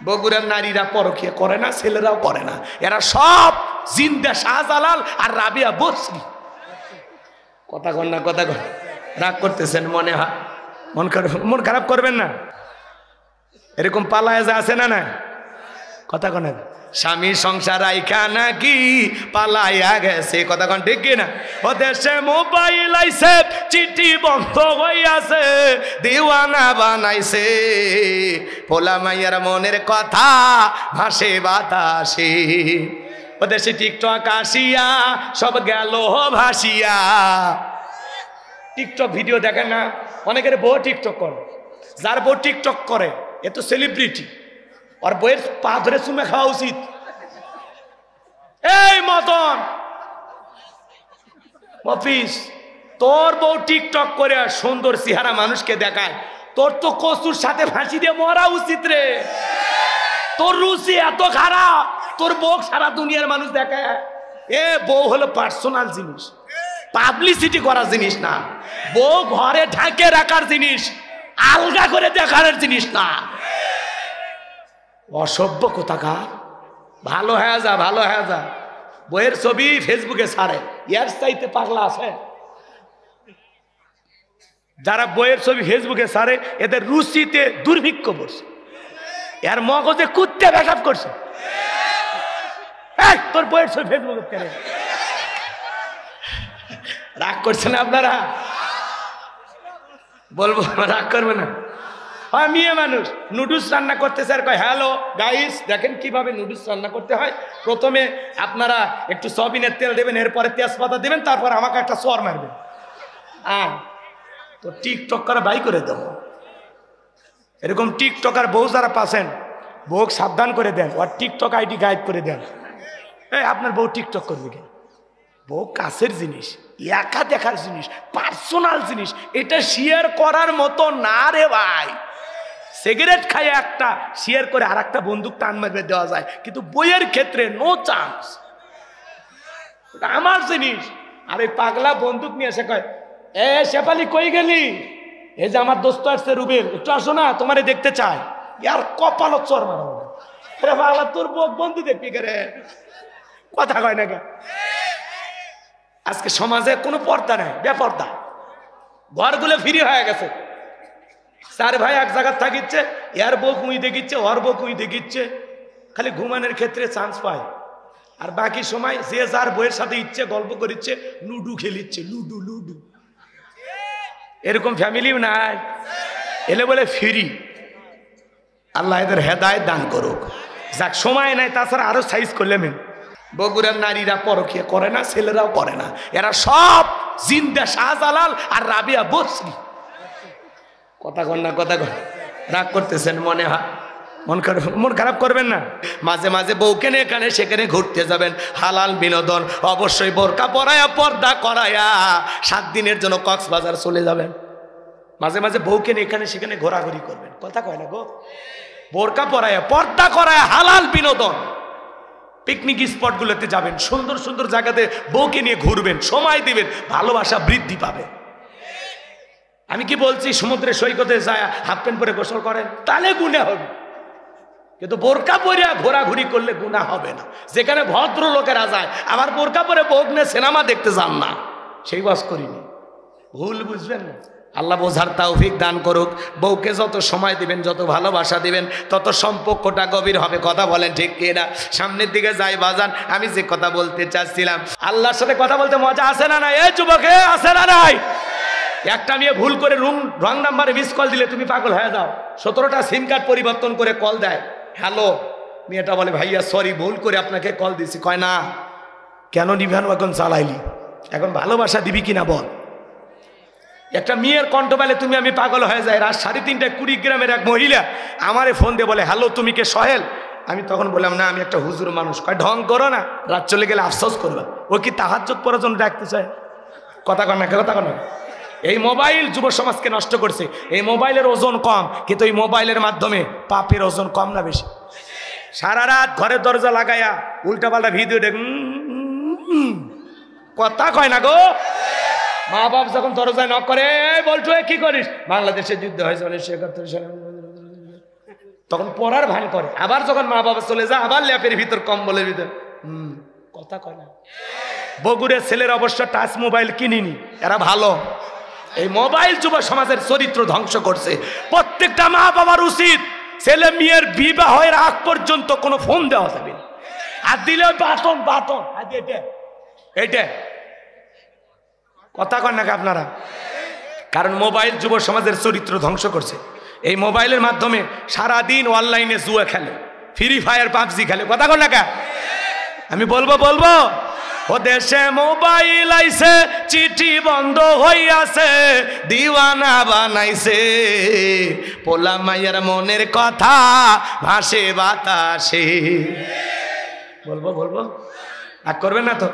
বগুড়ার নারীরা পরকীয়া করে না, ছেলেরাও করে না, এরা সব জিন্দা শাহজালাল আর রাবিয়া বসরি। কথা কন না, কথা কন, রাগ করতেছেন মনে হয়, মন খারাপ করবেন না। এরকম পালায় যা আছে না না, কথা কন, স্বামী সংসার আইখা নাকি পালাইয়া গেছে, কথা কন ঠিক কি না। ও দেশে মোবাইল আইছে, চিঠি বন্ধ হইয়াছে, দিওয়ানা বানাইছে, পোলা মাইয়ার মনের কথা ভাসে বাতাসে। ও দেশে টিকটক আসিয়া সব গেল ভাসিয়া। টিকটক ভিডিও দেখেন না, অনেকের বউ টিকটক করে, যার বউ টিকটক করে এ তো সেলিব্রিটি, আর বইয়ের পা ধরে চুমে খাওয়া উচিত। এই মতন অফিস, তোর বউ টিকটক করে সুন্দর চেহারা মানুষকে দেখায়, তোর তো কচুর সাথে ফাঁসি দিয়ে মরা উচিত রে। তোর রুচি এত খারাপ, তোর বউ সারা দুনিয়ার মানুষ দেখায়। এ বউ হলো পার্সোনাল জিনিস, পাবলিসিটি করার জিনিস না। বউ ঘরে ঢাকে রাখার জিনিস, আলগা করে দেখার জিনিস না। অসভ্য কোথাকার, ভালো হয়ে যা, ভালো হয়ে যা। বইয়ের ছবি ফেসবুকে ছাড়ে, ইয়ার চাইতে পাগলা আছে। যারা বইয়ের ছবি ফেসবুকে ছাড়ে এদের রুচিতে দুর্ভিক্ষ পড়ছে, এর মগজে কুত্তে পেশাব করছে। তোর বইয়ের ছবি ফেসবুকে কেন রাগ করছে না আপনারা? বলবো রাগ করবে না? হয় মেয়ে মানুষ নুডলস রান্না করতে স্যার কয় হ্যালো গাইস দেখেন কিভাবে নুডলস রান্না করতে হয়। প্রথমে আপনারা একটু সয়াবিনের তেল দেবেন, এরপরে তেজপাতা দেবেন, তারপর আমাকে একটা সর মারবেন। তো টিকটক করে বাই করে দেবো। এরকম টিকটকার বউ যারা পাচ্ছেন, বউ সাবধান করে দেন, আর টিকটক আইডি গাইড করে দেন। এই আপনার বউ টিকটক করবে কেন? বউ কাছের জিনিস, একা দেখার জিনিস, পার্সোনাল জিনিস, এটা শেয়ার করার মতো না রে ভাই। সিগারেট খায় একটা শেয়ার করে আর একটা বন্দুক টান মারবে দেওয়া যায়, কিন্তু বইয়ের ক্ষেত্রে নো চান্স। আমার জিনিস। আর এই পাগলা বন্দুক নিয়ে এসে কয় এ শেফালি কই গেলি? এই যে আমার দোস্ত আসছে রুবেল, একটু আসো না, তোমারে দেখতে চাই। ইয়ার কপালত চর মারা পাগলা, তোর বন্ধু দেখবি কে রে? কথা কয় না কে? আজকে সমাজে কোনো পর্দা নাই, বেপর্দা। ঘরগুলো ফ্রি হয়ে গেছে। চার ভাই এক জায়গায় থাকিচ্ছে, এর বউ কুই দেখিচ্ছে, ওর বউ কুই দেখিচ্ছে, খালি ঘুমানোর ক্ষেত্রে চান্স পায়। আর বাকি সময় যে যার বইয়ের সাথে ইচ্ছে গল্প করিচ্ছে, লুডু খেলিচ্ছে, লুডু লুডু। এরকম ফ্যামিলিও নাই, এলে বলে ফ্রি। আল্লাহ এদের হেদায়েত দান করুক। যাক, সময় নাই, তাছাড়া আরো সাইজ করলে মেন। বগুড়ার নারীরা পরকীয়া করে না, ছেলেরাও করে না, এরা সব জিন্দা শাহজালাল আর রাবিয়া বসরি। কথা কন না, কথা কন, রাগ করতেছেন মনে হয়, মন খারাপ করবেন না। মাঝে মাঝে বউকে নিয়ে এখানে সেখানে ঘুরতে যাবেন, হালাল বিনোদন। অবশ্যই বোরকা পরায়া, পর্দা করায়া 7 দিনের জন্য কক্সবাজার চলে যাবেন। মাঝে মাঝে বউকে নিয়ে এখানে সেখানে ঘোরাঘুরি করবেন। কথা কয় না গো? বোরকা পরায়া, পর্দা করায়া, হালাল বিনোদন। পিকনিক স্পটগুলোতে যাবেন, সুন্দর সুন্দর জায়গাতে বউকে নিয়ে ঘুরবেন, সময় দিবেন, ভালোবাসা বৃদ্ধি পাবে। আমি কি বলছি সমুদ্রের সৈকতে যায় হাফ প্যান্ট পরে গোসল করেন, তাহলে গুনাহ হবে, কিন্তু বোরকা পরে ঘোরাঘুরি করলে গুনাহ হবে না। যেখানে ভদ্র লোকেরা যায়, আবার বোরকা পরে বউ নিয়ে সিনেমা দেখতে যান না, সেই বাস করিনি। ভুল বুঝবেন না। আল্লাহ বোঝার তৌফিক দান করুক। বউকে যত সময় দিবেন, যত ভালোবাসা দিবেন, তত সম্পর্কটা গভীর হবে। কথা বলেন ঠিক কিনা? সামনের দিকে যাই বাজান। আমি যে কথা বলতে চাচ্ছিলাম, আল্লাহর সাথে কথা বলতে মজা আছে না নাই? এই যুবকে আছে না নাই? একটা মেয়ে ভুল করে রং নাম্বারে মিস কল দিলে তুমি পাগল হয়ে যাও। 17টা সিম কার্ড পরিবর্তন করে কল দেয়, হ্যালো। মেয়েটা বলে ভাইয়া সরি, ভুল করে আপনাকে কল দিছি। কয় না, কেন নিভানো এখন চালাইলি? এখন ভালোবাসা দিবি কিনা বল। একটা মেয়ের কণ্ঠ পেলে তুমি আমি পাগল হয়ে যায়। রাত 3:30টায় কুড়িগ্রামের এক মহিলা আমারে ফোন দিয়ে বলে হ্যালো তুমি কে সোহেল? আমি তখন বললাম না, আমি একটা হুজুর মানুষ। কয় ঢং করো না, রাত চলে গেলে আফসোস করবা। ও কি তাহাজ্জুদ পড়ার জন্য ডাকতে চায়? কথা কন না, কথা কন না। এই মোবাইল যুব সমাজকে নষ্ট করছে। এই মোবাইলের ওজন কম, কিন্তু এই মোবাইলের মাধ্যমে পাপের ওজন কম না বেশি? সারা রাত ঘরের দরজা লাগাইয়া উল্টাপাল্টা ভিডিও দেখ, কথা কয় না গো। মা বাপ যখন দরজায় নক করে, বলছো কি করিস? বাংলাদেশে যুদ্ধ হয়েছে 1971 সালে। তখন পড়ার ভান করে, আবার যখন মা বাবা চলে যায় আবার ল্যাপের ভিতর কম্বলের ভিতর কথা কয় না। বগুড়ের ছেলের অবশ্য টাচ মোবাইল কিনিনি, এরা ভালো। এই মোবাইল যুব সমাজের চরিত্র ধ্বংস করছে। প্রত্যেকটা মা বাবার উচিত ছেলে মেয়ের বিবাহের আগ পর্যন্ত কোনো ফোন দেওয়া যাবে না, আর দিলে বাটন বাটন এইটা কথা কন নাকি আপনারা? কারণ মোবাইল যুব সমাজের চরিত্র ধ্বংস করছে। এই মোবাইলের মাধ্যমে সারাদিন অনলাইনে জুয়া খেলে, ফ্রি ফায়ার পাবজি খেলে, কথা কন নাকি? আমি বলবো ও দেশে মোবাইল আইছে, চিঠি বন্ধ হইয়াছে, দিওয়ানা বানাইছে, পোলা মাইয়ার মনের কথা ভাসে বাতাসে। বলবো আর করবেন না তো?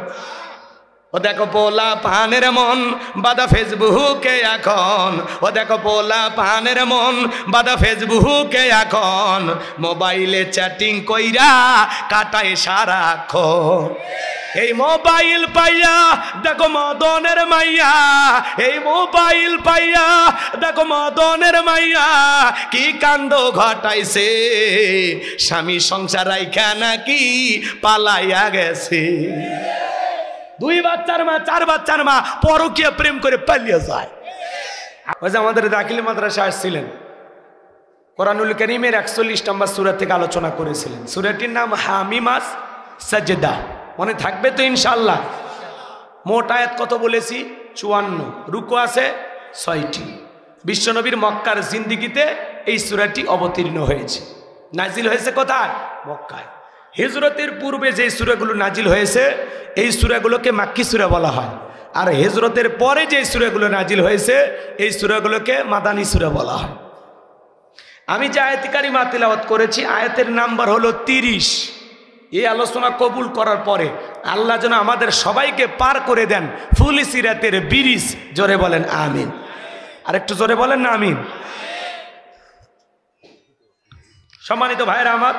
ও দেখো পোলা পানের মন বাদা ফেসবুকে এখন, ও দেখো পোলা পানের মন বাদা ফেসবুকে এখন, মোবাইলে চ্যাটিং কইরা কাটায় সারাক্ষণ। এই মোবাইল পাইয়া দেখো মদনের মাইয়া, এই মোবাইল পাইয়া দেখো মদনের মাইয়া কি কাণ্ড ঘটাইছে, স্বামী সংসার রাইখা নাকি পালাইয়া গেছে। 2 বাচ্চার মা 4 বাচ্চার মা পরকীয়া প্রেম করে পালিয়ে যায়। ওই যে আমাদের দাখিল মাদ্রাসা আসছিলেন, কোরআনুল কারীমের 41 নম্বর সূরা থেকে আলোচনা করেছিলেন। সূরাটির নাম হামিমাস সাজদা, মনে থাকবে তো ইনশাআল্লাহ? মোট আয়াত কত বলেছি? 54। রুকু আছে 6টি। বিশ্বনবীর মক্কার জিন্দিগিতে এই সূরাটি অবতীর্ণ হয়েছে। নাজিল হয়েছে কোথায়? মক্কায়। হিজরতের পূর্বে যে সূরাগুলো নাজিল হয়েছে এই সূরাগুলোকে মাক্কি সূরা বলা হয়, আর হিজরতের পরে যে সূরাগুলো নাজিল হয়েছে এই সূরাগুলোকে মাদানী সূরা বলা হয়। আমি যে আয়াত কারিমা তিলাওয়াত করেছি আয়াতের নাম্বার হলো 30। এই আলোচনা কবুল করার পরে আল্লাহ যেন আমাদের সবাইকে পার করে দেন ফুল সিরাতের ব্রিজ। জোরে বলেন আমিন। আর একটু জোরে বলেন না আমিন। সম্মানিত ভাইরা আমার,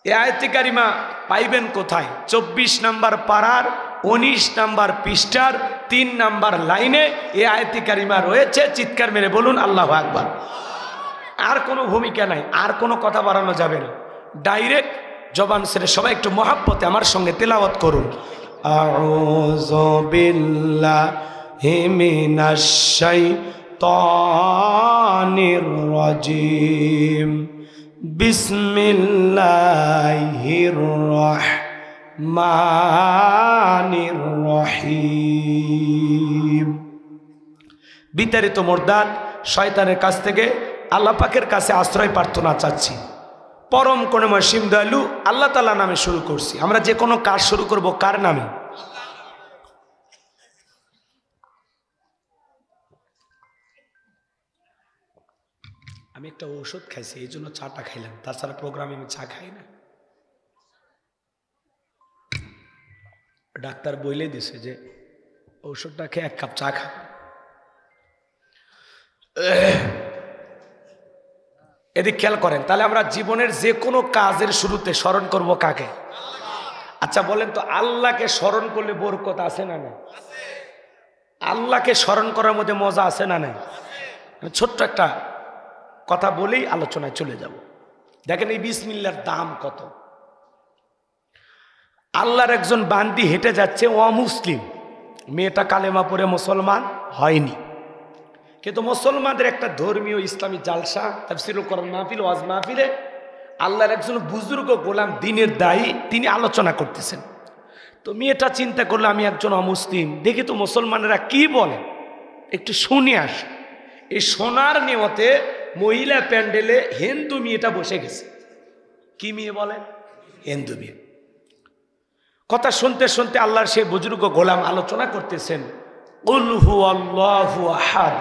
এই আয়াত কারিমা পাইবেন কোথায়? 24 নম্বর পারার 19 নম্বর পৃষ্ঠার 3 নম্বর লাইনে এই আয়াত কারিমা রয়েছে। চিৎকার মেরে বলুন আল্লাহু আকবার। আর কোনো ভূমিকা নাই, আর কোনো কথা বাড়ানো যাবে না, ডাইরেক্ট জবান ছেড়ে সবাই একটু মহাব্বতে আমার সঙ্গে তেলাওয়াত করুন। আউযু বিল্লাহি মিনাশ শাইতানির রাজিম, বিসমিল্লাহির রহমানির রহিম। বিতাড়িত মুরদাদ শয়তানের কাছ থেকে আল্লাহ পাকের কাছে আশ্রয় প্রার্থনা চাচ্ছি। পরম করুণাময় অসীম দয়ালু আল্লাহ তাআলা নামে শুরু করছি। আমরা যে কোনো কাজ শুরু করব কার নামে? আমি একটা ঔষধ খাইছি, এই জন্য চাটা খাইলাম, তাছাড়া প্রোগ্রামে আমি চা খাই না। ডাক্তার বলে দিছে যে ঔষধটা খেয়ে 1 কাপ চা খা। এদিক খেয়াল করেন, তাহলে আমরা জীবনের যে কোনো কাজের শুরুতে স্মরণ করব কাকে? আচ্ছা বলেন তো, আল্লাহকে স্মরণ করলে বরকত আছে না নাই? আল্লাহকে স্মরণ করার মধ্যে মজা আছে না নাই? ছোট্ট একটা কথা বলেই আলোচনায় চলে যাব। দেখেন এই বিসমিল্লাহর দাম কত। আল্লাহর একজন বান্দি হেঁটে যাচ্ছে, অমুসলিম, মেয়েটা কালেমা পড়ে মুসলমান হয়নি, কিন্তু মুসলমানদের একটা ধর্মীয় ইসলামী জালসা তাফসীরুল কোরআন মাহফিল, ওয়াজ মাহফিলে আল্লাহর একজন বুজুর্গ গোলাম দ্বীনের দায়ী তিনি আলোচনা করতেছেন। তো মেয়েটা চিন্তা করলো আমি একজন অমুসলিম, দেখি তো মুসলমানেরা কি বলে, একটু শুনে আস। এই সোনার নিয়তে মহিলা প্যান্ডেলে হিন্দু মেয়েটা বসে গেছে। কি মেয়ে বলে? হিন্দু মেয়ে। কথা শুনতে শুনতে আল্লাহর সেই বুজুর্গ গোলাম আলোচনা করতেছেন, কুল হুয়াল্লাহু আহাদ,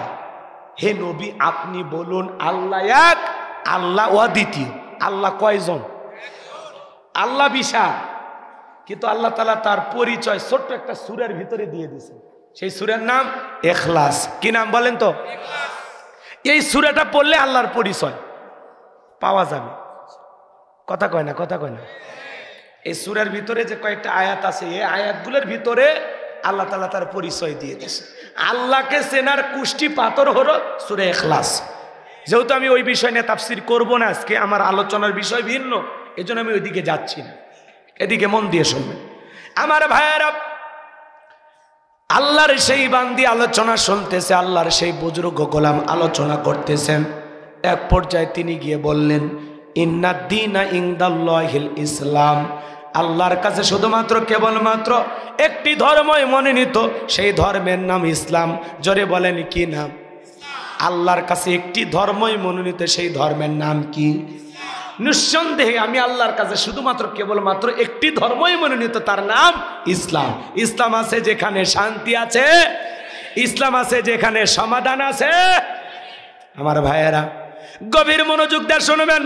হে নবী আপনি বলুন আল্লাহ এক, আল্লাহ অদ্বিতীয়। আল্লাহ কয়জন? আল্লাহ বিশাল, কিন্তু আল্লাহ তাআলা তার পরিচয় ছোট্ট একটা সূরার ভিতরে দিয়ে দিয়েছেন। সেই সূরার নাম ইখলাস। কি নাম বলেন তো? এই সূরাটা পড়লে আল্লাহর পরিচয় পাওয়া যাবে। কথা কয় না, কথা কয় না। এই সূরার ভিতরে যে কয়েকটা আয়াত আছে, এই আয়াতগুলোর ভিতরে আল্লাহ তাআলা তার পরিচয় দিয়ে দিয়েছে। আল্লাহকে চেনার কুষ্টি পাথর হলো সূরা ইখলাস। যেহেতু আমি ওই বিষয় নিয়ে তাফসীর করব না আজকে, আমার আলোচনার বিষয় ভিন্ন, এজন্য আমি ওইদিকে যাচ্ছি না, এদিকে মন দিয়ে শুনবেন আমার ভাইয়েরা। আল্লাহর সেই বান্দি আলোচনা শুনতেছে, আল্লাহর সেই বুজুর্গ গোলাম আলোচনা করতেছেন। এক পর্যায়ে তিনি গিয়ে বললেন, ইন্নাদ দীনা ইনদাল্লাহিল ইসলাম, আল্লাহর কাছে শুধুমাত্র কেবলমাত্র একটি ধর্মই মনোনীত, সেই ধর্মের নাম ইসলাম। জোরে বলেন কি নাম? আল্লাহর কাছে একটি ধর্মই মনোনীত, সেই ধর্মের নাম কি? নিঃসন্দেহে আমি আল্লাহর কাছে শুধুমাত্র কেবলমাত্র একটি ধর্মই মনোনীত, তার নাম ইসলাম। ইসলাম আছে যেখানে শান্তি আছে, ইসলাম আছে যেখানে সমাধান আছে। আমার ভাইয়েরা গভীর মনোযোগ দিয়ে শুনবেন।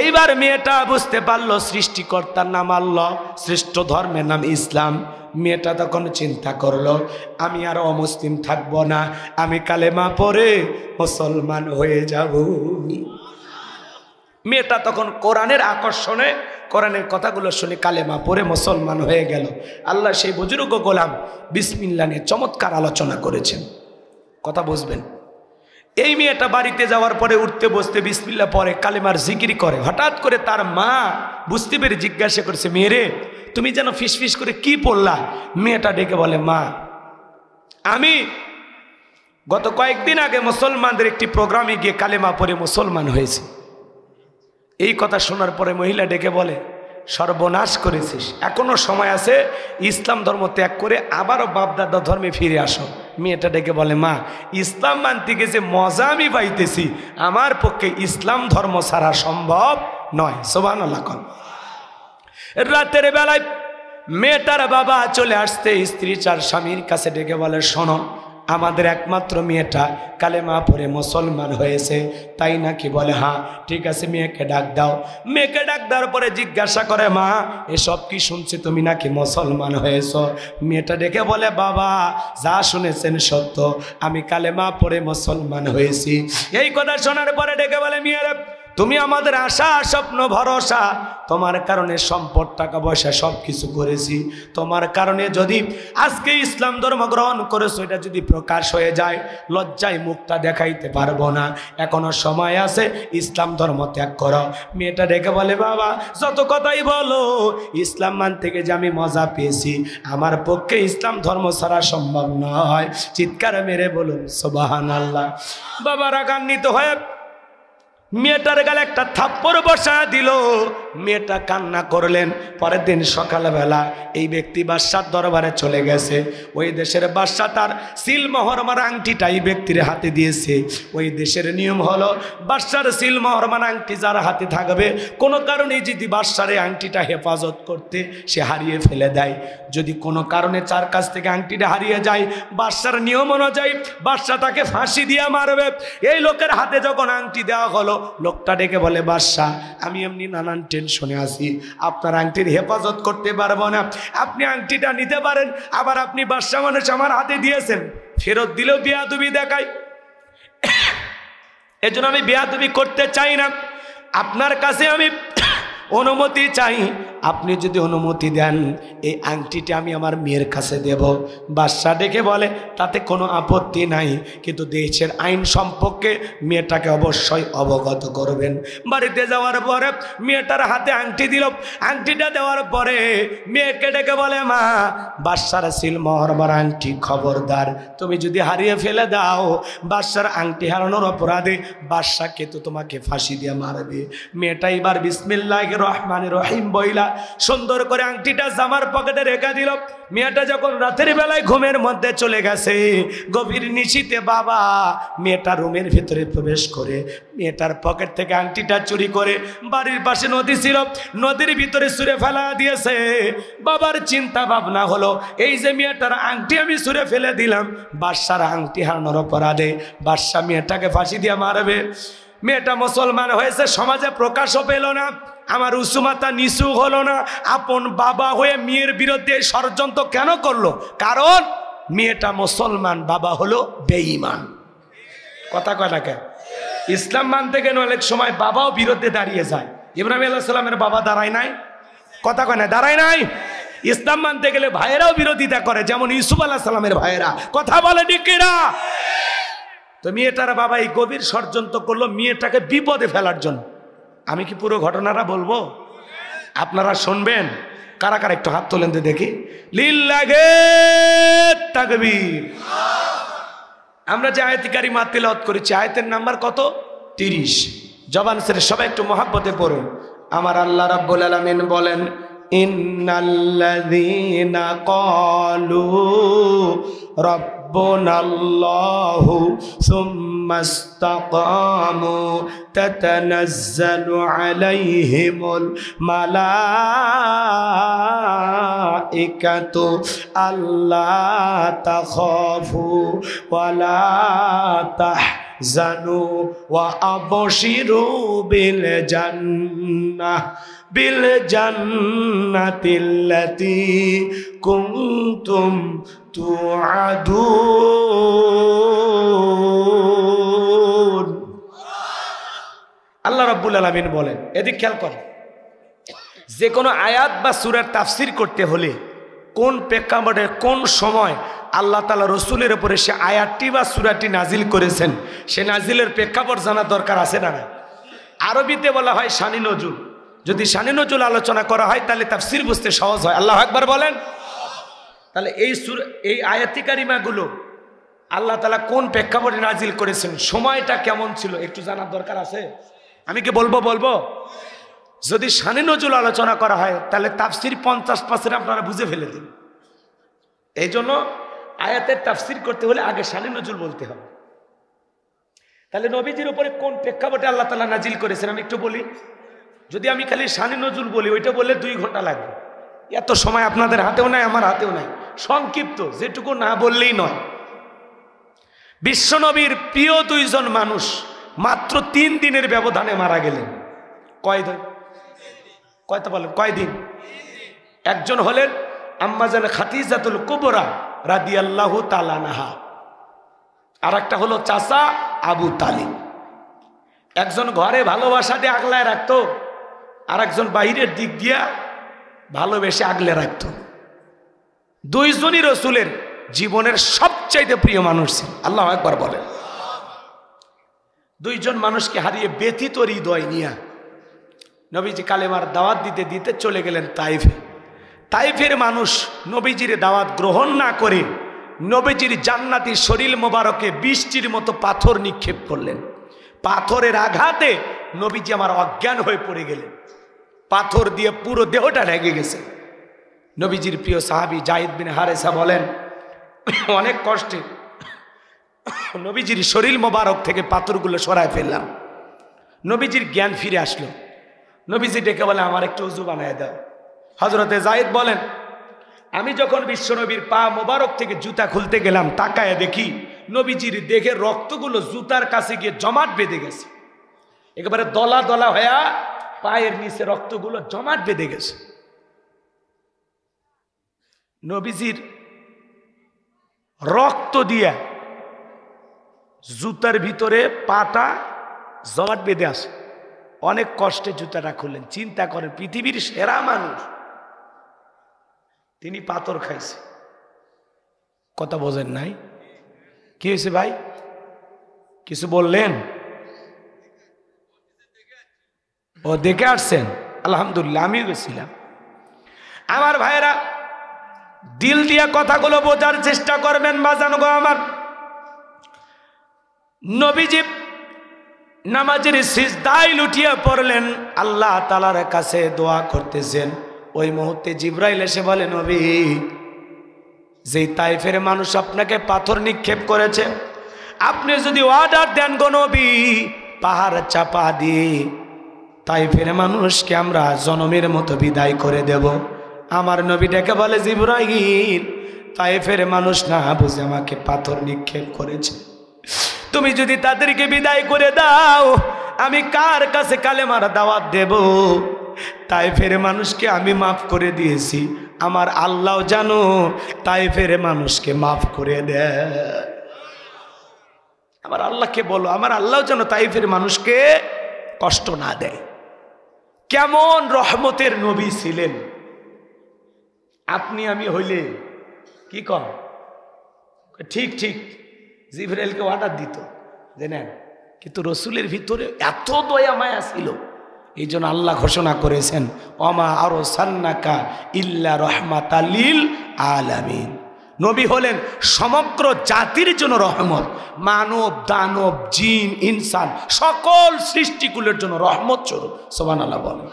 এইবার মেয়েটা বুঝতে পারলো সৃষ্টিকর্তার নাম আল্লাহ, শ্রেষ্ঠ ধর্মের নাম ইসলাম। মেয়েটা তখন চিন্তা করলো, আমি আর অমুসলিম থাকবো না, আমি কালেমা পড়ে মুসলমান হয়ে যাব। মেয়েটা তখন কোরআনের আকর্ষণে, কোরআনের কথাগুলো শুনে কালেমা পড়ে মুসলমান হয়ে গেল। আল্লাহ সেই বুজুর্গ গোলাম বিসমিল্লাহ নিয়ে চমৎকার আলোচনা করেছেন, কথা বুঝবেন। এই মেয়েটা বাড়িতে যাওয়ার পরে উঠতে বসতে বিসমিল্লাহ পরে কালেমার জিকির করে। হঠাৎ করে তার মা বুঝতে পেরে জিজ্ঞাসা করছে, মেয়েরে তুমি যেন ফিসফিস করে কি পড়লা? মেয়েটা ডেকে বলে, মা আমি গত কয়েকদিন আগে মুসলমানদের একটি প্রোগ্রামে গিয়ে কালেমা পড়ে মুসলমান হয়েছি। এই কথা শোনার পরে মহিলা ডেকে বলে, সর্বনাশ করেছিস, এখনো সময় আছে, ইসলাম ধর্ম ত্যাগ করে আবারও বাপদাদা ধর্মে ফিরে আসো। মেয়েটা ডেকে বলে, মা ইসলাম মানতে গেছে মজা আমি পাইতেছি, আমার পক্ষে ইসলাম ধর্ম ছাড়া সম্ভব নয়। সুবহানাল্লাহ। রাতের বেলায় মেয়েটার বাবা চলে আসতে স্ত্রী চার স্বামীর কাছে ডেকে বলে, শোনো আমাদের একমাত্র মেয়েটা কালেমা পড়ে মুসলমান হয়েছে, তাই নাকি? বলে হ্যাঁ। ঠিক আছে, মেয়েকে ডাক দাও। মেয়েকে ডাক দেওয়ার পরে জিজ্ঞাসা করে, মা এসব কি শুনছি, তুমি নাকি মুসলমান হয়েছ? মেয়েটা ডেকে বলে, বাবা যা শুনেছেন সত্য, আমি কালেমা পড়ে মুসলমান হয়েছি। এই কথা শোনার পরে ডেকে বলে, মেয়েরা তুমি আমাদের আশা স্বপ্ন ভরসা, তোমার কারণে সম্পদ টাকা পয়সা সব কিছু করেছি, তোমার কারণে যদি আজকে ইসলাম ধর্ম গ্রহণ করেছো, এটা যদি প্রকাশ হয়ে যায় লজ্জায় মুখটা দেখাইতে পারবো না, এখনো সময় আছে, ইসলাম ধর্ম ত্যাগ করো। মেয়েটা ডেকে বলে, বাবা যত কথাই বলো, ইসলাম মানতে গিয়ে যে আমি মজা পেয়েছি, আমার পক্ষে ইসলাম ধর্ম ছাড়া সম্ভব নয়। চিৎকার মেরে বলুন সুবহানাল্লাহ। বাবা রাগান্বিত হয়ে মেয়েটার গালে একটা থাপ্পড় বসা দিল। মেয়েটা কান্না করলেন। পরের দিন সকালবেলা এই ব্যক্তি বাদশার দরবারে চলে গেছে। ওই দেশের বাদশা তার সিলমোহর মারা আংটিটা এই ব্যক্তির হাতে দিয়েছে। ওই দেশের নিয়ম হলো বাদশার সিলমোহর মারা আংটি যার হাতে থাকবে, কোনো কারণে যদি বাদশার এই আংটিটা হেফাজত করতে সে হারিয়ে ফেলে দেয়, যদি কোনো কারণে তার কাছ থেকে আংটিটা হারিয়ে যায়, বাদশার নিয়ম অনুযায়ী বাদশা তাকে ফাঁসি দিয়ে মারবে। এই লোকের হাতে যখন আংটি দেওয়া হলো, লোকটা ডেকে বলে, বাদশা আমি এমনি নানান টেনশনে আছি, আপনার আংটির হেফাজত করতে পারবো না, আপনি আংটিটা নিতে পারেন। আবার আপনি বাদশা মানুষ আমার হাতে দিয়েছেন, ফেরত দিলেও বেয়াদবি দেখায়, এজন্য আমি বেয়াদবি করতে চাই না, আপনার কাছে আমি অনুমতি চাই। আপনি যদি অনুমতি দেন এই আংটিটা আমি আমার মেয়ের কাছে দেব। বাদশা ডেকে বলে, তাতে কোনো আপত্তি নাই, কিন্তু দেশের আইন সম্পর্কে মেয়েটাকে অবশ্যই অবগত করবেন। বাড়িতে যাওয়ার পরে মেয়েটার হাতে আংটি দিল। আংটিটা দেওয়ার পরে মেয়েকে ডেকে বলে, মা বাদশার সিলমোহর মারা আংটি, খবরদার তুমি যদি হারিয়ে ফেলে দাও, বাদশার আংটি হারানোর অপরাধে বাদশাকে তো তোমাকে ফাঁসি দিয়ে মারবে। মেয়েটা এবার বিসমিল্লাহির রহমানির রহিম বইলা সুন্দর করে আংটিটা জামার পকেটে রেখে দিল। মেয়েটা যখন রাতের বেলায় ঘুমের মধ্যে চলে গেছে, গভীর নিশীতে বাবা মেয়েটা রুমের ভিতরে প্রবেশ করে মেয়েটার পকেট থেকে আংটিটা চুরি করে বাড়ির পাশে নদী ছিল, নদীর ভিতরে ছুঁড়ে ফেলা দিয়েছে। বাবার চিন্তা ভাবনা হলো, এই যে মেয়েটার আংটি আমি ছুঁড়ে ফেলে দিলাম, বাদশার আংটি হারানোর অপরাধে বাদশা মেয়েটাকে ফাঁসি দিয়ে মারবে। মেয়েটা মুসলমান হয়েছে, সমাজে প্রকাশও পেল না, আমার উসুমাতা নিচু হলো না। আপন বাবা হয়ে মেয়ের বিরুদ্ধে ষড়যন্ত্র কেন করলো? কারণ মেয়েটা মুসলমান, বাবা হলো বেঈমান। কথা কয় না কেন? ইসলাম মানতে গেলে অনেক সময় বাবাও বিরুদ্ধে দাঁড়িয়ে যায়। ইব্রাহিম আলাইহিস সালামের বাবা দাঁড়ায় নাই? কথা কয় না, দাঁড়ায় নাই? ইসলাম মানতে গেলে ভাইয়েরাও বিরোধিতা করে, যেমন ইউসুফ আলাইহিস সালামের ভাইয়েরা। কথা বলে ঠিক কিনা? তো মেয়েটার বাবা এই গভীর ষড়যন্ত্র করলো মেয়েটাকে বিপদে ফেলার জন্য। আমি কি পুরো ঘটনাটা বলবো? আপনারা শুনবেন? কারা কারা একটু হাত তোলেন তো দেখি। লিল্লাহে তাকবীর। আমরা যে আয়াতে কারিমা তিলাওয়াত করেছি, আয়াতের নাম্বার কত? 30। জবান ছেড়ে সবাই একটু মহাব্বতে পড়ুন। আমার আল্লাহ রাব্বুল আলামিন বলেন, ইন্নাল্লাযীনা ক্বালু রাব্বুনাল্লাহু সুম্মাস্তাকামু তাতানাজ্জালু আলাইহিমুল মালাইকাতু আল্লা তাখাফু ওয়ালা তাহজানু ওয়া আবশিরু বিল জান্নাতিল্লাতী কুনতুম তুআদুন। আল্লাহ রাব্বুল আলামিন বলেন, এদিক খেয়াল করেন, যে কোনো আয়াত বা সূরার তাফসীর করতে হলে কোন প্রেক্ষাপটে কোন সময় আল্লাহ তাআলা রসুলের উপরে সে আয়াতটি বা সূরাটি নাজিল করেছেন, সে নাজিলের প্রেক্ষাপট জানার দরকার আছে না? আরবিতে বলা হয় শানি নজুল। যদি শানি নজুল আলোচনা করা হয় তাহলে তাফসীর বুঝতে সহজ হয়। আল্লাহু আকবার বলেন। তাহলে এই আয়াতি কারিমাগুলো আল্লাহ তাআলা কোন প্রেক্ষাপটে নাজিল করেছেন, সময়টা কেমন ছিল, একটু জানার দরকার আছে। আমি কি বলবো? যদি শানি নজুল আলোচনা করা হয় তাহলে তাফসীর 50% আপনারা বুঝে ফেলে দিন। এই জন্য আয়াতের তাফসীর করতে হলে আগে শানি নজুল বলতে হবে। তাহলে নবীজির উপরে কোন প্রেক্ষাপটে আল্লাহ তাআলা নাজিল করেছেন আমি একটু বলি। যদি আমি খালি শানি নজুল বলি, ওইটা বললে 2 ঘন্টা লাগবে। এত সময় আপনাদের হাতেও নাই, আমার হাতেও নাই। সংক্ষিপ্ত যেটুকু না বললেই নয়। বিশ্বনবীর প্রিয় 2 জন মানুষ মাত্র 3 দিনের ব্যবধানে মারা গেলেন। কয়দিন? একজন হলেন আম্মা জান খাদিজাতুল কুবরা রাদিয়াল্লাহু তাআলা আনহা, আর একটা হলো চাচা আবু তালিব। একজন ঘরে ভালোবাসা দিয়ে আগলায় রাখতো, আর একজন বাহিরের দিক দিয়া ভালোবেসে আগলে রাখতো। 2 জনই রসুলের জীবনের সবচাইতে প্রিয় মানুষ ছিল। আল্লাহু আকবার বলেন। 2 জন মানুষকে হারিয়ে ব্যথিত হৃদয় নিয়ে নবীজি কালেমার দাওয়াত দিতে দিতে চলে গেলেন তাইফে। তাইফের মানুষ নবীজির দাওয়াত গ্রহণ না করে নবীজির জান্নাতি শরীর মোবারকে বৃষ্টির মতো পাথর নিক্ষেপ করলেন। পাথরের আঘাতে নবীজি আমার অজ্ঞান হয়ে পড়ে গেলেন। পাথর দিয়ে পুরো দেহটা ঢেকে গেছে। নবীজির প্রিয় সাহাবী যায়েদ বিন হারেসা বলেন, অনেক কষ্টে নবীজির শরীর মোবারক থেকে পাথরগুলো সরায় ফেললাম। নবীজির জ্ঞান ফিরে আসলো। নবীজি ডেকে বলে, আমার একটু উজু বানায় দাও। হযরতে যায়েদ বলেন, আমি যখন বিশ্বনবীর পা মোবারক থেকে জুতা খুলতে গেলাম, তাকায় দেখি নবীজির দেখে রক্তগুলো জুতার কাছে গিয়ে জমাট বেঁধে গেছে। একেবারে দলা দলা হয়ে পায়ের নিচে রক্তগুলো জমাট বেঁধে গেছে। নবীজির রক্ত দিয়া জুতার ভিতরে পাটা জমাট বেঁধে আসে। অনেক কষ্টে জুতাটা খুললেন। চিন্তা করেন, পৃথিবীর সেরা মানুষ, তিনি পাথর খাইছে। কথা বোঝেন নাই? কি হয়েছে ভাই? কিছু বললেন? ও দেখে আসছেন? আলহামদুলিল্লাহ, আমিও গেছিলাম। আমার ভাইয়েরা, দিল দিয়া কথাগুলো বোঝার চেষ্টা করবেন। বাজানো গো আমার, নবীজি নামাজের সিজদায় লুটিয়ে পড়লেন, আল্লাহ তাআলার কাছে দোয়া করতেছেন। ওই মুহূর্তে জিবরাইল এসে বলে, নবী, যেই তাইফের মানুষ আপনাকে পাথর নিক্ষেপ করেছে, আপনি যদি অর্ডার দেন গো নবী, পাহাড় চাপা দিয়ে তাইফের মানুষকে আমরা জনমের মতো বিদায় করে দেব। আমার নবী ডেকে বলে, জিবরাইল, তাইফের মানুষ না বুঝে আমাকে পাথর নিক্ষেপ করেছে, তুমি যদি তাদেরকে বিদায় করে দাও, আমি কার কাছে কালেমার দাওয়াত দেব? তাইফের মানুষকে আমি মাফ করে দিয়েছি, আমার আল্লাহ জানো তাইফের মানুষকে মাফ করে দেয়। আমার আল্লাহকে বলো, আমার আল্লাহ যেন তাইফের মানুষকে কষ্ট না দেয়। কেমন রহমতের নবী ছিলেন। আপনি আমি হইলে কি কর? ঠিক ঠিক জিবরাইলকে অর্ডার দিত, জানেন, কিন্তু রসুলের ভিতরে এত দয়া মায়া ছিল, এই জন্য আল্লাহ ঘোষণা করেছেন ওমা আরসালনাকা ইল্লা রাহমাতাল লিল আলামিন। নবী হলেন সমগ্র জাতির জন্য রহমত, মানব দানব জিন ইনসান সকল সৃষ্টিকুলের জন্য রহমত স্বরূপ। সুবহানাল্লাহ বলেন।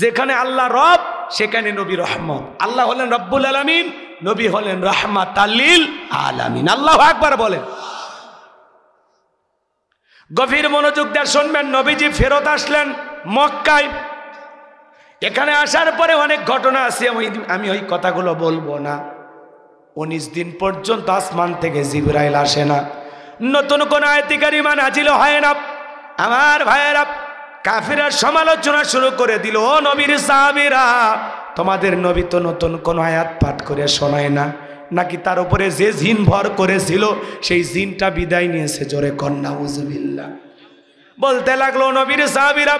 যেখানে আল্লাহ রব সেখানে নবী রহমত। আল্লাহ হলেন রব্বুল আলামিন, নবী হলেন রাহমাতাল লিল আলামিন। আল্লাহু আকবার বলেন। গভীর মনোযোগ দিয়ে শুনবেন, নবীজি ফেরত আসলেন মক্কায়। এখানে আসার পরে অনেক ঘটনা আছে, আমি ওই কথাগুলো বলবো না। 19 দিন পর্যন্ত আসমান থেকে জিবরাইল আসে না, নতুন কোন আয়াতে কারিমা নাজিল হয় না। আমার ভাইয়েরা, কাফিররা সমালোচনা শুরু করে দিল, ও নবীর সাহাবীরা, তোমাদের নবী তো নতুন কোন আয়াত পাঠ করে শোনায় না, নাকি তার উপরে যে জিন ভর করেছিল সেই জিনটা বিদায় নিয়েছে? জোরে কন্যা উজুবিল্লাহ। বলতে লাগলো, নবীর সাহাবীরা,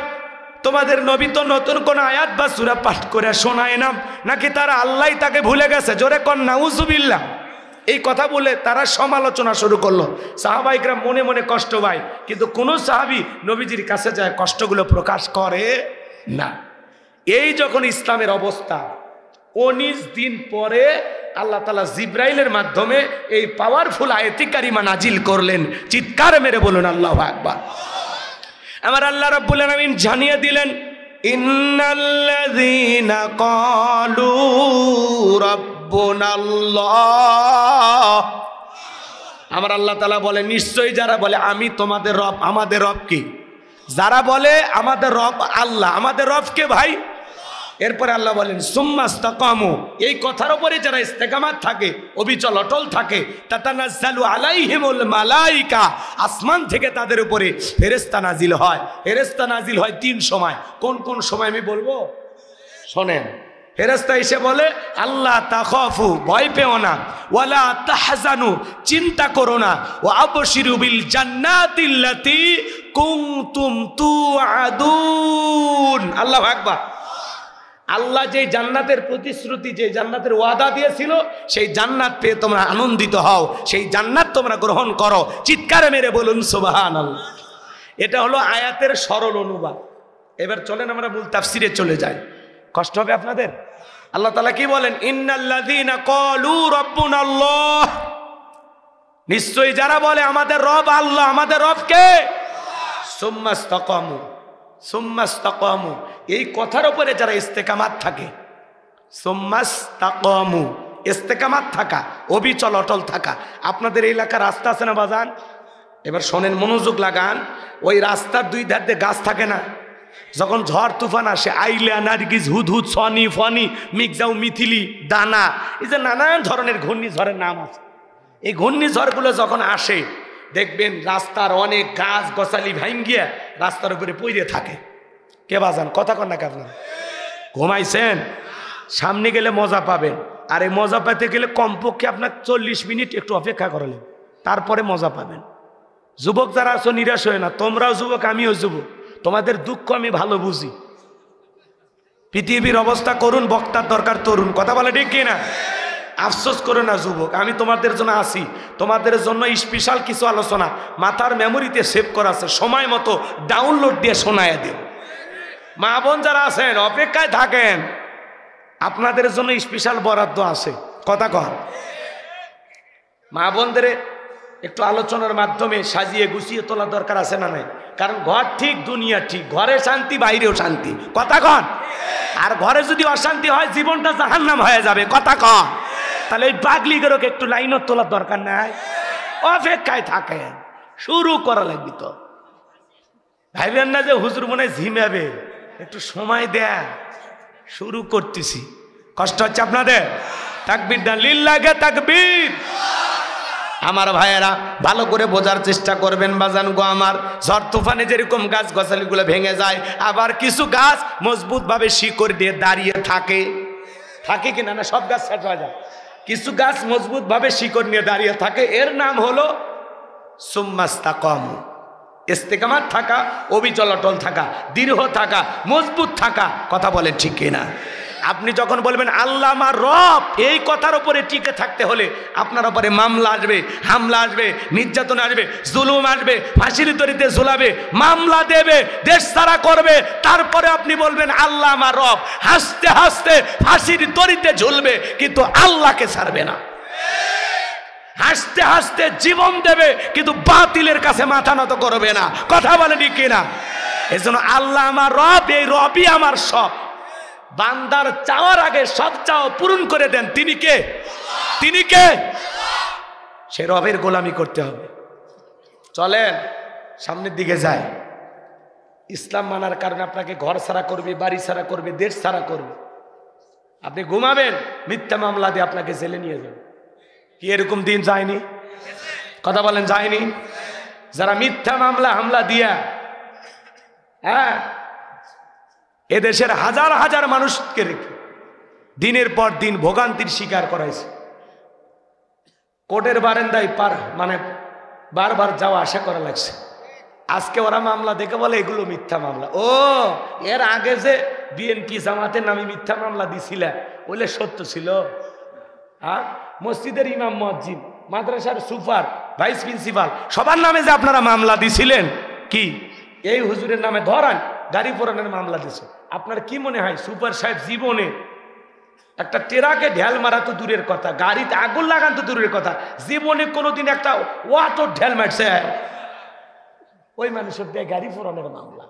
তোমাদের নবী তো নতুন কোন আয়াত বা সূরা পাঠ করে শোনায় না, নাকি তারা আল্লাহ তাকে ভুলে গেছে? জোরে কন্যা উজুবিল্লাহ। এই কথা বলে তারা সমালোচনা শুরু করলো। সাহাবায়ে কেরাম মনে মনে কষ্ট পায়, কিন্তু কোন সাহাবী নবীজির কাছে যায় কষ্টগুলো প্রকাশ করে না। এই যখন ইসলামের অবস্থা, 19 দিন পরে আল্লাহ তাআলা জিবরাইলের মাধ্যমে এই পাওয়ারফুল আয়াতে কারিমা নাজিল করলেন। চিৎকার মেরে বলুন আল্লাহু আকবার। আমার আল্লাহ রাব্বুল আলামিন জানিয়ে দিলেন, ইন্নাল্লাযীনা ক্বালু রাব্বুনাল্লাহ। আমার আল্লাহ তাআলা বলে, নিশ্চয়ই যারা বলে আমি তোমাদের রব, আমাদের রব কি? যারা বলে আমাদের রব আল্লাহ, আমাদের রব কে ভাই? এরপরে আল্লাহ বলেন সুম্মাস্তাকামু, এই কথার উপরে যারা ইস্তেকামাত থাকে, অবিচল অটল থাকে, তাতানাজ্জালু আলাইহিমুল মালাইকা, আসমান থেকে তাদের উপরে ফেরেশতা নাজিল হয়। ফেরেশতা নাজিল হয় 3 সময়। কোন কোন সময় আমি বলবো, শোনেন। ফেরেশতা এসে বলে, আল্লাহ তাখাফু, ভয় পেও না, ওয়ালা তাহজানু, চিন্তা করো না, ওয়া আবশিরু বিল জান্নাতিল্লাতী কুনতুম তুআদুন। আল্লাহু আকবার। আল্লাহ যে জান্নাতের প্রতিশ্রুতি, যে জান্নাতের ওয়াদা দিয়েছিল, সেই জান্নাত পেয়ে তোমরা আনন্দিত হও, সেই জান্নাত তোমরা গ্রহণ করো। চিৎকারে মেরে বলুন সুবহানাল্লাহ। এটা হলো আয়াতের সরল অনুবাদ। এবার চলেন আমরা মূল তাফসিরে চলে যাই, কষ্ট হবে আপনাদের। আল্লাহ তাআলা কি বলেন, ইন্নাল্লাযীনা ক্বালু রাব্বুনাল্লাহ, নিশ্চয়ই যারা বলে আমাদের রব আল্লাহ, আমাদের রব কে? সুম্মাস্তাকামু, সুম্মাস্তাকামু, এই কথার উপরে যারা ইস্তেকামাত থাকে, সুম্মাস্তাকামু, ইস্তেকামাত থাকা, অবিচল অটল থাকা। আপনাদের এই এলাকার রাস্তা আছে না বাজান? এবার শোনেন, মনোযোগ লাগান। ওই রাস্তার 2 ধার দিয়ে গাছ থাকে না? যখন ঝড় তুফান আসে, আইলা, নার্গিস, হুদহুদ, সনি, ফনি, মিগজাউ, মিথিলি, দানা, এই যে নানান ধরনের ঘূর্ণিঝড়ের নাম আছে। এই ঘূর্ণিঝড়গুলো যখন আসে, দেখবেন রাস্তার অনেক গাছ গছালি ভাঙ্গিয়া রাস্তার উপরে পড়ে থাকে। কে বাজান, কথা কন না? আপনার ঘুমাইছেন? সামনে গেলে মজা পাবেন, আর এই মজা পেতে গেলে কমপক্ষে আপনার 40 মিনিট একটু অপেক্ষা করলেন, তারপরে মজা পাবেন। যুবক যারা আছো নিরাশ হয় না, তোমরাও যুবক, আমিও যুবক, তোমাদের দুঃখ আমি ভালো বুঝি। পৃথিবীর অবস্থা করুন, বক্তার দরকার তরুণ, কথা বলে ঠিক কিনা? আফসোস করো না যুবক, আমি তোমাদের জন্য আসি। তোমাদের জন্য স্পেশাল কিছু আলোচনা মাথার মেমোরিতে সেভ করা আছে, সময় মতো ডাউনলোড দিয়ে শোনায় দেব। মা বোন যারা আছেন অপেক্ষায় থাকেন, আপনাদের জন্য স্পেশাল বরাদ্দ আছে, কথা কন। মা বোনদের একটু আলোচনার মাধ্যমে সাজিয়ে গুছিয়ে তোলা দরকার আছে না নাই? কারণ ঘর ঠিক দুনিয়া ঠিক, ঘরে শান্তি বাইরেও শান্তি, কথা কন। আর ঘরে যদি অশান্তি হয় জীবনটা জাহান্নাম হয়ে যাবে, কথা কন। তাহলে ওই পাগলিগেরও একটু লাইনত তোলার দরকার নাই, অপেক্ষায় থাকেন, শুরু করা লাগবে। তো ভাইবেন না যে হুজুর মনে হয় ঝিমাবে, একটু সময় দেয়, শুরু করতেছি। কষ্ট হচ্ছে আপনাদের? তাকবীর না, লিল্লাহে তাকবীর। আমার ভাইয়েরা ভালো করে বোঝার চেষ্টা করবেন বাজান গো আমার। ঝড় তুফানে যেরকম গাছ গছালিগুলো ভেঙে যায়, আবার কিছু গাছ মজবুত ভাবে শিকড় দিয়ে দাঁড়িয়ে থাকে, থাকে কিনা? না, সব গাছ ছেঁটে যায়, কিছু গাছ মজবুত ভাবে শিকড় নিয়ে দাঁড়িয়ে থাকে। এর নাম হলো সুম্মাস্তাকামু, ইস্তেকামাত থাকা, অবিচল অটল থাকা, দৃঢ় থাকা, মজবুত থাকা, কথা বলেন ঠিক কিনা? আপনি যখন বলবেন আল্লাহ আমার রব, এই কথার উপরে টিকে থাকতে হলে আপনার উপরে মামলা আসবে, হামলা আসবে, নির্যাতন আসবে, জুলুম আসবে, ফাঁসির দড়িতে ঝুলাবে, মামলা দেবে, দেশ ছাড়া করবে। তারপরে আপনি বলবেন আল্লাহ আমার রব, হাসতে হাসতে ফাঁসির দড়িতে ঝুলবে, কিন্তু আল্লাহকে ছাড়বে না। হাসতে হাসতে জীবন দেবে, কিন্তু বাতিলের কাছে মাথা নত করবে না। কথা বলে ঠিক কিনা? এজন্য আল্লাহ আমার রব, এই রবই আমার সব। বান্দার চাওয়ার আগে সব চাওয়া পূরণ করে দেন। তিনি কে? তিনি কে? সে রবের গোলামি করতে হবে। চলেন সামনের দিকে যায়। ইসলাম মানার কারণে আপনাকে ঘর ছাড়া করবে, বাড়ি ছাড়া করবে, দেশ ছাড়া করবে। আপনি ঘুমাবেন, মিথ্যা মামলা দিয়ে আপনাকে জেলে নিয়ে যাবে। কি এরকম দিন যায়নি? কথা বলেন, যায়নি? যারা মিথ্যা মামলা হামলা দিয়া এদেশের হাজার হাজার মানুষকে রেখে দিনের পর দিন ভোগান্তির শিকার করাইছে। কোর্টের বারান্দায় বারবার যাওয়া আসা করা লাগছে। আজকে ওরা মামলা দেখে বলে এগুলো মিথ্যা মামলা। ও, এর আগে যে বিএনপি জামাতের নামে মিথ্যা মামলা দিছিল, বলে সত্য ছিল? মসজিদের ইমাম, মসজিদ, মাদ্রাসার সুপার, ভাইস প্রিন্সিপাল, সবার নামে যে আপনারা মামলা দিছিলেন, কি এই হুজুরের নামে ধরান গাড়ি পোড়ানোর মামলা দিছে? আপনার কি মনে হয় সুপার সাহেব জীবনে একটা ট্রাকে ঢেল মারা তো দূরের কথা, গাড়িতে আগুন লাগান তো দূরের কথা, জীবনে কোনোদিন একটা ওয়াটো ঢেল মারছে? ওই মানুষের দিয়ে গাড়ি পোড়ানোর মামলা।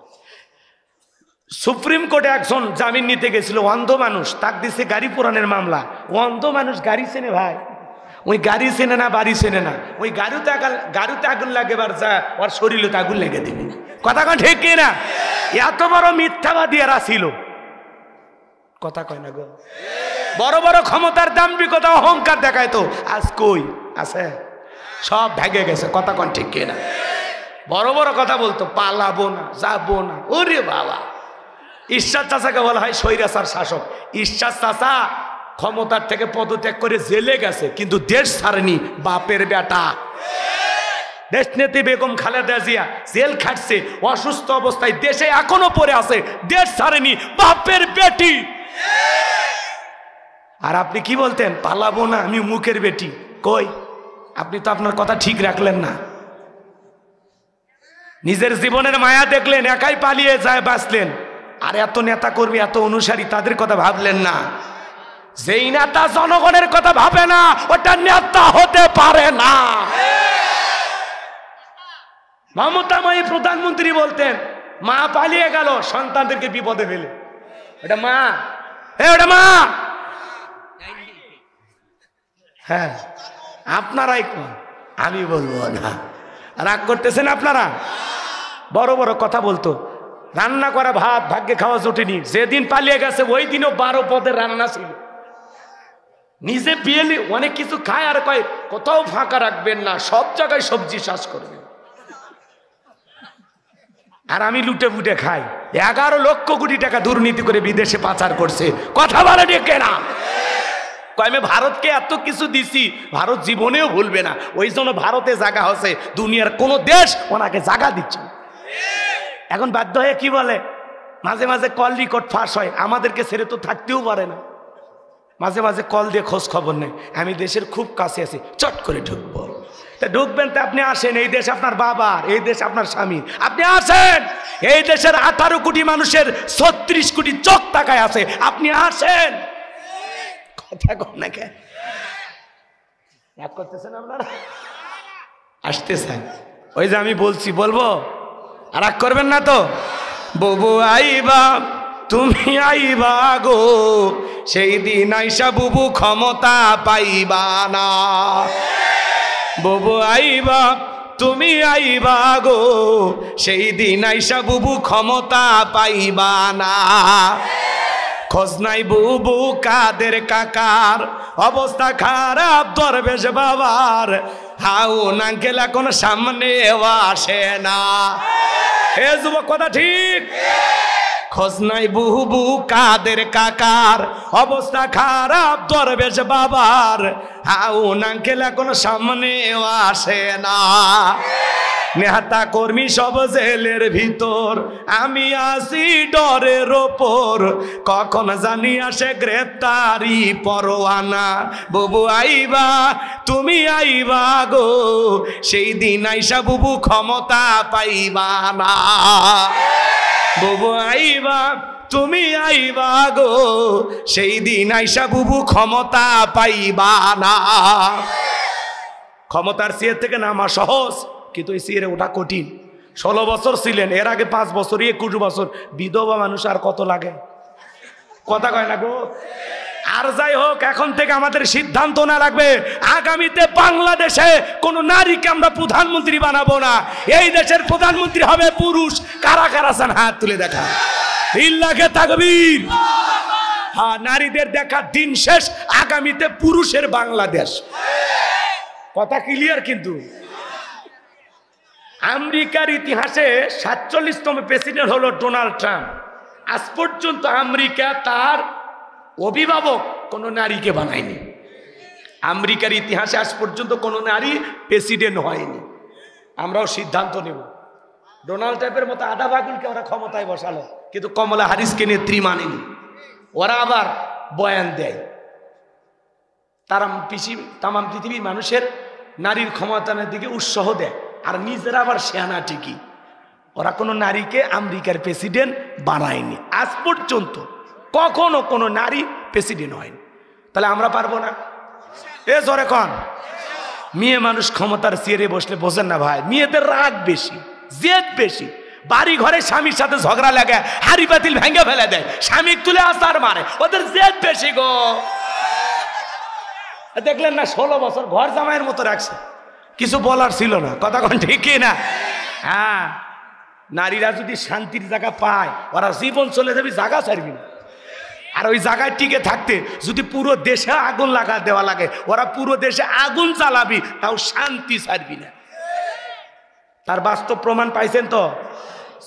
সুপ্রিম কোর্টে একজন জামিন নিতে গেছিল, অন্ধ মানুষ, তাক দিছে গাড়ি পোড়ানোর মামলা। অন্ধ মানুষ গাড়ি চেনে ভাই? ওই গাড়ি চেনে না, বাড়ি চেনে না। ওই গাড়িতে আগুন লাগেবার যা ওর শরীরে তো আগুন লেগে দেবে। কথা কয় ঠিক কিনা? এত বড় মিথ্যাবাদী এরা ছিল। কথা কয় না গো? বড় বড় ক্ষমতার দাম্ভিকতা, অহংকার দেখায় তো, আজ কই আছে? সব ভেঙে গেছে। কথা কন ঠিক কিনা? বড় বড় কথা বলতো, পালাবো না, যাবো না। ওরে বাবা, ঈশ্বর চাচাকে বলা হয় স্বৈরাচার শাসক। ঈশ্বর চাচা ক্ষমতার থেকে পদত্যাগ করে জেলে গেছে, কিন্তু দেশ ছাড়েনি। বাপের বেটা দেশনেত্রী বেগম খালেদা জিয়া জেল খাটছে, অসুস্থ অবস্থায় দেশে এখনো পড়ে আছে, দেশ ছাড়েনি, বাপের বেটি। আর আপনি কি বলতেন? পালাবো না, আমি মুখের বেটি। কই, আপনি তো আপনার কথা ঠিক রাখলেন না। নিজের জীবনের মায়া দেখলেন, একাই পালিয়ে যায় বাঁচলেন। আর এত নেতা কর্মী, এত অনুসারী, তাদের কথা ভাবলেন না। যেই নেতা জনগণের কথা ভাবে না, ওটা নেতা হতে পারে না। মমতাময়ী প্রধানমন্ত্রী বলতেন, মা পালিয়ে গেল সন্তানদেরকে বিপদে ফেলে। ওটা মা, ওটা মা। হ্যাঁ, আপনারাই কোন, আমি বলবো না। রাগ করতেছেন আপনারা? বড় বড় কথা বলতো, রান্না করা ভাত ভাগ্যে খাওয়া জোটেনি। যেদিন পালিয়ে গেছে ওই দিনও 12 পদের রান্না ছিল। নিজে বিয়েলি অনেক কিছু খায়, আর কয় কোথাও ফাঁকা রাখবেন না, সব জায়গায় সবজি চাষ করবেন। আর আমি লুটে ফুটে খাই। 11 লক্ষ কোটি টাকা দুর্নীতি করে বিদেশে পাচার করছে। কথা বলে ডেকে না? আমি ভারতকে এত কিছু দিছি, ভারত জীবনেও ভুলবে না। ওই জন্য ভারতে জায়গা হচ্ছে, দুনিয়ার কোন দেশ ওনাকে জায়গা দিচ্ছে। এখন বাধ্য হয়ে কি বলে, মাঝে মাঝে কল রেকর্ড ফাঁস হয়, আমাদেরকে ছেড়ে তো থাকতেও পারে না। মাঝে মাঝে কল দিয়ে খোঁজ খবর নেই, আমি দেশের খুব কাছে আছি, চট করে ঢুকবো। তা ঢুকবেন তো আপনি আসেন, এই দেশ আপনার বাবার, এই দেশ আপনার স্বামীর, আপনি আসেন। এই দেশের 18 কোটি মানুষের 36 কোটি চোখ তাকায় আছে, আপনি আসেন। কথা কন না কেন? রাগ করতেছেন আপনারা? আসতেছেন? ওই যে আমি বলছি, বলবো, রাগ করবেন না তো? বুবু আইবা, তুমি আইবা গো, সেই দিন আইসা বুবু ক্ষমতা পাইবা না। বুবু আইবা, তুমি আইবা গো, সেই দিন আইসা বুবু ক্ষমতা পাইবা না। খোঁজ নাই বুবু কাদের কাকার, অবস্থা খারাপ দরবেশ বাবার, হাউন আঙ্কেল এখন সামনে আসে না। হে যুবক, কথা ঠিক? খোঁজ নাই বুবু কাদের কাকার, অবস্থা খারাপ দরবেশ বাবার, হাউন আঙ্কেল এখন সামনে আসে না। নেতা কর্মী সব জেলের ভিতর, আমি আসি ডরের ওপর, কখন জানি আসে গ্রেপ্তারি পরোয়ানা। বুবু আইবা তুমি আইবা গো, সেই দিন আইসা বুবু ক্ষমতা পাইবা না। বুবু আইবা তুমি আইবা গো, সেই দিন আইসা বুবু ক্ষমতা পাইবা না। ক্ষমতার চেয়ার থেকে নামা সহজ, কিন্তু এই চেয়ারে ওটা কঠিন। 16 বছর ছিলেন, এর আগে 5 বছর, 21 বছর। বিধবা মানুষ আর কত লাগে, কথা কয় না গো। আর যাই হোক, এখন থেকে আমাদের সিদ্ধান্ত না রাখবে, আগামীতে বাংলাদেশে কোন নারীকে আমরা প্রধানমন্ত্রী বানাবো না। এই দেশের প্রধানমন্ত্রী হবে পুরুষ। কারা কারা আছেন হাত তুলে দেখা। লিল্লাহে তাকবীর। হ্যাঁ, নারীদের দেখা দিন শেষ, আগামীতে পুরুষের বাংলাদেশ। কথা ক্লিয়ার? কিন্তু আমেরিকার ইতিহাসে 47তম প্রেসিডেন্ট হলো ডোনাল্ড ট্রাম্প। আজ পর্যন্ত আমেরিকা তার অভিভাবক কোন নারীকে বানায়নি। আমেরিকার ইতিহাসে আজ পর্যন্ত কোন নারী প্রেসিডেন্ট হয়নি। আমরাও সিদ্ধান্ত নেব, ডোনাল্ড ট্রাম্পের মতো আধা ভাগুলকে ওরা ক্ষমতায় বসালো, কিন্তু কমলা হ্যারিসকে নেত্রী মানেনি। ওরা আবার বয়ান দেয়, তারা তামাম পৃথিবীর মানুষের নারীর ক্ষমতায়নের দিকে উৎসাহ দেয়, আর নিজেরা আবার সেনা ঠিকই। ওরা কোনো নারীকে আমেরিকার প্রেসিডেন্ট বানায়নি আজ পর্যন্ত, কখনো কোনো নারী প্রেসিডেন্ট হয়নি। তাহলে আমরা পারবো না? এ জোরে কন। মেয়ে মানুষ ক্ষমতার চেয়ারে বসলে বোঝেন না ভাই, মেয়েদের রাগ বেশি, জেদ বেশি। বাড়ি ঘরে স্বামীর সাথে ঝগড়া লাগে, হাড়ি পাতিল ভেঙে ফেলে দেয়, স্বামী তুলে আসার মারে, ওদের জেদ বেশি গো। দেখলেন না 16 বছর ঘর জামাইয়ের মতো রাখছে, কিছু বলার ছিল না। কথা কোন ঠিকই না? হ্যাঁ, নারীরা যদি শান্তির জায়গা পায়, ওরা জীবন চলে যাবে, জায়গা ছাড়বি না। আর ওই জায়গায় টিকে থাকতে যদি পুরো দেশে আগুন লাগা দেওয়া লাগে, ওরা পুরো দেশে আগুন জ্বালাবি, তাও শান্তি ছাড়বি না। তার বাস্তব প্রমাণ পাইছেন তো।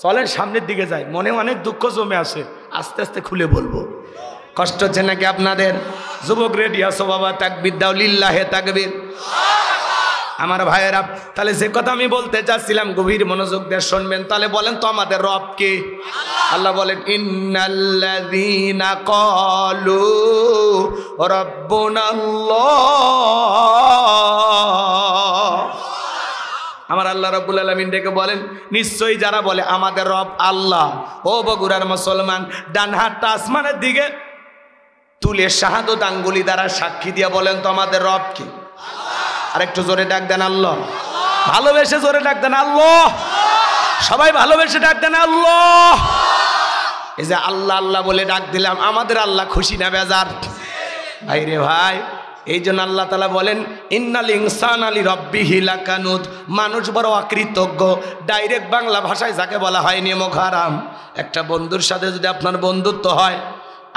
চলেন সামনের দিকে যাই, মনে অনেক দুঃখ জমে আছে, আস্তে আস্তে খুলে বলবো। কষ্ট হচ্ছে নাকি আপনাদের? যুবক রেডি আছো বাবা? তাকবীর দাও, লিল্লাহে তাকবীর। আমার ভাইয়েরা, তাহলে যে কথা আমি বলতে চাচ্ছিলাম গভীর মনোযোগ দিয়ে শুনবেন। তাহলে বলেন তো আমাদের রব কে? আল্লাহ বলেন, ইন্নাল্লাযীনা ক্বালু রাব্বুনাল্লাহ। আমার আল্লাহ রাব্বুল আলামিন ডেকে বলেন, নিশ্চয়ই যারা বলে আমাদের রব আল্লাহ। ও বগুড়ার মুসলমান, ডান হাতটা আসমানের দিকে তুলে শাহাদত আঙ্গুলি দ্বারা সাক্ষী দিয়ে বলেন তো আমাদের রব কে? আর একটু জোরে ডাক দেন আল্লাহ। ভালোবেসে জোরে ডাক দেন আল্লাহ। সবাই ভালোবেসে ডাক দেন আল্লাহ। এই যে আল্লাহ আল্লাহ বলে ডাক দিলাম, আমাদের আল্লাহ খুশি না বেজার? ভাই রে ভাই, এই জন্য আল্লাহ তাআলা বলেন, ইন্নাল ইনসানা লিরাব্বিহি লাকানুত। মানুষ বড় অকৃতজ্ঞ। ডাইরেক্ট বাংলা ভাষায় যাকে বলা হয় নিমক হারাম। একটা বন্ধুর সাথে যদি আপনার বন্ধুত্ব হয়,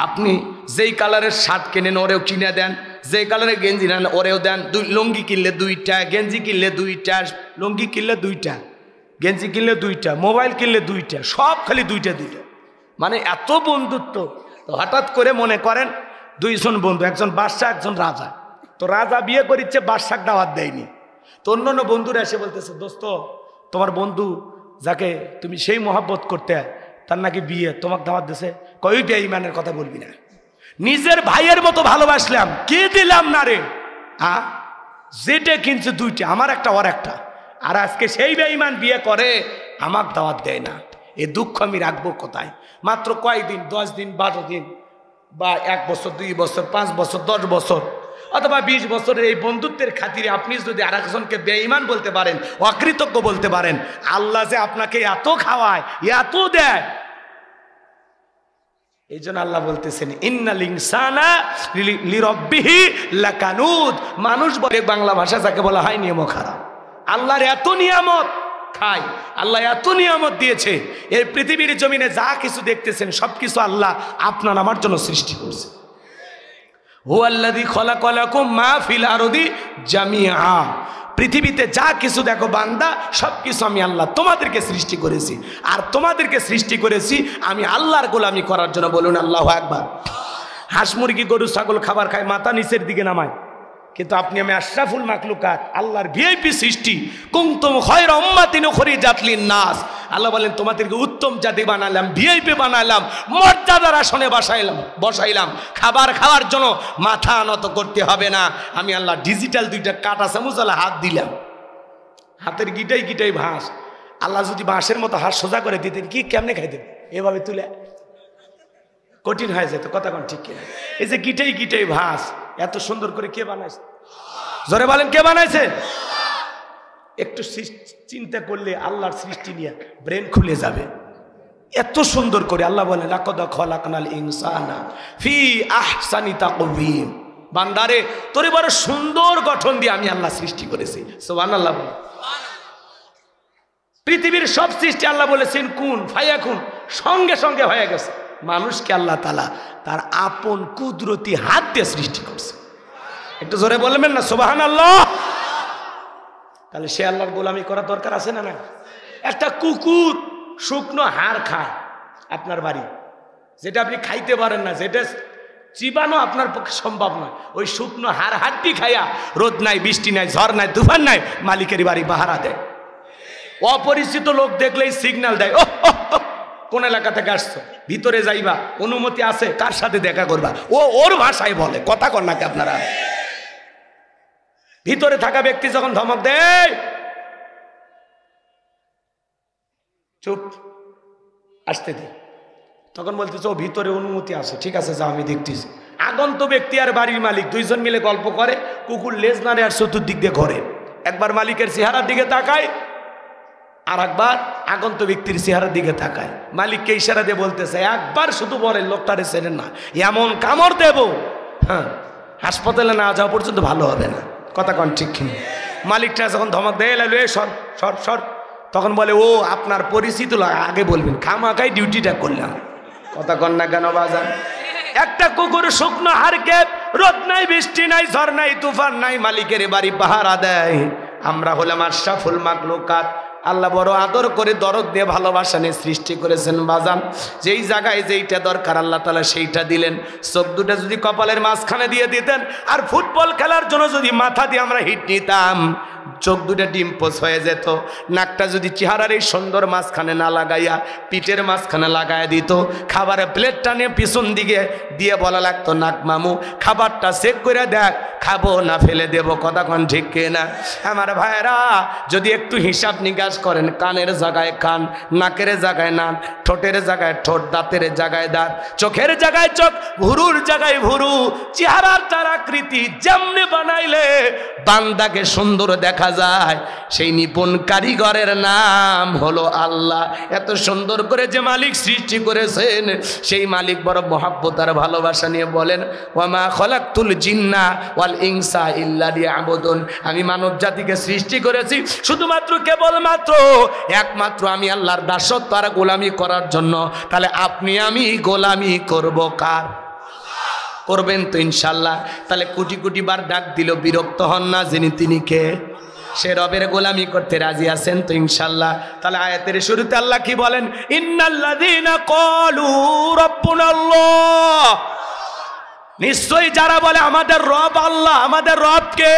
আপনি যেই কালারের শার্ট কেনেন ওরেও কিনে দেন, যেই কালারের গেঞ্জি নেন ওরেও দেন। লুঙ্গি কিনলে 2টা, গেঞ্জি কিনলে 2টা, লুঙ্গি কিনলে 2টা, গেঞ্জি কিনলে 2টা, মোবাইল কিনলে 2টা, সব খালি 2টা। মানে এত বন্ধুত্ব। তো হঠাৎ করে মনে করেন 2 জন বন্ধু, একজন বাদশা একজন রাজা। তো রাজা বিয়ে করিচ্ছে, বাদশাক দাওয়াত দেয়নি। তো অন্য বন্ধুরা এসে বলতেছে, দোস্ত তোমার বন্ধু যাকে তুমি সেই মহব্বত করতে, তার নাকি বিয়ে, তোমাকে দাওয়াত দিছে। কই বেঈমানের কথা বলবি না, নিজের ভাইয়ের মতো ভালোবাসলাম, কি দিলাম না রে। যেটা কিনছে 2টা, আমার একটা ওর একটা। আর আজকে সেই বেঈমান বিয়ে করে, আমাকে দাওয়াত দেয় না। এ দুঃখ আমি রাখবো কোথায়? মাত্র কয়েকদিন, 10 দিন, 12 দিন, বা 1 বছর, 2 বছর, 5 বছর, 10 বছর, অথবা 20 বছরের এই বন্ধুত্বের খাতিরে আপনি যদি আরেকজনকে বেঈমান বলতে পারেন, অকৃতজ্ঞ বলতে পারেন, আল্লাহ যে আপনাকে এত খাওয়ায়, এত দেয়। এই জন্য আল্লাহ বলতেছেন, ইন্নাল ইনসানা লিরাব্বিহি লাকানুত। মানুষ বলে বাংলা ভাষা যাকে বলা হয় নিয়ামত হারাম। আল্লাহর এত নিয়ামত খায়, আল্লাহ এত নিয়ামত দিয়েছে। এই পৃথিবীর জমিনে যা কিছু দেখতেছেন সবকিছু আল্লাহ আপনার আমার জন্য সৃষ্টি করছে। হুয়াল্লাযী খালাকা লাকুম মা ফিল আরদি জামিআ। পৃথিবীতে যা কিছু দেখো বান্দা, সব কিছু আমি আল্লাহ তোমাদেরকে সৃষ্টি করেছি। আর তোমাদেরকে সৃষ্টি করেছি আমি আল্লাহর গোলামি করার জন্য। বলুন আল্লাহু আকবার। হাঁস মুরগি গরু ছাগল খাবার খায়, মাথা নিচের দিকে নামায়, কিন্তু আপনি আমি আশরাফুল মাখলুকাত, আল্লাহর ভিআইপি সৃষ্টি। কুনতুম খায়রা উম্মাতিন উখরিজাত লিন-নাস, আল্লাহ বলেন তোমাদেরকে উত্তম জাতি বানালাম, ভিআইপি বানালাম, মর্যাদার আসনে বসাইলাম। খাবার খাওয়ার জন্য মাথা নত করতে হবে না। আমি আল্লাহ ডিজিটাল 2টা কাঁটা চামচালা হাত দিলাম, হাতের গিটাই ভাঁস। আল্লাহ যদি বাঁশের মতো হাত সোজা করে দিতেন, কি কেমনে খাইতেন? এভাবে তুলে কঠিন হয়ে যেত। কথা কোন ঠিক কিনা? এই যে গিটাই ভাঁস এত সুন্দর করে কে বানাইছে? জোরে বলেন, কে বানাইছে? একটু চিন্তা করলে আল্লাহর সৃষ্টি নিয়ে ব্রেন খুলে যাবে। এত সুন্দর করে আল্লাহ বলেন লাকাদ খালাকনাল ইনসানা ফি আহসানি তাকওয়িম। বান্দারে তোরে বড় সুন্দর গঠন দিয়ে আমি আল্লাহ সৃষ্টি করেছি। সুবহানাল্লাহ। পৃথিবীর সব সৃষ্টি আল্লাহ বলেছেন কুন ফায়াকুন, সঙ্গে সঙ্গে হয়ে গেছে। মানুষকে আল্লাহ তাআলা তার আপন কুদরতি হাত দিয়ে সৃষ্টি করছে। একটু জোরে বলবেন না সুবহানাল্লাহ? তাহলে সে আল্লাহর গোলামি করার দরকার আছে না? না। একটা কুকুর শুকনো হাড় খায় আপনার বাড়ি, যেটা আপনি খাইতে পারেন না, যেটা চিবানো আপনার পক্ষে সম্ভব নয়, ওই শুকনো হাড্ডি খাইয়া রোদ নাই, বৃষ্টি নাই, ঝড় নাই, তুফান নাই, মালিকের বাড়ি পাহারা দেয়। অপরিচিত লোক দেখলেই সিগন্যাল দেয়, ও কোন এলাকা থেকে আসছো, ভিতরে যাইবা, অনুমতি আছে, কার সাথে দেখা করবা, ও ওর ভাষায় বলে। কথা কর নাকি আপনারা? ভিতরে থাকা ব্যক্তি যখন ধমক দেয়, চুপ, আসতে দে, তখন বলতেছে ও ভিতরে অনুমতি আছে, ঠিক আছে যা, আমি দেখতেছি। আগন্ত ব্যক্তি আর বাড়ির মালিক দুইজন মিলে গল্প করে, কুকুর লেজ নাড়ে আর চতুর্দিক দিয়ে ঘোরে। একবার মালিকের চেহারার দিকে তাকায়, আর একবার আগন্ত ব্যক্তির চেহারার দিকে তাকায়। মালিককে ইশারা দিয়ে বলতেছে একবার শুধু বলেন লোকটারে চেনেন না, এমন কামড় দেব, হ্যাঁ হাসপাতালে না যাওয়া পর্যন্ত ভালো হবে না। কথা কন ঠিক কিনা? মালিকটা যখন ধমক দেয় এলো এ সর সর সর, তখন বলে ও আপনার পরিচিত আগে বলবেন, খামাখাই ডিউটিটা করলাম। কথা কন না কেন বাজান? একটা কুকুর শুকনো হাড়কে রোদ নাই, বৃষ্টি নাই, ঝড় নাই, তুফান নাই, মালিকের বাড়ি পাহারা দেয়। আমরা হলাম আশরাফুল মাখলুকাত। আল্লাহ বড় আদর করে দরদ দিয়ে ভালোবাসা নিয়ে সৃষ্টি করেছেন বাজান। যেই জায়গায় যেইটা দরকার আল্লাহ তাআলা সেইটা দিলেন। চোখ দুটা যদি কপালের মাঝখানে দিয়ে দিতেন, আর ফুটবল খেলার জন্য যদি মাথা দিয়ে আমরা হিট নিতাম, চোখ দুটা ডিম্পোজ হয়ে যেত। নাকটা যদি চেহারার এই সুন্দর মাঝখানে না লাগাইয়া পিঠের মাঝখানে লাগাইয়া দিত, খাবারের প্লেটটা নিয়ে পিছন দিকে দিয়ে বলা লাগতো নাক মামু খাবারটা চেক করে দেখ, খাবো না ফেলে দেব। কথা কোন ঠিক কিনা? আমার ভাইরা যদি একটু হিসাব নিকাশ করেন, কানের জায়গায় কান, নাকের জায়গায় নাক, ঠোঁটের জায়গায় ঠোঁট, দাঁতের জায়গায় দাঁত, চোখের জায়গায় চোখ, ভুরুর জায়গায় ভুরু, চেহারার তার আকৃতি যেমনি বানাইলে বান্দাকে সুন্দর দেখা যায়, সেই নিপুণ কারিগরের নাম হলো আল্লাহ। এত সুন্দর করে যে মালিক সৃষ্টি করেছেন, সেই মালিক বড় মহাব্বত আর ভালোবাসা নিয়ে বলেন ওয়ামা খলাকতুল জিন্না ওয়াল ইনসা ইল্লা লিয়াবুদুন। আমি মানব জাতিকে সৃষ্টি করেছি শুধুমাত্র কেবলমাত্র একমাত্র আমি আল্লাহর দাসত্ব আর গোলামি করার জন্য। তাহলে আপনি আমি গোলামি করব কার? করবেন তো ইনশাল্লাহ। তাহলে কোটি কোটি বার ডাক দিল বিরক্ত হন না, যিনি তিনি কে? সে রবের গোলামি করতে রাজি আছেন তো ইনশাল্লাহ। তাহলে আয়াতের শুরুতে আল্লাহ কি বলেন? ইন্নাল্লাযীনা ক্বালু রাব্বুনাল্লাহ, নিশ্চয়ই যারা বলে আমাদের রব আল্লাহ। আমাদের রব কে?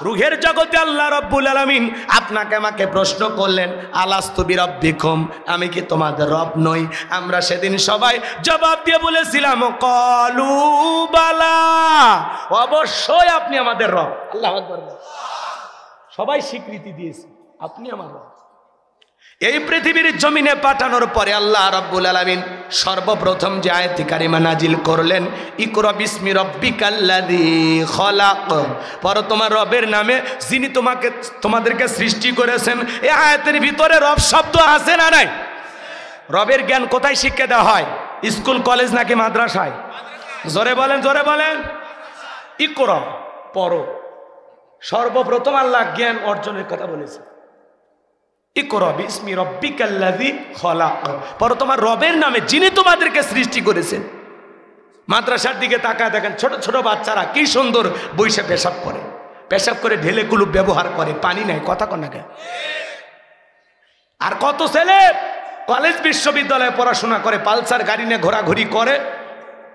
রুহের জগতে আল্লাহ রব্বুল আলামিন আপনাকে আমাকে প্রশ্ন করলেন আলাস্তু বিরাব্বিকুম, আমি কি তোমাদের রব নই? আমরা সেদিন সবাই জবাব দিয়ে বলেছিলাম ক্বালু বালা, অবশ্যই আপনি আমাদের রব। আল্লাহু আকবার। সবাই স্বীকৃতি দিয়েছে আপনি আমার রব। এই পৃথিবীর জমিনে পাঠানোর পরে আল্লাহ রাব্বুল আলামিন সর্বপ্রথম যে আয়াতে কারিমা নাজিল করলেন, ইকরা বিসমি রাব্বিকাল্লাযী খলাক, পড়ো তোমার রবের নামে যিনি তোমাদেরকে সৃষ্টি করেছেন। এই আয়াতের ভিতরে রব শব্দ আছে না নাই? রবের জ্ঞান কোথায় শিক্ষা দেওয়া হয়? স্কুল কলেজ নাকি মাদ্রাসায়? জোরে বলেন, জোরে বলেন। ইকরা পড়ো। সর্বপ্রথম আল্লাহ জ্ঞান অর্জনের কথা বলেছে। ইকরা বিসমি রাব্বিকাল্লাযী খলাক, পড়ো তোমার রবের নামে যিনি তোমাদেরকে সৃষ্টি করেছেন। মাদ্রাসার দিকে তাকায় দেখেন ছোট ছোট বাচ্চারা কি সুন্দর বইসে পেশাব করে, পেশাব করে ঢেলে কুলুপ ব্যবহার করে, পানি নাই। কথা কন না কেন? আর কত ছেলে কলেজ বিশ্ববিদ্যালয়ে পড়াশোনা করে, পালসার গাড়ি নিয়ে ঘোরাঘুরি করে,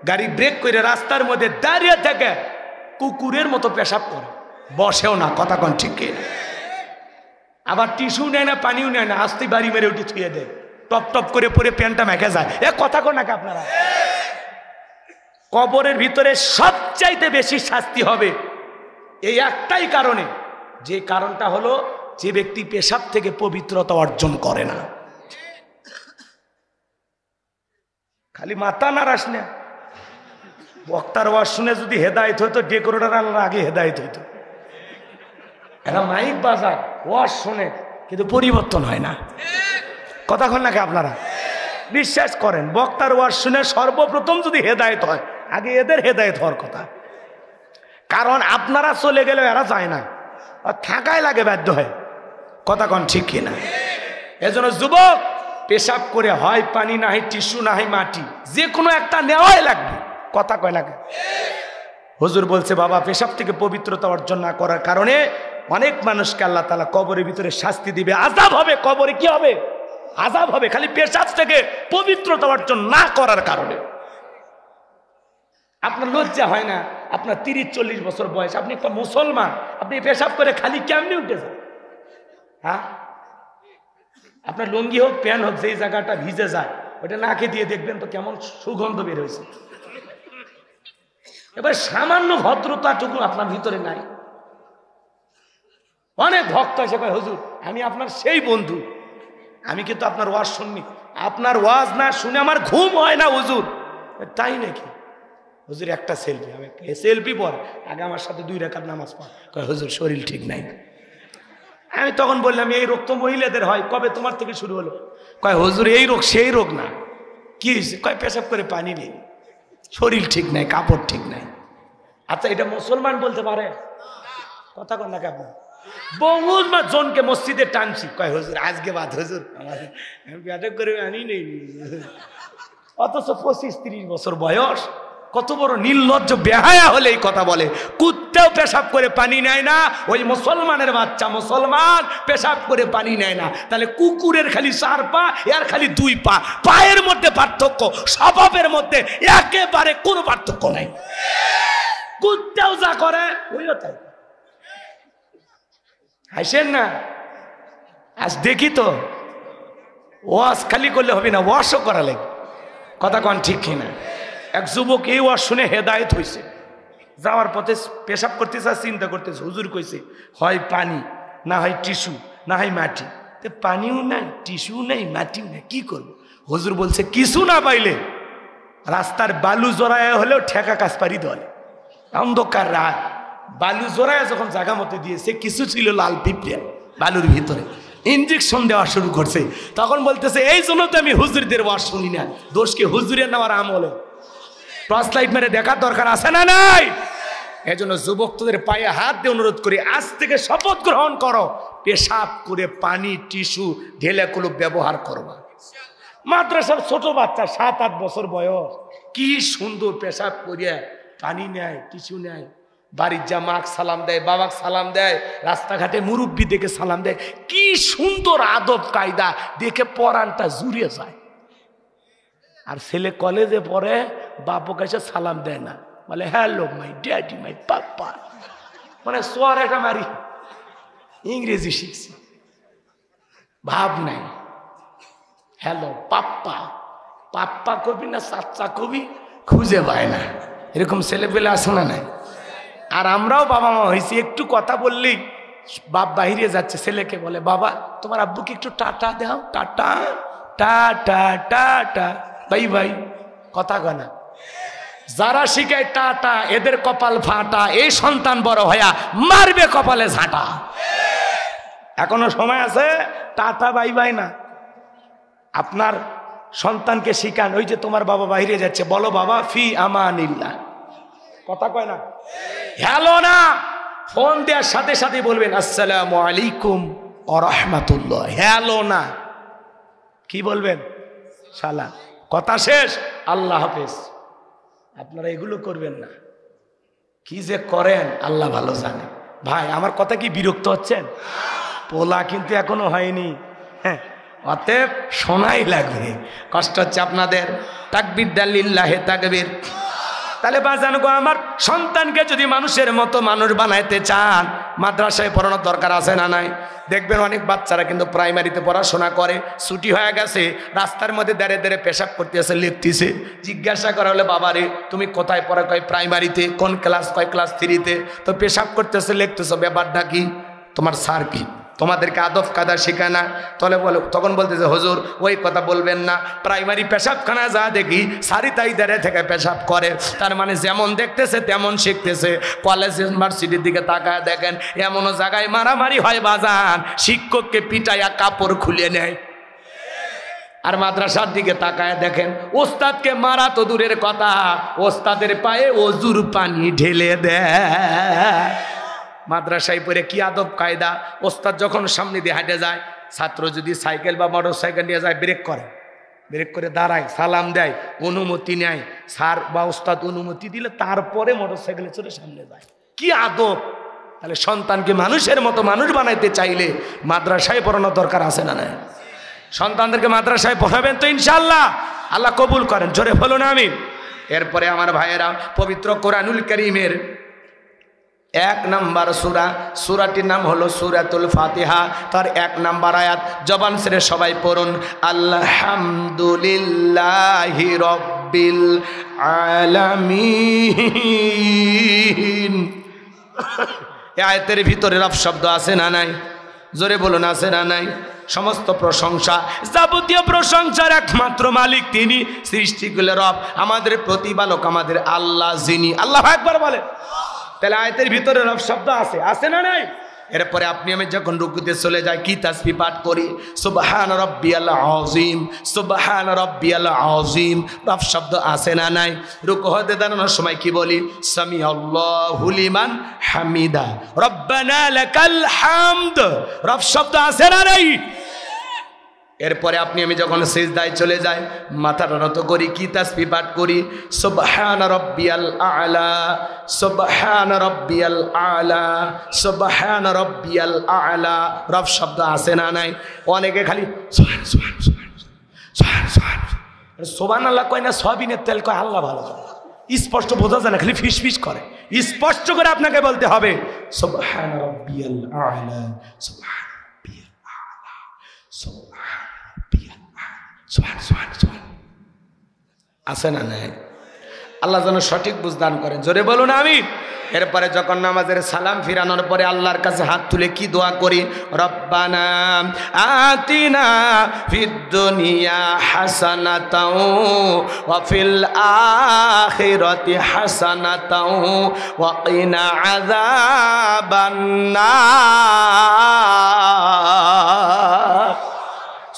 গাড়ি ব্রেক করে রাস্তার মধ্যে দাঁড়িয়ে থেকে কুকুরের মতো পেশাব করে, বসেও না, কথা কোন ঠিক কি? আবার টিস্যু নেয় না, পানিও নেয় না, আস্তে বাড়ি মেরে উঠে ছুঁয়ে দেয়, টপ টপ করে পরে প্যান্টটা মেখে যায়। এ কথা কোন নাকি আপনারা? কবরের ভিতরে সবচাইতে বেশি শাস্তি হবে এই একটাই কারণে, যে কারণটা হলো যে ব্যক্তি পেশাব থেকে পবিত্রতা অর্জন করে না। খালি মাথা নাড়াস না, বক্তার ওয়াজ শুনে যদি হেদায়েত হইতো ডেকোরেটর আল্লাহর আগে হেদায়েত হইতো। এরা মাইক বাজায়, ওয়াজ শুনে, কিন্তু পরিবর্তন হয় না। কথা বল নাকি আপনারা? বিশ্বাস করেন, বক্তার ওয়াজ শুনে সর্বপ্রথম যদি হেদায়েত হয়, আগে এদের হেদায়েত হওয়ার কথা। কারণ আপনারা চলে গেলে এরা যায় না, আর থাকাই লাগে বাধ্য হয়। কথা কন ঠিক কিনা? এজন্য যুবক, পেশাব করে হয় পানি, না হয় টিস্যু, না হয় মাটি, যে কোনো একটা নেওয়াই লাগবে। কথা কয় লাগে? হুজুর বলছে বাবা, পেশাব থেকে পবিত্রতা অর্জন না করার কারণে অনেক মানুষকে আল্লাহ তাআলা কবরের ভিতরে শাস্তি দিবে, আযাব হবে। কবরে কি হবে? আযাব হবে, খালি পেশাব থেকে পবিত্রতা অর্জন না করার কারণে। আপনার লজ্জা হয় না? আপনার 30-40 বছর বয়স, আপনি একটা মুসলমান, আপনি পেশাব করে খালি কেমনি উঠে যান? হ্যাঁ, আপনার লুঙ্গি হোক, প্যান্ট হোক, যেই জায়গাটা ভিজে যায় ওটা নাকে দিয়ে দেখবেন তো কেমন সুগন্ধ বের হয়েছে। এবার সামান্য ভদ্রতাটুকু আপনার ভিতরে নাই। অনেক ভক্ত এসে কয়, হুজুর আমি আপনার সেই বন্ধু, আমি কিন্তু আপনার ওয়াজ শুননি, আপনার ওয়াজ না শুনে আমার ঘুম হয় না হুজুর। তাই নাকি? হুজুর একটা সেলফি। আমি সেলফি পর আগে আমার সাথে 2 রাকাত নামাজ পড়। কয় হুজুর শরীর ঠিক নাই। আমি তখন বললাম, এই রোগ তো মহিলাদের হয়, কবে তোমার থেকে শুরু হলো? কয় হুজুর এই রোগ সেই রোগ না। কি হয়েছে? কয় পেশাব করে পানি নেই, শরীর ঠিক নাই, কাপড় ঠিক নাই। আচ্ছা, এটা মুসলমান বলতে পারে? কথা কন না কেমন? বহুত জনকে মসজিদে টানছি, কয় হুজুর আজকে বাদ, হুজুর আমার পেশাব করে আনি নেই। অথচ 25-30 বছর বয়স, কত বড় নির্লজ্জ বেহায়া হলে এই কথা বলে। কুত্তেও পেশাব করে পানি নেয় না, ওই মুসলমানের বাচ্চা মুসলমান পেশাব করে পানি নেয় না। তাহলে কুকুরের খালি 4 পা, এর খালি 2 পা, পায়ের মধ্যে পার্থক্য, স্বভাবের মধ্যে একেবারে কোনো পার্থক্য নাই। কুত্তেও যা করে ওইও তাই। হাসেন না, আজ দেখি তো ওয়াজ খালি করলে হবে না, ওয়াশও করা লাগে। কথা কন ঠিক কিনা? এক যুবক এই ওয়াজ শুনে হেদায়েত হয়েছে, যাওয়ার পথে পেশাব করতেছে, চিন্তা করতেছে, হুজুর কইছে হয় পানি, না হয় টিস্যু, না হয় মাটি। তো পানিও নাই, টিস্যু নেই, মাটিও নেই, কি করবো? হুজুর বলছে কিছু না পাইলে রাস্তার বালু জড়ায় হলেও ঠেকা কাজ পারি দলে। অন্ধকার রাত, বালু জড়ায় যখন জায়গা মতো দিয়েছে, কিছু ছিল লাল পিঁপড়ে বালুর ভিতরে, ইঞ্জেকশন দেওয়া শুরু করছে। তখন বলতেছে এই জন্য তো আমি হুজুরদের ওয়াজ শুনি না। দোষ কি হুজুরের নেওয়ার আমলে? টর্চ লাইট মেরে দেখার দরকার আছে না নাই? এই জন্য যুবক তোদের পায়ে হাত দিয়ে অনুরোধ করি, আজ থেকে শপথ গ্রহণ করো, পেশাব করে পানি টিস্যু ঢেলে কুলো ব্যবহার করবা। মাদ্রাসার ছোট বাচ্চা 7-8 বছর বয়স, কি সুন্দর পেশাব করিয়া পানি নেয়, টিস্যু নেয়, বাড়ির যা মাক সালাম দেয়, বাবাক সালাম দেয়, রাস্তাঘাটে মুরব্বী দেখে সালাম দেয়, কি সুন্দর আদব কায়দা, দেখে পরানটা জুড়িয়ে যায়। আর ছেলে কলেজে পড়ে, বাপকে এসে সালাম দেয় না, বলে হ্যালো মাই ড্যাডি, মাই পাপ্পা, মানে সোয়ার একটা মারি, ইংরেজি শিখছি, ভাব নাই। হ্যালো পাপ্পা, পাপ্পা কবি না চাচা কবি খুঁজে পায় না, এরকম ছেলে পেলে আসে না নাই? আর আমরাও বাবা মা হয়েছি, একটু কথা বললেই বাপ বাহিরে যাচ্ছে, ছেলেকে বলে বাবা তোমার আব্বুকে একটু টাটা দাও, tata tata tata bye bye. কথা কনা যারা শিখায় টাটা, এদের কপাল ফাটা, এই সন্তান বড় হইয়া মারবে কপালে ঝাঁটা। এখনো সময় আছে, টাটা বাই বাই না। আপনার সন্তানকে শিখান, ওই যে তোমার বাবা বাইরে যাচ্ছে, বলো বাবা ফি আমানিল্লাহ। কথা কয় না, হ্যালো না, ফোন দেওয়ার সাথে সাথে বলবেন আসসালামু আলাইকুম ওয়া রাহমাতুল্লাহ। হ্যালো না, কি বলবেন? সালাম। কথা শেষ, আল্লাহ হাফেজ। আপনারা এগুলো করবেন না, কি যে করেন আল্লাহ ভালো জানে। ভাই আমার কথা কি বিরক্ত হচ্ছেন? পোলা কিন্তু এখনো হয়নি, হ্যাঁ, অতএব শোনাই লাগবে। কষ্ট হচ্ছে আপনাদের? তাকবীর দালিল্লাহে তাকবীর, তাহলে বাজান গো আমার, সন্তানকে যদি মানুষের মতো মানুষ বানাইতে চান মাদ্রাসায় পড়ানোর দরকার আছে না নাই? দেখবেন অনেক বাচ্চারা কিন্তু প্রাইমারিতে পড়াশোনা করে, ছুটি হয়ে গেছে, রাস্তার মধ্যে দাঁড়িয়ে দাঁড়িয়ে পেশাব করতেছে, লিখতেছে। জিজ্ঞাসা করা হলে বাবা রে তুমি কোথায় পড়া? কয় প্রাইমারিতে। কোন ক্লাস? কয় ক্লাস 3-তে। তো পেশাব করতেছে, লিখতেছো, ব্যাপারটা কি? তোমার স্যার কি তোমাদেরকে আদব কায়দা শেখায় না? তাহলে বলো, তখন বলতেছে হুজুর ওই কথা বলবেন না, প্রাইমারি পেশাবখানা যা দেখি সারি তাই দাঁড়িয়ে থেকে পেশাব করে, তার মানে যেমন দেখতেছে তেমন শিখতেছে। কলেজ ইউনিভার্সিটির দিকে তাকায় দেখেন, এমনও জায়গায় মারামারি হয় বাজান, শিক্ষককে পিটাইয়া কাপড় খুলে নেয়। আর মাদ্রাসার দিকে তাকায় দেখেন, ওস্তাদকে মারা তো দূরের কথা, ওস্তাদের পায়ে অজুর পানি ঢেলে দেয়। মাদ্রাসায় পড়ে কি আদব কায়দা! ওস্তাদ যখন সামনে দিয়ে হাঁটে যায়, ছাত্র যদি সাইকেল বা মোটর সাইকেল নিয়ে যায়, ব্রেক করে, ব্রেক করে দাঁড়ায়, সালাম দেয়, অনুমতি নেয়, স্যার বা ওস্তাদ অনুমতি দিলে তারপরে মোটর সাইকেলে চড়ে সামনে যায়। কি আদব! তাহলে সন্তানকে মানুষের মতো মানুষ বানাইতে চাইলে মাদ্রাসায় পড়ানোর দরকার আছে না নাই? সন্তানদেরকে মাদ্রাসায় পড়াবেন তো ইনশাআল্লাহ, আল্লাহ কবুল করেন, জোরে বলুন আমিন। এরপরে আমার ভাইয়েরা, পবিত্র কোরআনুল কারীমের 1 নম্বর সূরা, সূরাটির নাম হলো সূরাতুল ফাতিহা। তার 1 নম্বর আয়াত জবান ছেড়ে সবাই পড়ুন, আলহামদুলিল্লাহি রাব্বিল আলামিন। এই আয়াতের ভিতরে রব শব্দ আছে না নাই? জোরে বলুন আছে না নাই? সমস্ত প্রশংসা, যাবতীয় প্রশংসার একমাত্র মালিক তিনি, সৃষ্টিকুলের রব, আমাদের প্রতিপালক, আমাদের আল্লাহ যিনি। আল্লাহু আকবার বলে। তাহলে আয়াতের ভিতরে রব শব্দ আছে, আছে না নাই? এরপরে আপনি আমি যখন রুকুতে চলে যাই কি তাসবিহ পাঠ করি? সুবহান রাব্বিয়াল আযীম, সুবহান রাব্বিয়াল আযীম। রব শব্দ আছে না নাই? রুকু হতে দাঁড়ানোর সময় কি বলি? সামিআল্লাহু লিমান হামিদা, রব্বানা লাকাল হামদ। রব শব্দ আছে না নাই? এরপরে আপনি আমি যখন সিজদায় চলে যাই, মাথাটা নত করি, কি তাসবিহ পাঠ করি? সুবহান রাব্বিয়াল আ'লা, সুবহান রাব্বিয়াল আ'লা, সুবহান রাব্বিয়াল আ'লা। রব শব্দ আছে না নাই? অনেকে খালি সুবহান সুবহান সুবহান সুবহান সুবহান, সুবহানাল্লাহ কয় না, সয়াবিনের তেল কয়, আল্লাহ ভালো জানে। স্পষ্ট বোঝা যায় না, খালি ফিস ফিস করে। স্পষ্ট করে আপনাকে বলতে হবে সুবহান রাব্বিয়াল আ'লা, সুবহান রাব্বিয়াল আ'লা, সুবহান রাব্বিয়াল আ'লা, সুবহান সুবহান সুবহান। আছে না নাই? আল্লাহ যেন সঠিক বুঝদান করেন, জোরে বলুন আমিন। এরপরে যখন নামাজের সালাম ফিরানোর পরে আল্লাহর কাছে হাত তুলে কি দোয়া করি? রব্বানা আতিনা ফিদ দুনিয়া হাসানাতাও ওয়া ফিল আখিরাতি হাসানাতাও ওয়া কিনা আযাবান নার।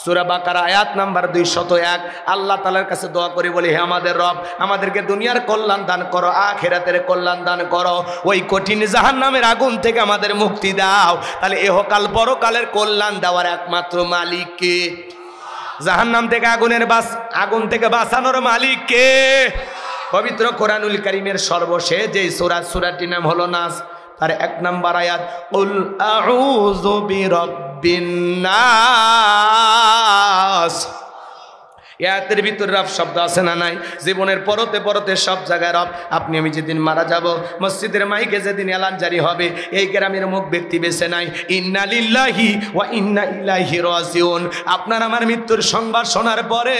সূরা বাকারা আয়াত নাম্বার 201। আল্লাহ তাআলার কাছে দোয়া করি, বলি হে আমাদের রব, আমাদেরকে দুনিয়ার কল্যাণ দান করো, আখিরাতের কল্যাণ দান করো, ওই কঠিন জাহান্নামের আগুন থেকে আমাদের মুক্তি দাও। তাহলে ইহকাল পরকালের কল্যাণ দেওয়ার একমাত্র মালিক কে? জাহান্নাম থেকে আগুন থেকে বাঁচানোর মালিক কে? পবিত্র কোরআনুল কারীমের সর্বশেষ যে সূরাটির নাম হলো নাস, তার 1 নম্বর আয়াত, কুল আউযু বিরাব্বিন নাস। আয়াতের ভিতরে রব শব্দ আছে না নাই? জীবনের পরতে পরতে সব জায়গায় রব। আপনি আমি যেদিন মারা যাব, মসজিদের মাইকে যেদিন এলান জারি হবে, এই গ্রামের মুখ ব্যক্তি বেছে নাই, ইন্না লিল্লাহি ওয়া ইন্না ইলাইহি রাজিউন। আপনার আমার মৃত্যুর সংবাদ শোনার পরে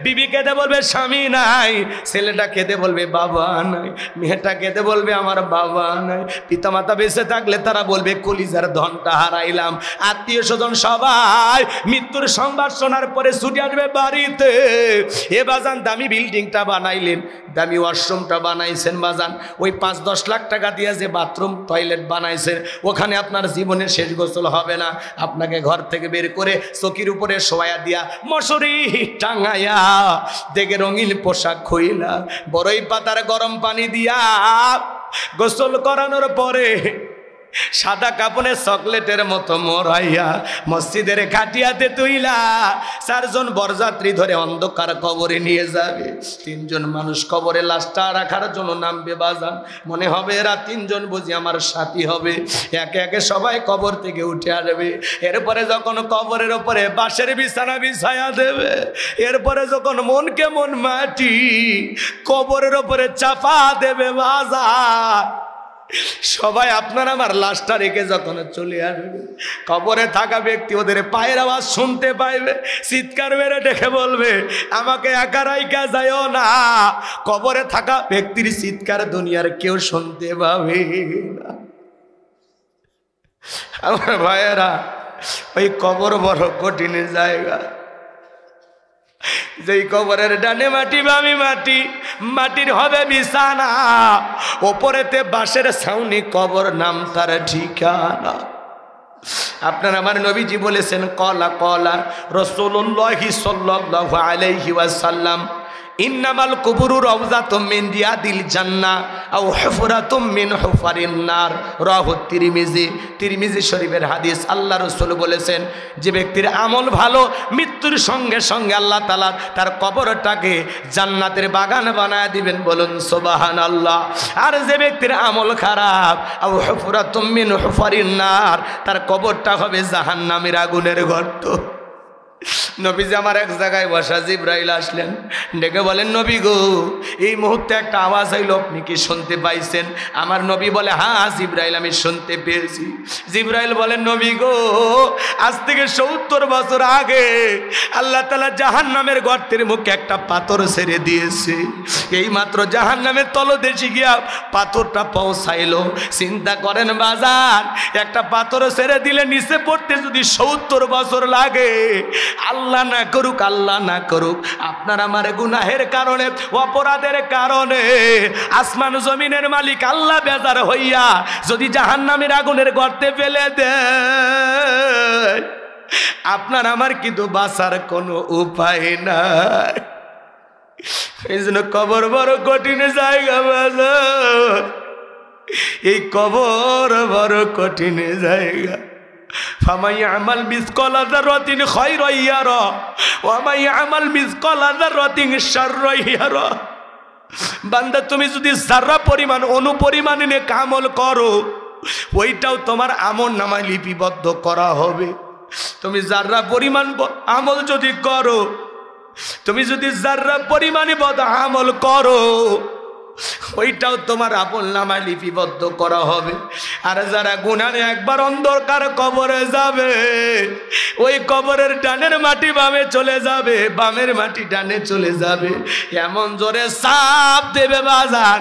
বিবি কেঁদে বলবে স্বামী নাই, ছেলেটা কেঁদে বলবে বাবা নাই, মেয়েটা কেঁদে বলবে আমার বাবা নাই, পিতামাতা বেঁচে থাকলে তারা বলবে কলিজার ধনটা হারাইলাম। আত্মীয় স্বজন সবাই মৃত্যুর সংবাদ শোনার পরে ছুটে আসবে বাড়িতে। এ বাজান দামি বিল্ডিংটা বানাইলেন, দামি ওয়াশরুমটা বানাইছেন বাজান, ওই 5-10 লাখ টাকা দিয়ে যে বাথরুম টয়লেট বানাইছেন, ওখানে আপনার জীবনের শেষ গোসল হবে না। আপনাকে ঘর থেকে বের করে চকির উপরে শোয়া দিয়া, মশারি টাঙাইয়া, দেখে রঙিন পোশাক খইলা, বড়ই পাতার গরম পানি দিয়া গোসল করানোর পরে সাদা কাপড়ে চকলেটের মতো মোড়াইয়া মসজিদের খাটিয়াতে তুইলা 4 জন বরযাত্রী ধরে অন্ধকার কবরে নিয়ে যাবে। 3 জন মানুষ কবরে লাশটা রাখার জন্য নামবে বাজান। মনে হবে এরা 3 জন বুঝি আমার সাথী হবে। একে একে সবাই কবর থেকে উঠে আসবে। এরপরে যখন কবরের ওপরে বাঁশের বিছানা বিছায়া দেবে, এরপরে যখন মনকে মন মাটি কবরের ওপরে চাপা দেবে বাজান, সবাই আপনার আমার লাশটা রেখে যখন চলে আসবে, কবরে থাকা ব্যক্তি ওদের পায়ের আওয়াজ শুনতে পাইবে, চিৎকার মেরে ডেকে বলবে আমাকে একা রাইখা যাইও না। কবরে থাকা ব্যক্তির চিৎকার দুনিয়ার কেউ শুনতে পাবে না। আমার ভাইয়েরা, ওই কবর বড় কঠিন জায়গা। যেই কবরের ডানে মাটি বামে মাটি, মাটির হবে বিছানা, ওপরেতে বাঁশের ছাউনি, কবর নাম তার ঠিকানা। আপনার আমার নবীজি বলেছেন কলা কলা রাসূলুল্লাহি সাল্লাল্লাহু আলাইহি ওয়াসাল্লাম, ইন্নামাল কুবুরু রাউযাতুম মিন রিয়াদিল জান্নাহ আও হুফরাতুম মিন হুফারিন নার। রাহু তিরমিজি, তিরমিজি শরীফের হাদিস। আল্লাহ রাসূল বলেছেন, যে ব্যক্তির আমল ভালো, মৃত্যুর সঙ্গে সঙ্গে আল্লাহ তাআলা তার কবরটাকে জান্নাতের বাগান বানায় দিবেন, বলুন সুবহানাল্লাহ। আর যে ব্যক্তির আমল খারাপ, আও হুফরাতুম মিন হুফারিন নার, তার কবরটা হবে জাহান্নামের আগুনের গর্ত। নবীজি আমার এক জায়গায় বসা, জিবরাইল আসলেন, ডেকে বলেন নবী গো, এই মুহূর্তে একটা আওয়াজ হইল, আপনি কি শুনতে পাইছেন? আমার নবী বলে হ্যাঁ জিবরাইল, আমি শুনতে পেয়েছি। জিবরাইল বলেন নবী গো, আজ থেকে 70 বছর আগে আল্লাহ তাআলা জাহান্নামের গর্তের মুখে একটা পাথর ছেড়ে দিয়েছে। এই মাত্র জাহান্নামের তলদেশে গিয়া পাথরটা পৌঁছাইলো। চিন্তা করেন বাজার, একটা পাথর ছেড়ে দিলে নিচে পড়তে যদি 70 বছর লাগে, আল্লাহ না করুক, আল্লাহ না করুক, আপনার আমার গুনাহের কারণে, অপরাধের কারণে আসমান জমিনের মালিক আল্লাহ বেজার হইয়া যদি জাহান্নামের আগুনের গর্তে ফেলে দেয়, আপনার আমার কিন্তু বাঁচার কোনো উপায় নাই। এই জন্য কবর বড় কঠিন জায়গা বাজার, এই কবর বড় কঠিন জায়গা। ফামাই আমাল মিসকালা যাররাতিন খায়রান ইয়ারা ওয়া মাই আমাল মিসকালা যাররাতিন শাররান ইয়ারা। বান্দা, তুমি যদি যারা পরিমাণ অনুপরিমাণ নেক আমল করো, ওইটাও তোমার আমল নামায় লিপিবদ্ধ করা হবে। তুমি যারা পরিমাণ আমল যদি করো, তুমি যদি যারা পরিমাণে বদ আমল করো, ওইটাও তোমার আমল নামায় লিপিবদ্ধ করা হবে। আর যারা গুনাহে একবার অন্ধকার কবরে যাবে, ওই কবরের ডানের মাটি বামে চলে যাবে, বামের মাটি ডানে চলে যাবে। এমন জোরে চাপ দেবে বাজার,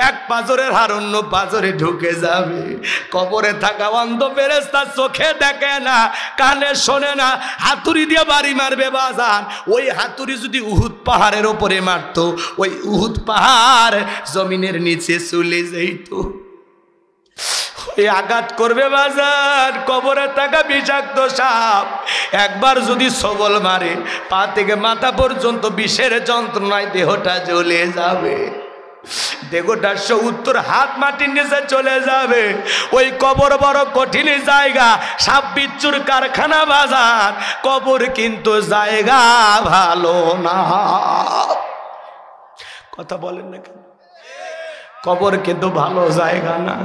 এক পাথরের হার অন্য পাথরে ঢুকে যাবে। কবরে থাকা অন্ধ ফেরেশতা চোখে দেখে না, কানে শোনে না, হাতুড়ি দিয়ে বাড়ি মারবে বাজার। ওই হাতুড়ি যদি উহুদ পাহাড়ের ওপরে মারতো, ওই উহুদ পাহাড় জমিনের নিচে চলে যাইত। ওই আঘাত করবে বাজার, কবরে থাকা বিষাক্ত সাপ একবার যদি সবল মারে, পা থেকে মাথা পর্যন্ত বিষের যন্ত্রণায় দেহটা জ্বলে যাবে। দেহটা 70 হাত মাটির নিচে চলে যাবে। ওই কবর বড় কঠিন জায়গা, সাপ বিচ্ছুর কারখানা বাজার। কবর কিন্তু জায়গা ভালো না। কথা বলেন না কেন? কবর কিন্তু ভালো জায়গা না।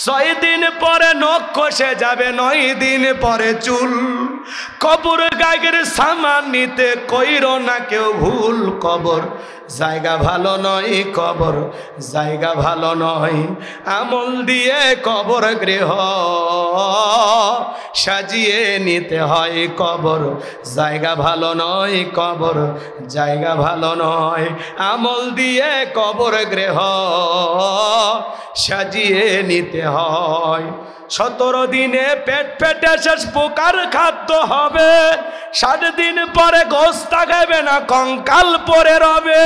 6 দিন পরে নখ খসে যাবে, 9 দিন পরে চুল। কবর গায়ের সামান নিতে কইরো না কেউ ভুল। কবর জায়গা ভালো নয়, কবর জায়গা ভালো নয়। আমল দিয়ে কবর গৃহ সাজিয়ে নিতে হয়। কবর জায়গা ভালো নয়, কবর জায়গা ভালো নয়। আমল দিয়ে কবর গৃহ সাজিয়ে নিতে হয়। 17 দিনে পেট পেটে শেষ পোকার খাদ্য হবে। 7 দিন পরে গোস্ত খাবে না, কঙ্কাল পরে রবে।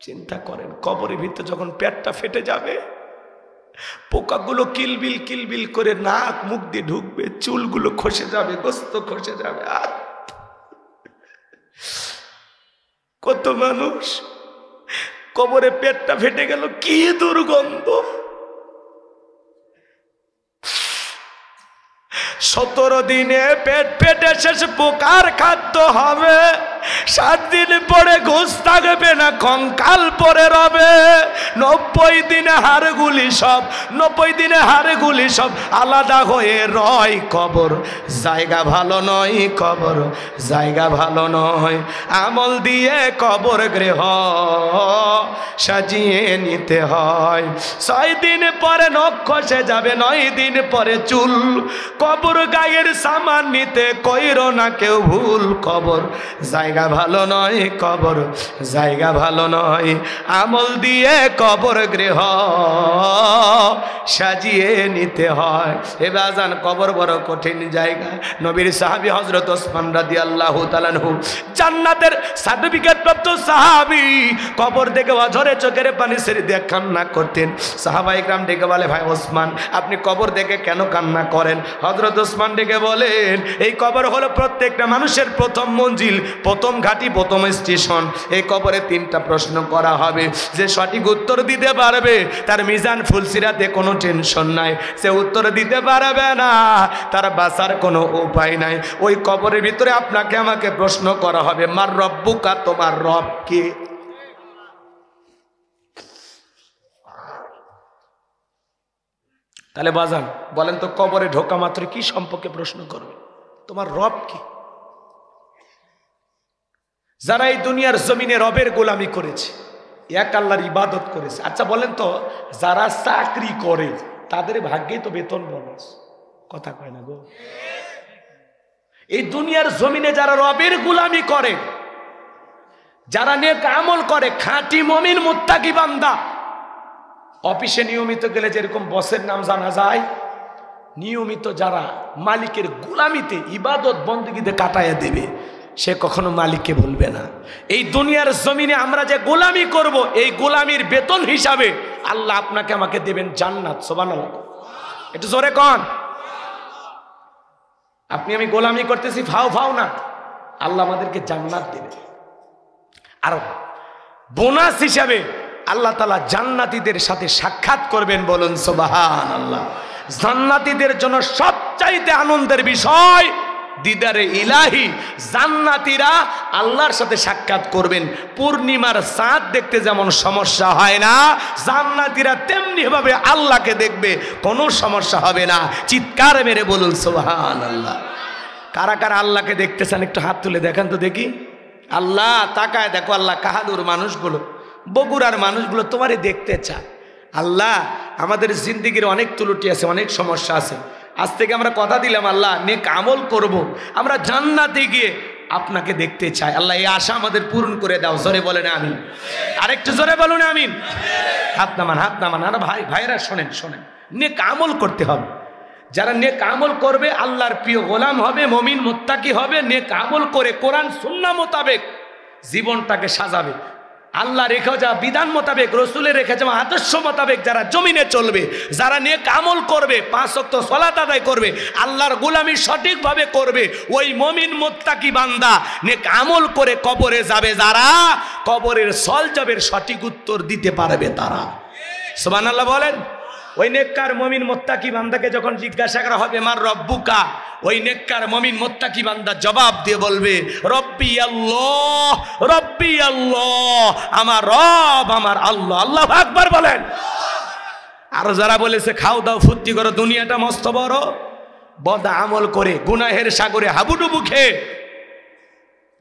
চিন্তা করেন, কবরের ভিতরে যখন পেটটা ফেটে যাবে, পোকাগুলো কিলবিল কিলবিল করে নাক মুখ দিয়ে ঢুকবে, চুলগুলো খসে যাবে, গোস্ত খসে যাবে। আর কত মানুষ কবরে পেটটা ফেটে গেল, কি দুর্গন্ধ। 17 দিনে পেট পেটে শেষ পোকার খাদ্য হবে, 7 দিন পরে ঘুষ থাকবে না, কঙ্কাল পরে রবে। 90 দিনে হাড়গুলি সব 90 দিনে হাড়গুলি সব আলাদা হয়ে রয় কবর। জায়গা ভালো নয় কবর, জায়গা ভালো নয়। আমল দিয়ে কবর গৃহ সাজিয়ে নিতে হয়। 6 দিন পরে নখ খসে যাবে, 9 দিন পরে চুল। কবর গায়ের সামান নিতে কইরো না কেউ ভুল। কবর জায়গা ভালো নয় কবর, জায়গা ভালো নয়। আমল দিয়ে কবর গৃহ সাজিয়ে নিতে হয়। এ বাজান কবর বড় কঠিন জায়গা। নবীর সাহাবী হযরত ওসমান রাদিয়াল্লাহু তাআলা আনহু জান্নাতের সার্টিফিকেট প্রাপ্ত সাহাবী, কবর দেখে অঝরে চোখের পানি ছেড়ে দিয়ে কান্না করতেন। সাহাবায়ে কেরাম ডেকে বলে, ভাই ওসমান আপনি কবর দেখে কেন কান্না করেন? হযরত ওসমান ডেকে বলেন, এই কবর হলো প্রত্যেকটা মানুষের প্রথম মঞ্জিল, প্রথম ঘাঁটি, প্রথম স্টেশন। এই কবরে 3টা প্রশ্ন করা হবে। যে সঠিক উত্তর দিতে পারবে তার মিজান ফুলসিরাতে কোনো টেনশন নাই। সে উত্তর দিতে পারবে না, তার বাঁচার কোনো উপায় নাই। ওই কবরের ভিতরে আপনাকে আমাকে প্রশ্ন করা হবে, মার রব্বুকা, তোমার রব কে? তাহলে বাজান বলেন তো, কবরে ঢোকা মাত্র কি সম্পর্কে প্রশ্ন করবে? তোমার রব কি? যারা এই দুনিয়ার জমিনে রবের গোলামি করেছে, এক আল্লাহর ইবাদত করেছে। আচ্ছা বলেন তো, যারা চাকরি করে তাদের ভাগ্যে তো বেতন বোনাস, কথা কয় না গো? এই দুনিয়ার জমিনে যারা রবের গোলামি করে, যারা নেক আমল করে, খাঁটি মুমিন মুত্তাকি বান্দা, অফিসে নিয়মিত গেলে যেরকম বসের নাম জানা যায়, নিয়মিত যারা মালিকের গোলামিতে ইবাদত বন্দেগীতে কাটায় দেবে, সে কখনো মালিককে বলবে না। এই দুনিয়ার জমিনে আমরা যে গোলামি করব, এই গোলামির বেতন হিসাবে আল্লাহ আপনাকে আমাকে দেবেন জান্নাত। সুবহানাল্লাহ, একটু জোরে কন। আপনি আমি গোলামি করতেছি ফাও ফাও না, আল্লাহ আমাদেরকে জান্নাত দেবে। আর বোনাস হিসাবে আল্লাহ তাআলা জান্নাতীদের সাথে সাক্ষাৎ করবেন। বলুন সুবহানাল্লাহ। জান্নাতীদের জন্য সবচাইতে আনন্দের বিষয় দিদারে ইলাহি। জান্নাতীরা আল্লাহর সাথে সাক্ষাৎ করবেন। পূর্ণিমার চাঁদ দেখতে যেমন সমস্যা হয় না, জান্নাতীরা তেমনি ভাবে আল্লাহকে দেখবে, কোনো সমস্যা হবে না। চিৎকার মেরে বলুন সুবহানাল্লাহ। কারা কারা আল্লাহকে দেখতে চান একটু হাত তুলে দেখান তো দেখি। আল্লাহ তাকায় দেখো, আল্লাহ কাহাদুর মানুষগুলো, বগুড়ার মানুষগুলো তোমারই দেখতে চায়। আল্লাহ আমাদের জিন্দেগির অনেক ত্রুটি আছে, অনেক সমস্যা আছে। আজ থেকে আমরা কথা দিলাম, আল্লাহ নেক আমল করব, আমরা জান্নাতে গিয়ে আপনাকে দেখতে চাই। আল্লাহ এই আশা আমাদের পূরণ করে দাও। জোরে বলেন আমিন। আরেকটু জোরে বলুন আমিন। হাত নামান, হাত নামান। আর ভাইরা শোনেন শোনেন, নেক আমল করতে হবে। যারা নেক আমল করবে আল্লাহর প্রিয় গোলাম হবে, মুমিন মুত্তাকি হবে। নেক আমল করে কোরআন সুন্নাহ মোতাবেক জীবনটাকে সাজাবে। আল্লাহ রেখে যা বিধান মোতাবেক, রসুলের রেখে যাওয়া আদর্শ মোতাবেক যারা জমিনে চলবে, যারা নেক আমল করবে, 5 ওয়াক্ত সালাত আদায় করবে, আল্লাহর গোলামি সঠিকভাবে করবে, ওই মুমিন মুত্তাকি বান্দা নেক আমল করে কবরে যাবে। যারা কবরের সওয়ালের সঠিক উত্তর দিতে পারবে তারা। সুবহানাল্লাহ বলেন। ওই নেককার মুমিন মুত্তাকি বান্দাকে যখন জিজ্ঞাসা করা হবে মার রব্বুকা, ওই নেককার মুমিন মুত্তাকি বান্দা জবাব দিয়ে বলবে রব্বি আল্লাহ, রব্বি আল্লাহ, আমার রব আমার আল্লাহ। আল্লাহু আকবার বলেন। আর যারা বলেছে খাও দাও ফুর্তি করো, দুনিয়াটা মস্ত বড়, বদ আমল করে গুনাহের সাগরে হাবুডুবু খেয়ে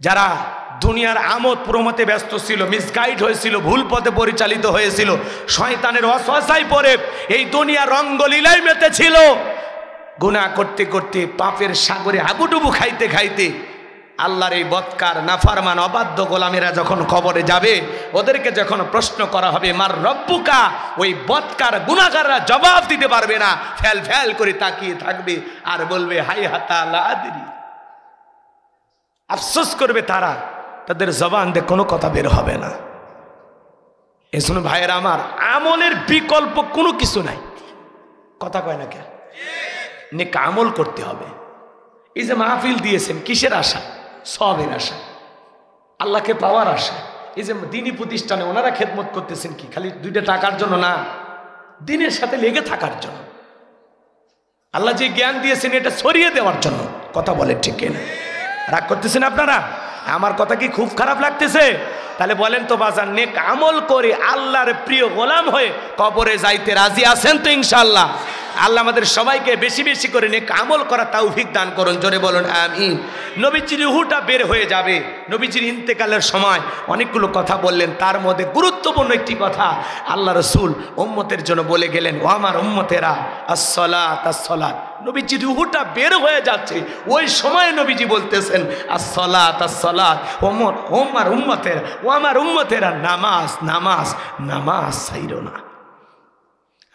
যারা দুনিয়ার আমোদ প্রমোতে ব্যস্ত ছিল, মিসগাইড হয়েছিল, ভুল পথে পরিচালিত হয়েছিল, শয়তানের ওয়াসওয়াসায় পড়ে এই দুনিয়ার রঙ্গলীলায় মেতেছিল, গুনাহ করতে করতে পাপের সাগরে হাবুডুবু খাইতে খাইতে আল্লাহর এই বদকার নাফরমান অবাধ্য গোলামেরা যখন কবরে যাবে, ওদেরকে যখন প্রশ্ন করা হবে মার রব্বুকা, ওই বদকার গুনাহগাররা জবাব দিতে পারবে না, ফেল ফেল করে তাকিয়ে থাকবে আর বলবে হাই হাতা লা আদরি। আফসোস করবে তারা, তাদের জবান দিয়ে কোনো কথা বের হবে না। এজন্য ভাইয়েরা আমার, আমলের বিকল্প কোনো কিছু নাই। কথা কয় না কেন? নেক আমল করতে হবে। এই যে মাহফিল দিয়েছেন কিসের আশা? সওয়াবের আশা, আল্লাহকে পাওয়ার আশা। এই যে দ্বীনি প্রতিষ্ঠানে ওনারা খেদমত করতেছেন কি খালি 2টা টাকার জন্য না, দিনের সাথে লেগে থাকার জন্য। আল্লাহ যে জ্ঞান দিয়েছেন এটা ছড়িয়ে দেওয়ার জন্য। কথা বলে ঠিক কিনা? রাগ করতেছেন আপনারা? আমার কথা কি খুব খারাপ লাগতেছে? তাহলে বলেন তো বাজার, নেক আমল করে আল্লাহর প্রিয় গোলাম হয়ে কবরে যাইতে রাজি আছেন তো ইনশাআল্লাহ? আল্লাহ আমাদের সবাইকে বেশি বেশি করে নেক আমল করা তৌফিক দান করুন। জোরে বলুন আমিন। নবীজির রূহটা বের হয়ে যাবে। নবীজির ইন্তেকালের সময় অনেকগুলো কথা বললেন, তার মধ্যে গুরুত্বপূর্ণ একটি কথা আল্লাহ রসুল উম্মতের জন্য বলে গেলেন, ও আমার উম্মতেরা, আসসালাত আসসালাত। নবীজির রূহটা বের হয়ে যাচ্ছে, ওই সময় নবীজি বলতেছেন আসসালাত আসসালাত, ও আমার উম্মতেরা, ও আমার উম্মতেরা, নামাজ নামাজ নামাজ ছাইরো না।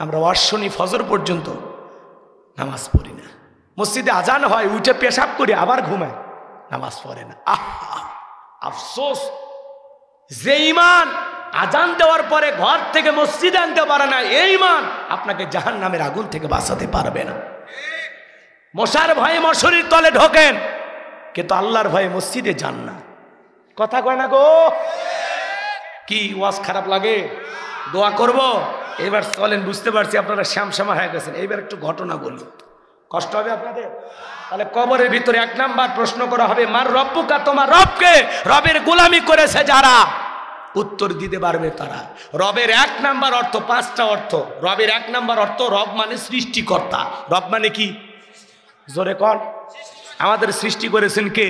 আমরা অশ্বনী ফজর পর্যন্ত নামাজ পড়ি না। মসজিদে আজান হয়, উঠে পেশাব করি, আবার ঘুমায়, নামাজ পড়ে না। আফসোস, যে ইমান আজান দেওয়ার পরে ঘর থেকে মসজিদে আনতে পারে না, এই ইমান আপনাকে জাহান্নামের আগুন থেকে বাঁচাতে পারবে না। মশার ভয়ে মশারির তলে ঢোকেন, কিন্তু আল্লাহর ভয়ে মসজিদে যান না। কথা কয় না গো? কি ওয়াজ খারাপ লাগে? দোয়া করব? এবার চলেন, বুঝতে পারছি আপনারা শ্যামশ্যামা হয়ে গেছেন। এইবার একটু ঘটনা বলি, কষ্ট হবে আপনাদের। তাহলে কবরের ভিতরে 1 নাম্বার প্রশ্ন করা হবে, মার রব্বুকা, তোমার রবকে। রবের গোলামি করেছে যারা, উত্তর দিতে পারবে তারা। রবের 1 নাম্বার অর্থ, 5টা অর্থ। রবের 1 নাম্বার অর্থ, রব মানে সৃষ্টিকর্তা। রব মানে কি? জোরে কর। আমাদের সৃষ্টি করেছেন কে?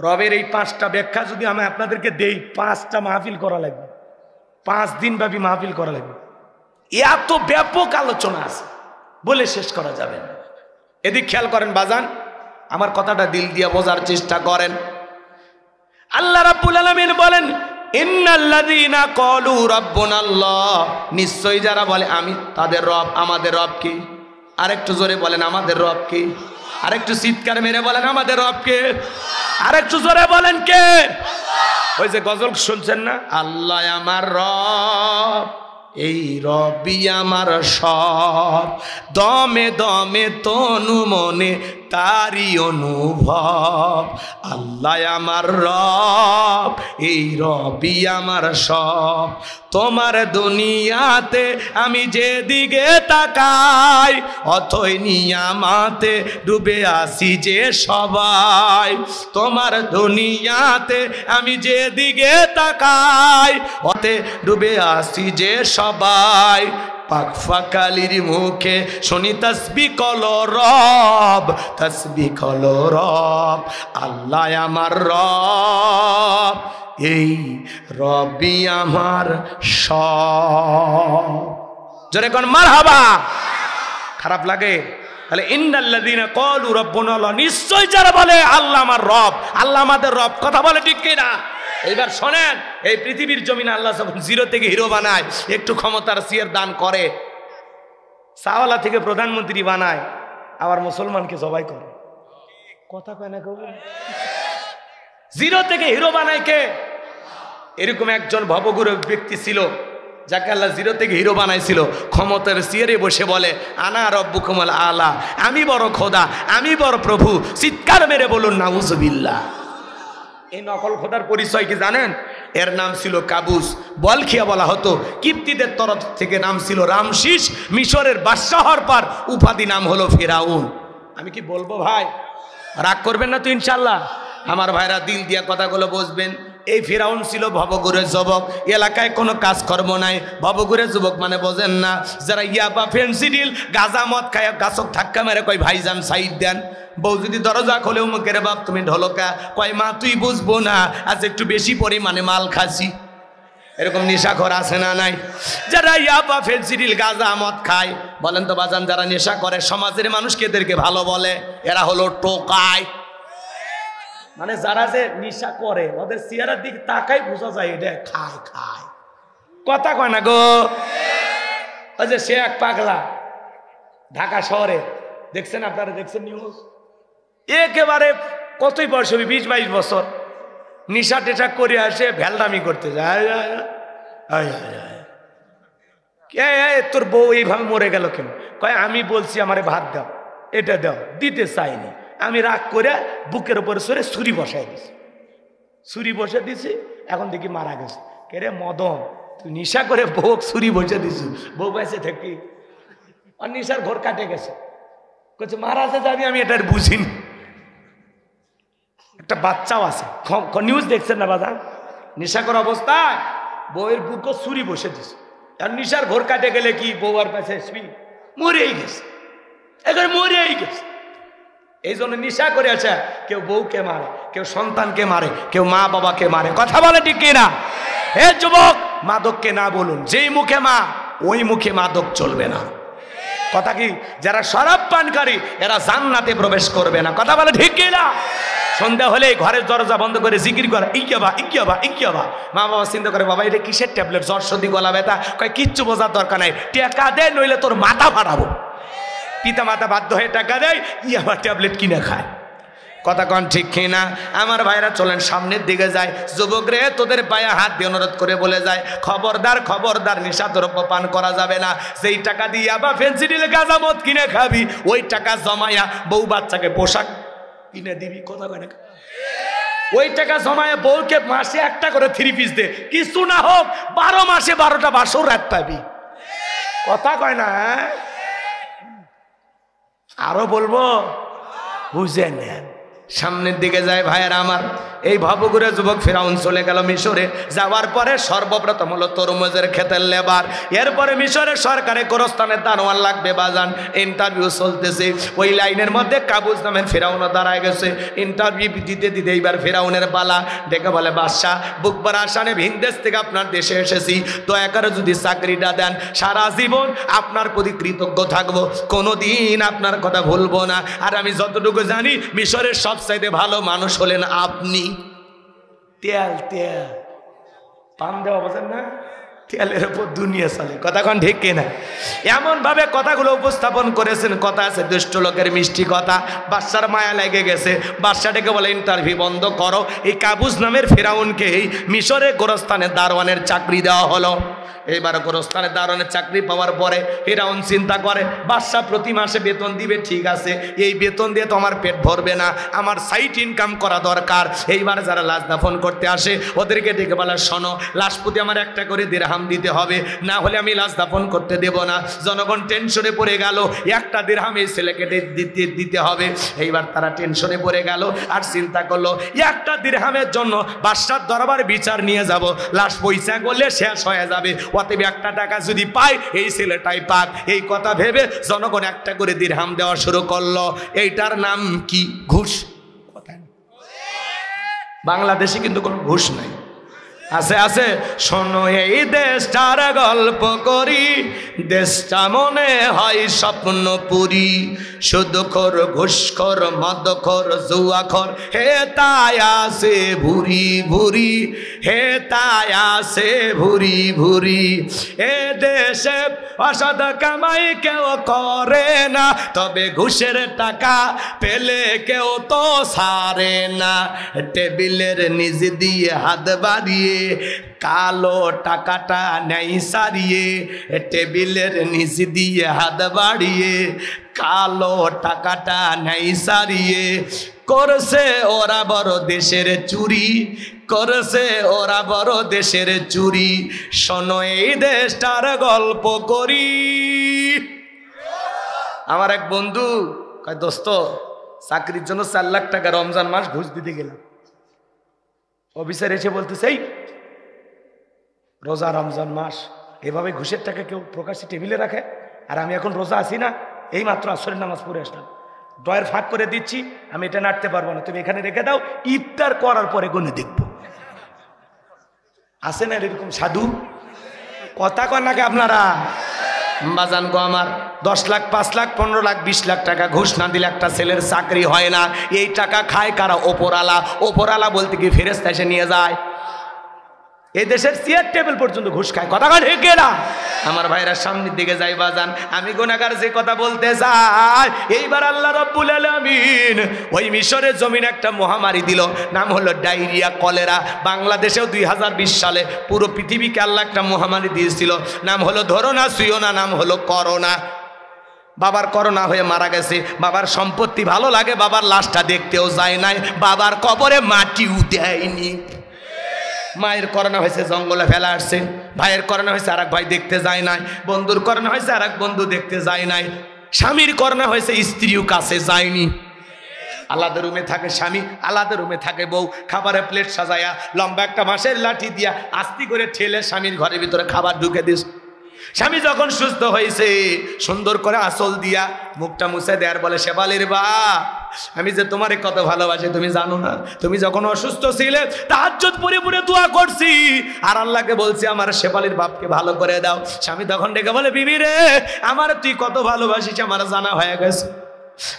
রবের এই 5টা ব্যাখ্যা যদি আমি আপনাদেরকে দেই, 5টা মাহফিল করা লাগবে, 5 দিন ব্যাপী মাহফিল করা লাগবে। এত ব্যাপক আলোচনা আছে, বলে শেষ করা যাবে না। এদিক খেয়াল করেন বাজান, আমার কথাটা দিল দিয়ে বোঝার চেষ্টা করেন। আল্লাহ রাব্বুল আলামিন বলেন, ইন্নাল্লাযীনা ক্বালু রাব্বুনাল্লাহ, নিশ্চয়ই যারা বলে আমি তাদের রব, আমাদের রব কি? আরেকটু জোরে বলেন, আমাদের রব কি? আরেকটু চিৎকার মেরে বলেন, আমাদের রব কে? আরেকটু জোরে বলেন, কে? ওই যে গজল শুনছেন না, আল্লাহ আমার রব, এই রবি আমার সব, দমে দমে তনু মনে তারি অনুভব। আল্লাহ আমার রব, এই রবি আমার সব। তোমার দুনিয়াতে আমি যেদিকে তাকাই, অথই নিয়ামাতে ডুবে আসি যে সবাই। তোমার দুনিয়াতে আমি যেদিকে তাকাই, অতে ডুবে আসি যে সবাই। পাক ফাকালির মুখে শুনি তাসবিহ কলো রব, তাসবিহ কলো রব। আল্লাহ আমার রব, এই রবি আমার সব। জোরে কোন মারহাবা। খারাপ লাগে? তাহলে ইন্নাল্লাযীনা ক্বালু রাব্বুনাল্লাহ, নিশ্চয় যারা বলে আল্লাহ আমার রব, আল্লাহ আমাদের রব। কথা বলে ঠিক কিনা? এইবার শোনেন, এই পৃথিবীর জমিনে আল্লাহ যখন 0 থেকে হিরো বানায়, একটু ক্ষমতার সিয়ার দান করে, চাওয়ালা থেকে প্রধানমন্ত্রী বানায়, আবার মুসলমানকে জবাই করে। কথা কয় না কেউ? 0 থেকে হিরো বানায় কে? এরকম একজন ভবগুরু ব্যক্তি ছিল, যাকে আল্লাহ 0 থেকে হিরো বানাইছিল। ক্ষমতার সিয়ারে বসে বলে, আনা রব্বুকুমুল আলা, আমি বড় খোদা, আমি বড় প্রভু। চিৎকার মেরে বলুন নাউজুবিল্লাহ। এই নকল খোদার পরিচয় কি জানেন? এর নাম ছিল কাবুস, বলখিয়া বলা হতো। কিপ্তিদের তরফ থেকে নাম ছিল রামশিস। মিশরের বাদশাহর পর উপাধি নাম হলো ফেরাউন। আমি কি বলবো ভাই? রাগ করবেন না তো ইনশাল্লাহ? আমার ভাইরা দিল দিয়া কথাগুলো বুঝবেন। এই ফেরাউন ছিল ভবঘুরে যুবক, এলাকায় কোনো কাজকর্ম নাই। ভবঘুরে যুবক মানে বোঝেন না, যারা ইয়াবা ফেন্সিডিল গাঁজা মদ খায় গাছক ধাক্কা মেরে কয় ভাইজান সাইড দেন। বউ যদি দরজা খোলেও মুখের বাপ তুমি ঢোলকা, কয় মা তুই বুঝবো না, আজ একটু বেশি পরিমাণে মাল খাসি। এরকম নেশাখোর আছে না নাই? যারা ইয়াবা ফেন্সিডিল গাঁজা মদ খায়, বলেন তো বাজান, যারা নেশা করে সমাজের মানুষকে এদেরকে ভালো বলে, এরা হলো টোকায়। মানে যারা যে নেশা করে, ওদের চেহারার দিকে তাকাই বোঝা যায় এটা খায় খায়। কথা কয় না গো? ওই যে সে এক পাগলা ঢাকা শহরে, দেখছেন আপনারা? দেখছেন নিউজ? একেবারে কতই বয়স হবে, 20-22 বছর, নেশা টেশা করে আসে ভ্যালডামি করতে যায়। তোর বউ এইভাবে মরে গেল কেন? কয় আমি বলছি আমারে ভাত দাও, এটা দাও, দিতে চাইনি। আমি রাগ করে বুকের উপরে সরে ছুরি বসাই দিছি। ছুরি বসে দিছি, এখন দেখি মারা গেছে। কে রে মদন, তুই নেশা করে বউ ছুরি বসে দিছি, বউ বেঁচে থাকি, আর নেশার ঘোর কাটে গেছে। বলছে মারা যাবি, আমি এটা বুঝিনি। একটা বাচ্চাও আছে, নিউজ দেখছেন না বাজার, নেশাকর অবস্থায় বউয়ের বুকো ছুরি বসে দিছে। আর নিশার ঘোর কাটে গেলে কি বউ আর পাশে মরেই গেছে, এবার মরেই গেছে। এই জন্য নেশা করে আছে, কেউ বউকে মারে, কেউ সন্তানকে মারে, কেউ মা বাবাকে মারে। কথা বলে ঠিক কিনা? হে যুবক, মাদককে না বলুন, যেই মুখে মা ওই মুখে মাদক চলবে না। কথা কি? যারা শরাব পানকারী এরা জান্নাতে প্রবেশ করবে না। কথা বলে ঠিক কিনা? সন্ধ্যা হলে ঘরের দরজা বন্ধ করে জিকির করে ইকিয়াবা ইকিয়াবা ইকিয়াবা। মা বাবা চিন্তা করে, বাবা এটা কিসের ট্যাবলেট, জ্বর সর্দি গলা ব্যথা? কয় কিচ্ছু বোঝার দরকার নাই, টাকা দে নইলে তোর মাথা ফাটাবো। পিতা মাতা বাধ্য হয়ে টাকা দেয়, ইয়াবা ট্যাবলেট কিনে খায়। কথা কন ঠিক কিনা? আমার ভাইরা চলেন সামনের দিকে যায়। যুবক রে, তোদের পায়ে হাত দিয়ে অনুরোধ করে বলে যায়, খবরদার খবরদার নেশা দ্রব্য পান করা যাবে না। যেই টাকা দিয়ে বা ফেন্সিডিল গাঁজা মদ কিনে খাবি, ওই টাকা জমায়া বউ বাচ্চাকে পোশাক কিনে দিবি। কথা কয় না? ওই টাকা জমায়া বউকে মাসে একটা করে 3 পিস দে, কিছু না হোক 12 মাসে 12টা বাসর রাত পাবি। কথা কয় না? আরো বলবো, বুঝে নেন। সামনের দিকে যায় ভাইয়েরা আমার। এই ভবঘুরে যুবক ফিরাউন চলে গেল মিশরে। যাওয়ার পরে সর্বপ্রথম হলো তরমুজের ক্ষেতের লেবার। এরপরে মিশরের সরকারে গোরস্থানের দারোয়ান লাগবে বাজান। ইন্টারভিউ চলতেছে, ওই লাইনের মধ্যে কাবুজ নামের ফিরাউনও দাঁড়ায় গেছে। ইন্টারভিউ দিতে দিতে এইবার ফিরাউনের পালা। ডেকে বলে, বাদশাহ বুকবার আসানে ভিন দেশ থেকে আপনার দেশে এসেছি, দয়া করে যদি চাকরিটা দেন সারা জীবন আপনার প্রতি কৃতজ্ঞ থাকবো, কোনোদিন আপনার কথা ভুলবো না। আর আমি যতটুকু জানি মিশরের সবচাইতে ভালো মানুষ হলেন আপনি। তেল তেল পান দেওয়া বোঝেন না, তেলের উপর দুনিয়া চলে। কথা কন ঠিক কিনা? এমন ভাবে কথাগুলো উপস্থাপন করেছেন, কথা আছে দুষ্ট লোকের মিষ্টি কথা। বাদশার মায়া লেগে গেছে। বাদশাটাকে বলে, ইন্টারভিউ বন্ধ করো। এই কাবুজ নামের ফেরাউনকে এই মিশরের গোরস্থানের দারোয়ানের চাকরি দেওয়া হলো। এইবার গোরস্থানের দারোয়ানের চাকরি পাওয়ার পরে ফিরাউন চিন্তা করে, বাদশা প্রতি মাসে বেতন দিবে, ঠিক আছে, এই বেতন দিয়ে তো আমার পেট ভরবে না, আমার সাইড ইনকাম করা দরকার। এইবার যারা লাশ দাফন করতে আসে ওদেরকে ডেকে বলে, শোনো, লাশ প্রতি আমার একটা করে দিরহাম দিতে হবে, না হলে আমি লাশ দাফন করতে দেব না। জনগণ টেনশনে পড়ে গেল, একটা দিরহাম এই ছেলেকে দিতে হবে। এইবার তারা টেনশনে পড়ে গেল আর চিন্তা করলো, একটা দিরহামের জন্য বাদশার দরবারে বিচার নিয়ে যাব, লাশ পয়সা করলে শেষ হয়ে যাবে, অতএব একটা টাকা যদি পাই এই ছেলেটাই পাক। এই কথা ভেবে জনগণ একটা করে দিরহাম দেওয়া শুরু করলো। এইটার নাম কি? ঘুষ। বাংলাদেশে কিন্তু কোনো ঘুষ নাই। আছে আছে। শোনো এই দেশটার গল্প করি, দেশটা মনে হয় স্বপ্নপুরী, সুদখোর ঘুষখোর মদখোর জুয়াখোর হে তাই আসে ভুরি ভুরি, হে তাই আসে ভুরি ভুরি। এ দেশে অসৎ কামাই কেউ করে না, তবে ঘুষের টাকা পেলে কেউ তো ছাড়ে না। টেবিলের নিচ দিয়ে হাত বাড়িয়ে কালো টাকাটা নেই সারিয়ে, টেবিলের নিচ দিয়ে হাত বাড়িয়ে কালো টাকাটা নেই সারিয়ে। করছে ওরা বড় দেশের চুরি, করছে ওরা বড় দেশের চুরি। শোনো এই দেশটার গল্প করি। আমার এক বন্ধু কয়, দোস্ত চাকরির জন্য 4 লাখ টাকা রমজান মাস ঘুষ দিতে গেলাম। অফিসার এসে বলতেছে, এই রোজা রমজান মাস এভাবে ঘুষের টাকা কেউ প্রকাশ্যে টেবিলে রাখে? আর আমি এখন রোজা আছি না, এই মাত্র আসরের নামাজ পড়ে আসলাম, ডয়ের ফাঁক করে দিচ্ছি, আমি এটা নাড়তে পারবো না, তুমি এখানে রেখে দাও, ইফতার করার পরে গুনে দেখবো। আছে না এরকম সাধু? কথা কন নাকি আপনারা? বাজান গো আমার, 10 লাখ 5 লাখ 15 লাখ 20 লাখ টাকা ঘুষ না দিলে একটা ছেলের চাকরি হয় না। এই টাকা খায় কারা? ওপরালা। ওপরালা বলতে কি ফেরেশতা এসে নিয়ে যায়? এই দেশের চেয়ার টেবিল পর্যন্ত ঘুষ খায়। কথা ঠিক না? আমার ভাইরা সামনের দিকে যাই বাজান, আমি গুনাহগার যে কথা বলতে চাই, এইবার আল্লাহ রাব্বুল আলামিন ওই মিশরের জমিন একটা মহামারী দিল, নাম হলো ডায়রিয়া, কলেরা। বাংলাদেশেও 2020 সালে পুরো পৃথিবীকে আল্লাহ একটা মহামারী দিয়েছিল, নাম হলো ধরো না ছুঁয়ো না, নাম হলো করোনা। বাবার করোনা হয়ে মারা গেছে। বাবার সম্পত্তি ভালো লাগে, বাবার লাশটা দেখতেও যায় নাই, বাবার কবরে মাটিও দেয়নি। মায়ের করোনা হয়েছে, জঙ্গলে ফেলা আসছে। ভাইয়ের করোনা হয়েছে, আর এক ভাই দেখতে যায় নাই। বন্ধুর করোনা হয়েছে, আর এক বন্ধু দেখতে যায় নাই। স্বামীর করোনা হয়েছে, স্ত্রীও কাছে যায়নি। আলাদা রুমে থাকে স্বামী, আলাদা রুমে থাকে বউ। খাবারের প্লেট সাজায়া লম্বা একটা বাঁশের লাঠি দিয়া আস্তি করে ঠেলে স্বামীর ঘরের ভিতরে খাবার ঢুকে দিস। স্বামী যখন সুস্থ হয়েছে সুন্দর করে আঁচল দিয়া মুখটা মুছে দেয়ার বলে, শেফালির বা আমি যে তোমারে কত ভালোবাসি তুমি জানো না? তুমি যখন অসুস্থ ছিলে তাহাজ্জুদ পড়ে পড়ে দোয়া করছি আর আল্লাহকে বলছি আমার শেফালির বাপকে ভালো করে দাও। স্বামী তখন ডেকে বলে, বিবি রে আমার তুই কত ভালোবাসিস আমার জানা হয়ে গেছে।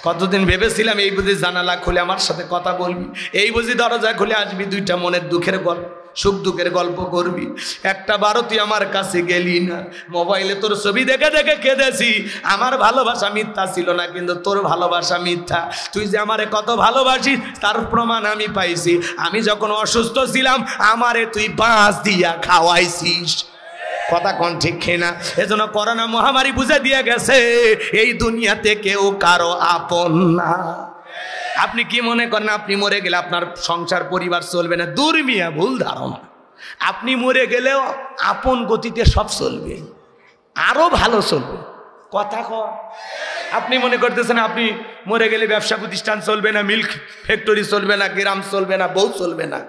কতদিন ভেবেছিলাম এই বুঝি জানালা খুলে আমার সাথে কথা বলবি, এই বুঝি দরজা খুলে আসবি, দুইটা মনের দুঃখের গল্প সুখ দুঃখের গল্প করবি, একটা বারো তুই আমার কাছে গেলি না। মোবাইলে তোর ছবি দেখে দেখে কেঁদেছি। আমার ভালোবাসা মিথ্যা ছিল না, কিন্তু তোর ভালোবাসা মিথ্যা। তুই যে আমারে কত ভালোবাসিস তার প্রমাণ আমি পাইছি। আমি যখন অসুস্থ ছিলাম আমারে তুই বাঁশ দিয়া খাওয়াইছিস। কথা কোন ঠিক না? এজন্য করোনা মহামারী বুঝে দিয়ে গেছে এই দুনিয়াতে কেউ কারো আপন না। আপনি কি মনে করেন আপনি মরে গেলে আপনার সংসার পরিবার চলবে না? দূর মিয়া, ভুল ধারণা। আপনি মরে গেলেও আপন গতিতে সব চলবে, আরো ভালো চলবে। কথা কন। আপনি মনে করতেছেন আপনি মরে গেলে ব্যবসা প্রতিষ্ঠান চলবে না, মিল্ক ফ্যাক্টরি চলবে না, গ্রাম চলবে না, বউ চলবে না।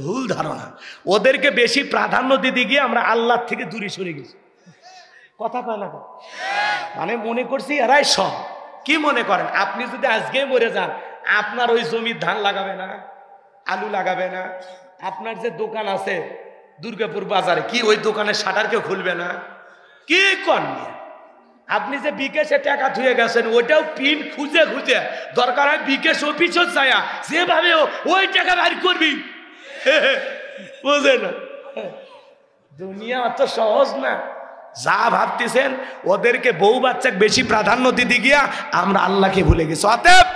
ভুল ধারণা। ওদেরকে বেশি প্রাধান্য দিতে গিয়ে আমরা আল্লাহর থেকে দূরে সরে গেছি। কথা কয় না? মানে মনে করছি এরাই সব। কি মনে করেন আপনি যদি আজকে মরে যান আপনার ওই জমির ধান লাগাবে না, আলু লাগাবে না? আপনার যে দোকান আছে দুর্গাপুর বাজারে, কি ওই দোকানের শাটার কেউ খুলবে না? কি করেন? আপনি যে বিকেশে টাকা ধুয়ে গেছেন ওইটাও পিন খুঁজে খুঁজে দরকার হয় বিকেশ অফিসও চায়া যেভাবে ওই টাকা বের করবি। বুঝে না, দুনিয়া অত সহজ না। যা ভাবতেছেন ওদেরকে বউ বাচ্চাকে বেশি প্রাধান্য দিতে গিয়া আমরা আল্লাহকে ভুলে গেছি। অতএব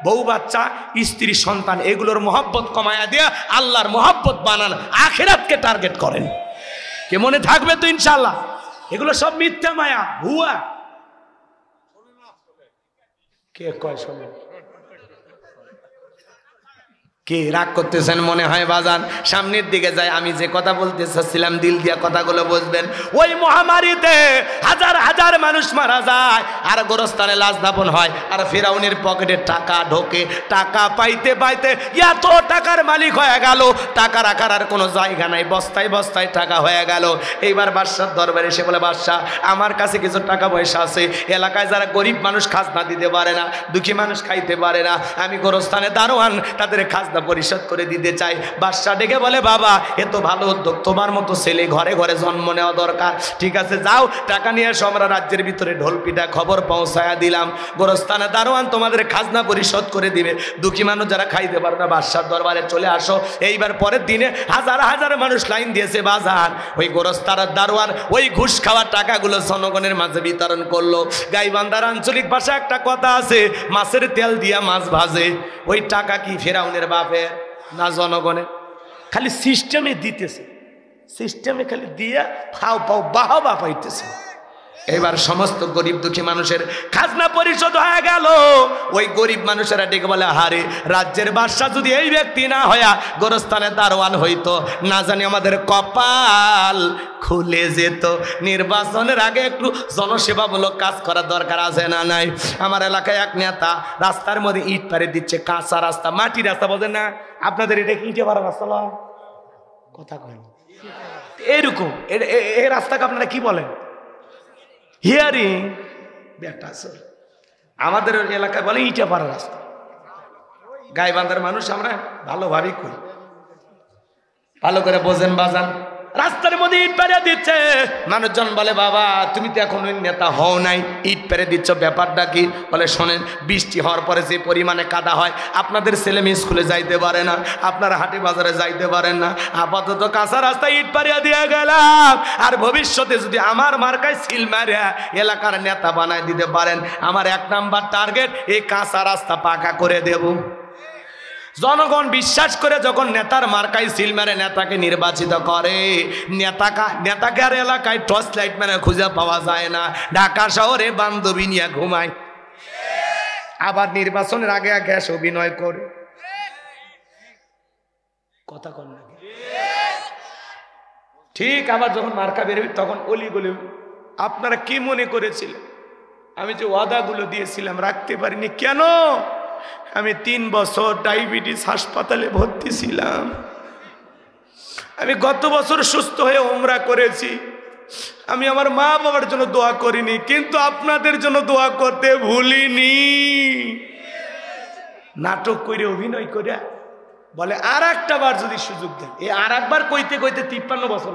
বউ বাচ্চা স্ত্রী সন্তান এগুলোর মহব্বত কমায়া দিয়া আল্লাহর মহব্বত বানান, আখিরাতকে টার্গেট করেন। কে মনে থাকবে তো ইনশাআল্লাহ? এগুলো সব মিথ্যা মায়া, ভুয়া। কে কয় শোনো? কি রাগ করতেছেন মনে হয় বাজান? সামনের দিকে যায়। আমি যে কথা বলতে চাচ্ছিলাম দিল দিয়া কথাগুলো বুঝবেন। ওই মহামারীতে হাজার হাজার মানুষ মারা যায় আর গোরস্থানে লাশ দাফন হয় আর ফিরাউনের পকেটে টাকা ঢোকে। টাকা পাইতে পাইতে এত টাকার মালিক হয়ে গেল, টাকা রাখার আর কোনো জায়গা নাই, বস্তায় বস্তায় টাকা হয়ে গেল। এইবার বাদশার দরবারে এসে বলে, বাদশাহ আমার কাছে কিছু টাকা পয়সা আছে, এলাকায় যারা গরিব মানুষ খাজনা দিতে পারে না, দুঃখী মানুষ খাইতে পারে না, আমি গোরস্থানে দারোয়ান তাদের খাজনা পরিশোধ করে দিতে চাই। বাদশা ডেকে বলে, বাবা এ তো ভালো উদ্যোগ, তোমার মতো ছেলে ঘরে ঘরে জন্ম নেওয়া দরকার। ঠিক আছে যাও টাকা নিয়ে এসো, আমরা রাজ্যের ভিতরে ঢোলপিটা খবর পৌঁছায়া দিলাম, গোরস্থানে দারোয়ান তোমাদের খাজনা পরিশোধ করে দিবে, দুঃখী মানুষ যারা খাইতে পারে না বাদশার দরবারে চলে আসো। এইবার পরের দিনে হাজার হাজার মানুষ লাইন দিয়েছে বাজার। ওই গোরস্থানের দারোয়ান ওই ঘুষ খাওয়ার টাকাগুলো জনগণের মাঝে বিতরণ করলো। গাইবান্ধার আঞ্চলিক ভাষায় একটা কথা আছে, মাছের তেল দিয়া মাছ ভাজে। ওই টাকা কি ফেরাউনের বাপের না জনগণের? খালি সিস্টেমে দিতেছে, সিস্টেমে খালি দিয়া ফাও পাও বাহবা পাইতেছে। এবার সমস্ত গরিব দুঃখী মানুষের খাজনা পরিশোধ হয়ে গেল। ওই গরিব মানুষেরা ডেকে বলে, হারে রাজ্যের বাদশা যদি এই ব্যক্তি না হইয়া গোরস্থানে দারোয়ান হইতো, না জানি আমাদের কপাল খুলে যেত। নির্বাচনের আগে একটু জনসেবামূলক কাজ করার দরকার আছে না নাই? আমার এলাকায় এক নেতা রাস্তার মধ্যে ইট পাড়ে দিচ্ছে, কাঁচা রাস্তা, মাটি রাস্তা, বোঝেন না আপনাদের? এটা ইটে পাড়া রাস্তা নয়, কথা কয় এরকম। এই রাস্তাকে আপনারা কি বলেন? হিয়ারিং বেটা। আমাদের এলাকায় বলে ইটা পাড়া রাস্তা। গাইবান্ধার মানুষ আমরা ভালোভাবেই করি, ভালো করে বোঝেন বাজান। রাস্তার মধ্যে ইট পেরে দিচ্ছে, মানুষজন বলে, বাবা তুমি তো এখন নেতা হও নাই, ইট পেরে দিচ্ছ, ব্যাপারটা কি? বলে, শোনেন বৃষ্টি হওয়ার পরে যে পরিমাণে কাদা হয়, আপনাদের ছেলে মেয়ে স্কুলে যাইতে পারে না, আপনারা হাটে বাজারে যাইতে পারেন না, আপাতত কাঁচা রাস্তায় ইট পারিয়া দিয়ে গেলাম। আর ভবিষ্যতে যদি আমার মার্কায় সিল মারিয়া এলাকার নেতা বানায় দিতে পারেন, আমার 1 নাম্বার টার্গেট এই কাঁচা রাস্তা পাকা করে দেব। জনগণ বিশ্বাস করে যখন নেতার মার্কায় সিল মারে নেতাকে নির্বাচিত করে, নেতাকে আর এলাকায় টর্চ লাইট মানে খুঁজে পাওয়া যায় না, ঢাকা শহরে বান্ধবী নিয়ে ঘুমায়, আবার নির্বাচনের আগে গ্যাস অভিনয় করে। কথা কন না ঠিক? আবার যখন মার্কা বেরোবি তখন অলি গলি। আপনারা কি মনে করেছিলেন আমি যে ওয়াদাগুলো দিয়েছিলাম রাখতে পারিনি কেন? আমি 3 বছর ডায়াবেটিস হাসপাতালে ভর্তি ছিলাম। আমি গত বছর সুস্থ হয়ে উমরা করেছি। আমি আমার মা বাবার জন্য দোয়া করিনি, কিন্তু আপনাদের জন্য দোয়া করতে ভুলিনি। নাটক করে অভিনয় করে বলে আর একটা বার যদি সুযোগ দেন। এই আর একবার কইতে কইতে 53 বছর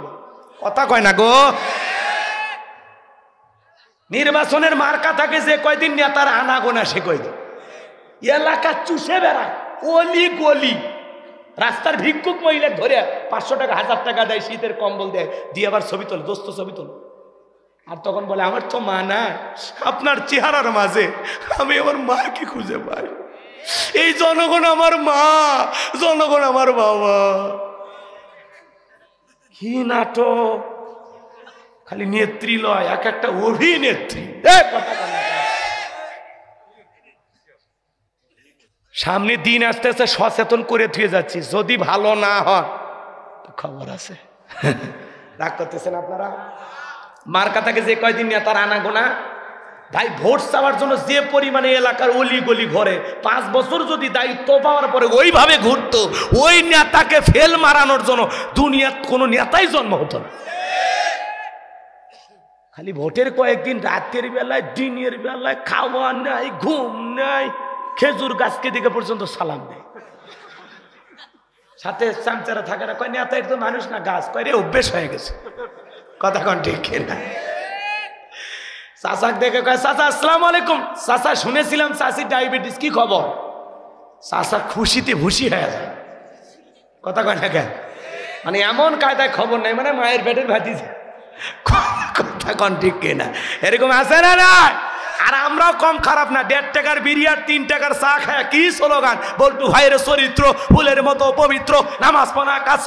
কথা কয় না গো। নির্বাচনের মার্কা থাকে যে কয়দিন নেতার আনাগোনা সে কয়দিন এলাকা চুষে বেড়ায়, অলি গলি রাস্তার ভিক্ষুক মহিলা ধরে 500 টাকা 1000 টাকা দেয়, শীতের কম্বল দেয়, দিয়ে আবার ছবি তোলে, দোস্ত ছবি তোলো। আর তখন বলে আমার তো মা না, আপনার চেহারার মাঝে আমি আমার মাকে খুঁজে পাই। এই জনগণ আমার মা, জনগণ আমার বাবা। কি নাটক! খালি নেত্রী লয়, এক একটা অভিনেত্রী। সামনে দিন আস্তে আস্তে সচেতন করে থুয়ে যাচ্ছি, যদি ভালো না হয় খবর আছে। রাগ করতেছেন আপনারা? মার্কা থাকে যে কয়দিন নেতার আনাগোনা। ভাই ভোট চাওয়ার জন্য যে পরিমাণে এলাকার অলি গলি ঘরে 5 বছর যদি দায়িত্ব পাওয়ার পরে ওইভাবে ঘুরতো, ওই নেতাকে ফেল মারানোর জন্য দুনিয়ার কোনো নেতাই জন্ম হতো না। খালি ভোটের কয়েকদিন রাতের বেলায় দিনের বেলায় খাওয়া নাই, ঘুম নাই, খেজুর গাছকে দিকে পর্যন্ত সালাম দেয়। সাথে চামচারা থাকে না, কয় নেতা এটা তো মানুষ না গাছ, কয় রে অভ্যেস হয়ে গেছে। কথা কন ঠিক না? চাচাক দেখে কয় চাচা আসসালামু আলাইকুম। চাচা শুনেছিলাম চাচির ডায়াবেটিস, কি খবর? চাচা খুশিতে ভুসি হয়ে যায়। কথা কয় না কেন? মানে এমন কায়দায় খবর নেই, মানে মায়ের পেটের ভাতি। কথা কন ঠিক কিনা? এরকম আছে না? না। আর আমরাও কম খারাপ না। 1.5 টাকার বিড়ি আর 3 টাকার চা খায় কি স্লোগান! বল্টু ভাইয়ের চরিত্র ফুলের মতো পবিত্র, নামাজ পড়া কাজ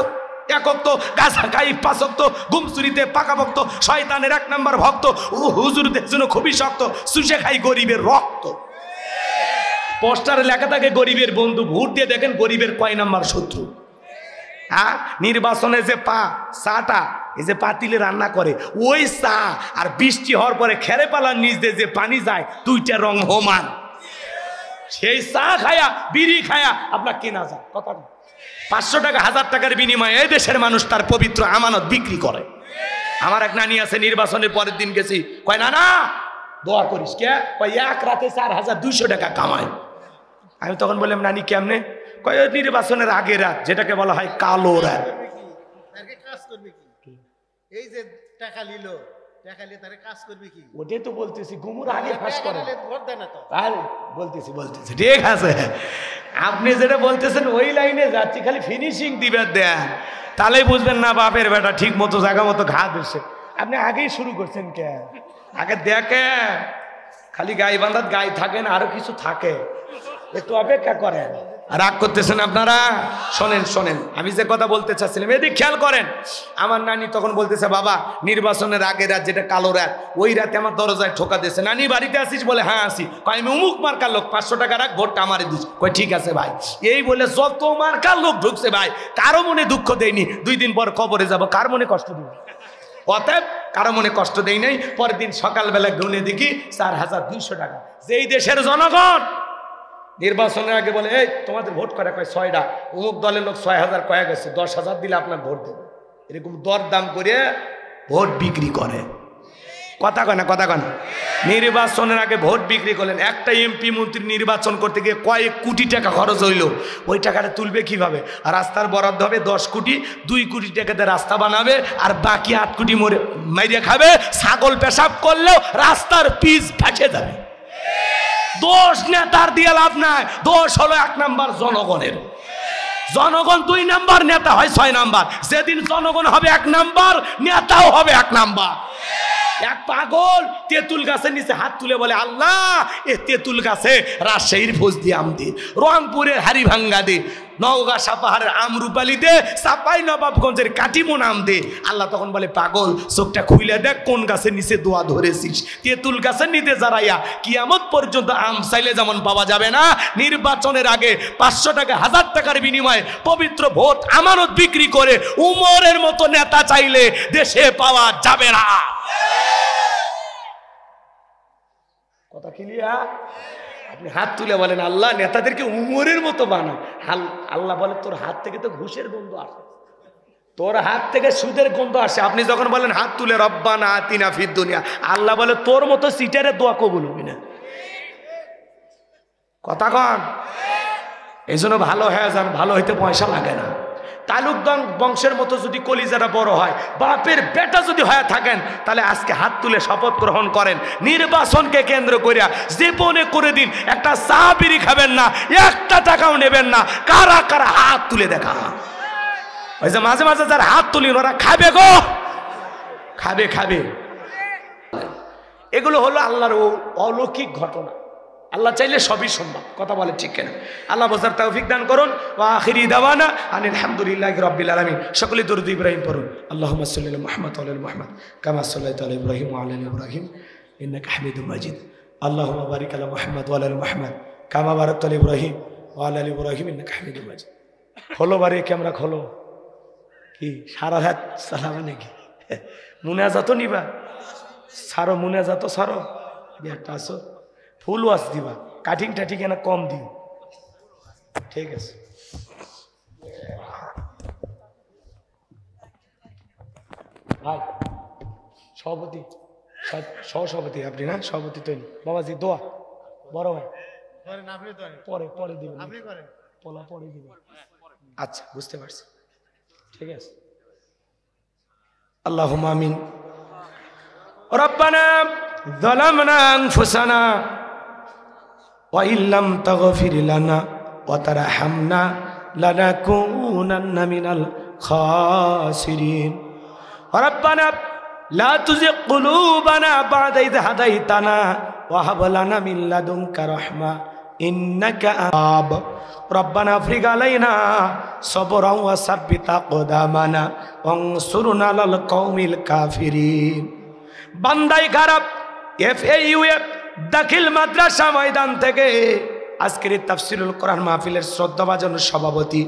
একক তো, গাছা খাই পাচক তো, গুমচুরিতে পাকা ভক্ত, শয়তানের 1 নম্বর ভক্ত, হুজুরদের জন্য খুবই শক্ত, সুষে খাই গরিবের রক্ত। পোস্টারে লেখা থাকে গরিবের বন্ধু, ভোট দিয়ে দেখেন গরিবের কয় নাম্বার শত্রু। হ্যাঁ, নির্বাচনে যে চাটা এই যে পাতিলে রান্না করে ওই চা আর বৃষ্টি হওয়ার পরে খেরে পালার নিচ দিয়ে যে পানি যায়, 2টা রং সমান। সেই চা খায়া বিড়ি খায়া আপনার কেনা যায়। কথা 500 টাকা 1000 টাকার বিনিময়ে এই দেশের মানুষ তার পবিত্র আমানত বিক্রি করে। আমার এক নানি আছে, নির্বাচনের পরের দিন গেছি, কয় না না দোয়া করিস কে? কয় এক রাতে 4200 টাকা কামায়। আমি তখন বললাম নানি কেমনে? কয় নির্বাচনের আগের রাত, যেটাকে বলা হয় কালো রাত। এই যে টাকা নিল, টাকা নিয়ে তারে কাজ করবে কি? ওটাই তো বলতেছি, গুমুর আগে ফাঁস করে ভোট দেয় না তো। বলতেছি ঠিক আছে, আপনি যেটা বলতেছেন ওই লাইনে যাচ্ছি, খালি ফিনিশিং দিবেন দেন, তাহলেই বুঝবেন না বাপের বেটা ঠিক মতো জায়গা মতো ঘা দিচ্ছে। আপনি আগেই শুরু করছেন কে? আগে দেখেন, খালি গায়ে বান্ধাত গায়ে থাকেন, আরো কিছু থাকে, একটু অপেক্ষা করেন। রাগ করতেছেন আপনারা? শোনেন, আমি যে কথা বলতে চাচ্ছিলাম এদিক খেয়াল করেন। আমার নানি তখন বলতেছে, বাবা নির্বাচনের আগের রাত যেটা কালো রাত, ওই রাতে আমার দরজায় ঠোকা দিয়েছে। নানি বাড়িতে আসিস? বলে হ্যাঁ আসি। কয় আমি অমুক মার্কার লোক, 500 টাকা রাখ, ভোটটা আমারে দিস। কয় ঠিক আছে ভাই। এই বলে যত মার্কার লোক ঢুকছে ভাই, কারো মনে দুঃখ দেয়নি। 2 দিন পর কবরে যাব, কার মনে কষ্ট দিব? অতএব কারো মনে কষ্ট দেই নাই। পরের দিন সকালবেলা গুনে দেখি 4200 টাকা। যেই দেশের জনগণ নির্বাচনের আগে বলে এই তোমাদের ভোট করে কয় 6টা, অমুক দলের লোক 6000 কয়ে গেছে, 10,000 দিলে আপনার ভোট দেবে, এরকম দরদাম করে ভোট বিক্রি করে। কথা কয় না? কথা কয় না? নির্বাচনের আগে ভোট বিক্রি করলেন। একটা এমপি মন্ত্রী নির্বাচন করতে গিয়ে কয়েক কোটি টাকা খরচ হইল, ওই টাকাটা তুলবে কিভাবে? রাস্তার বরাদ্দ হবে 10 কোটি, 2 কোটি টাকাতে রাস্তা বানাবে, আর বাকি 8 কোটি মাইরে খাবে। ছাগল পেশাব করলেও রাস্তার পিচ ফেটে যাবে। দোষ নেতার দিয়ে লাভ নাই, দোষ হলো 1 নাম্বার জনগণের। জনগণ 2 নাম্বার, নেতা হয় 6 নাম্বার। যেদিন জনগণ হবে 1 নাম্বার, নেতাও হবে 1 নাম্বার। এক পাগল তেঁতুল গাছের নিচে হাত তুলে বলে, আল্লাহ এ তেঁতুল গাছে রাজশাহীর ফজলি আম দে, রংপুরের হাড়িভাঙ্গা দে, নওগাঁ সাপাহারের আমরুপালি দে, চাপাই নবাবগঞ্জের কাটিমন আম দে। আল্লাহ তখন বলে, পাগল চোখটা খুইলে দেখ কোন গাছের নিচে দোয়া ধরেছিস। তেঁতুল গাছের নিচে যারাইয়া কিয়ামত পর্যন্ত আম চাইলে যেমন পাওয়া যাবে না, নির্বাচনের আগে 500 টাকা 1000 টাকার বিনিময়ে পবিত্র ভোট আমানত বিক্রি করে উমরের মতো নেতা চাইলে দেশে পাওয়া যাবে না। কথা ক্লিয়ার? আপনি হাত তুলে বলেন আল্লাহ নেতাদেরকে উমরের মতো বানায়। আল্লাহ বলে তোর হাত থেকে তো ঘুষের গন্ধ আসে, তোর হাত থেকে সুদের গন্ধ আসে। আপনি যখন বলেন হাত তুলে রব্বানা আতিনা ফিদ দুনিয়া, আল্লাহ বলে তোর মতো সিটারের দোয়া কবুল হবে না। কথা কন? এই জন্য ভালো হয়ে যান, ভালো হইতে পয়সা লাগে না। তালুকদার বংশের মতো যদি কলিজারা বড় হয়, বাপের বেটা যদি হয়ে থাকেন, তাহলে আজকে হাত তুলে শপথ গ্রহণ করেন, নির্বাচনকে কেন্দ্র করিয়া জীবনে করে দিন একটা চা বিড়ি খাবেন না, একটা টাকাও নেবেন না। কারা কারা হাত তুলে দেখা? ওই যে মাঝে মাঝে যারা হাত তুলি ওরা খাবে গো, খাবে খাবে। এগুলো হলো আল্লাহর অলৌকিক ঘটনা। আল্লাহ চাইলে সবই সম্ভব। কথা বলে ঠিক কেনা? আল্লাহ বোঝার তৌফিক দান করুন। ওয়া আখিরি দাওয়ানা আনিল হামদুলিল্লাহি রাব্বিল আলামিন। সকলে দরুদ ইব্রাহিম পড়ুন। আল্লাহুম্মা সাল্লি আলা মুহাম্মাদ ওয়া আলা মুহাম্মাদ কামা সাল্লাইতা আলা ইব্রাহিম ওয়া আলা ইব্রাহিম ইন্নাকা হামিদুম মাজিদ। আল্লাহুম্মা বারিক আলা মুহাম্মাদ ওয়া আলা মুহাম্মাদ কামা বারাকতা আলা ইব্রাহিম ওয়া আলা ইব্রাহিম ইন্নাকা হামিদুম মাজিদ। খোলো বাড়ি ক্যামেরা খোলো। কি সারা রাত চালাবে নাকি? মুনাজাত নিবা? সারো মুনাজাত সারো। একটা আসো ফুল ওয়াশ দিবা, কাটিং টাটিং এনে কম দিও। ঠিক আছে। ভাই সভাপতি, সহসভাপতি আপনি না? সভাপতি তৈরি বাবাজি দোয়া বড় ভাই পরে পরে দিবেন, পোলা পরে দিবেন। আচ্ছা বুঝতে পারছি, ঠিক আছে। আল্লাহুম্মা আমিন। রব্বানা যালামনা আনফুসানা ওয়া ইল্লাম তাগফির লানা ওয়া তারহামনা লানাকুনান্না মিনাল খাসিরিন। রব্বানা লা তুযিগ কুলুবানা বা'দা ইয হাদাইতানা ওয়া হাব লানা মিন লাদুনকা রাহমা ইন্নাকা আব। রব্বানা আফরিগ আলাইনা সবরান ওয়া সাব্বিত আকদামানা ওয়ানসুরনা আলাল কওমিল কাফিরিন। বান্দাই খারাপ এফএইউএফ দাখিল মাদ্রাসা ময়দান থেকে আজকের তাফসিরুল কোরআন মাহফিলের শ্রদ্ধাভাজন সভাপতি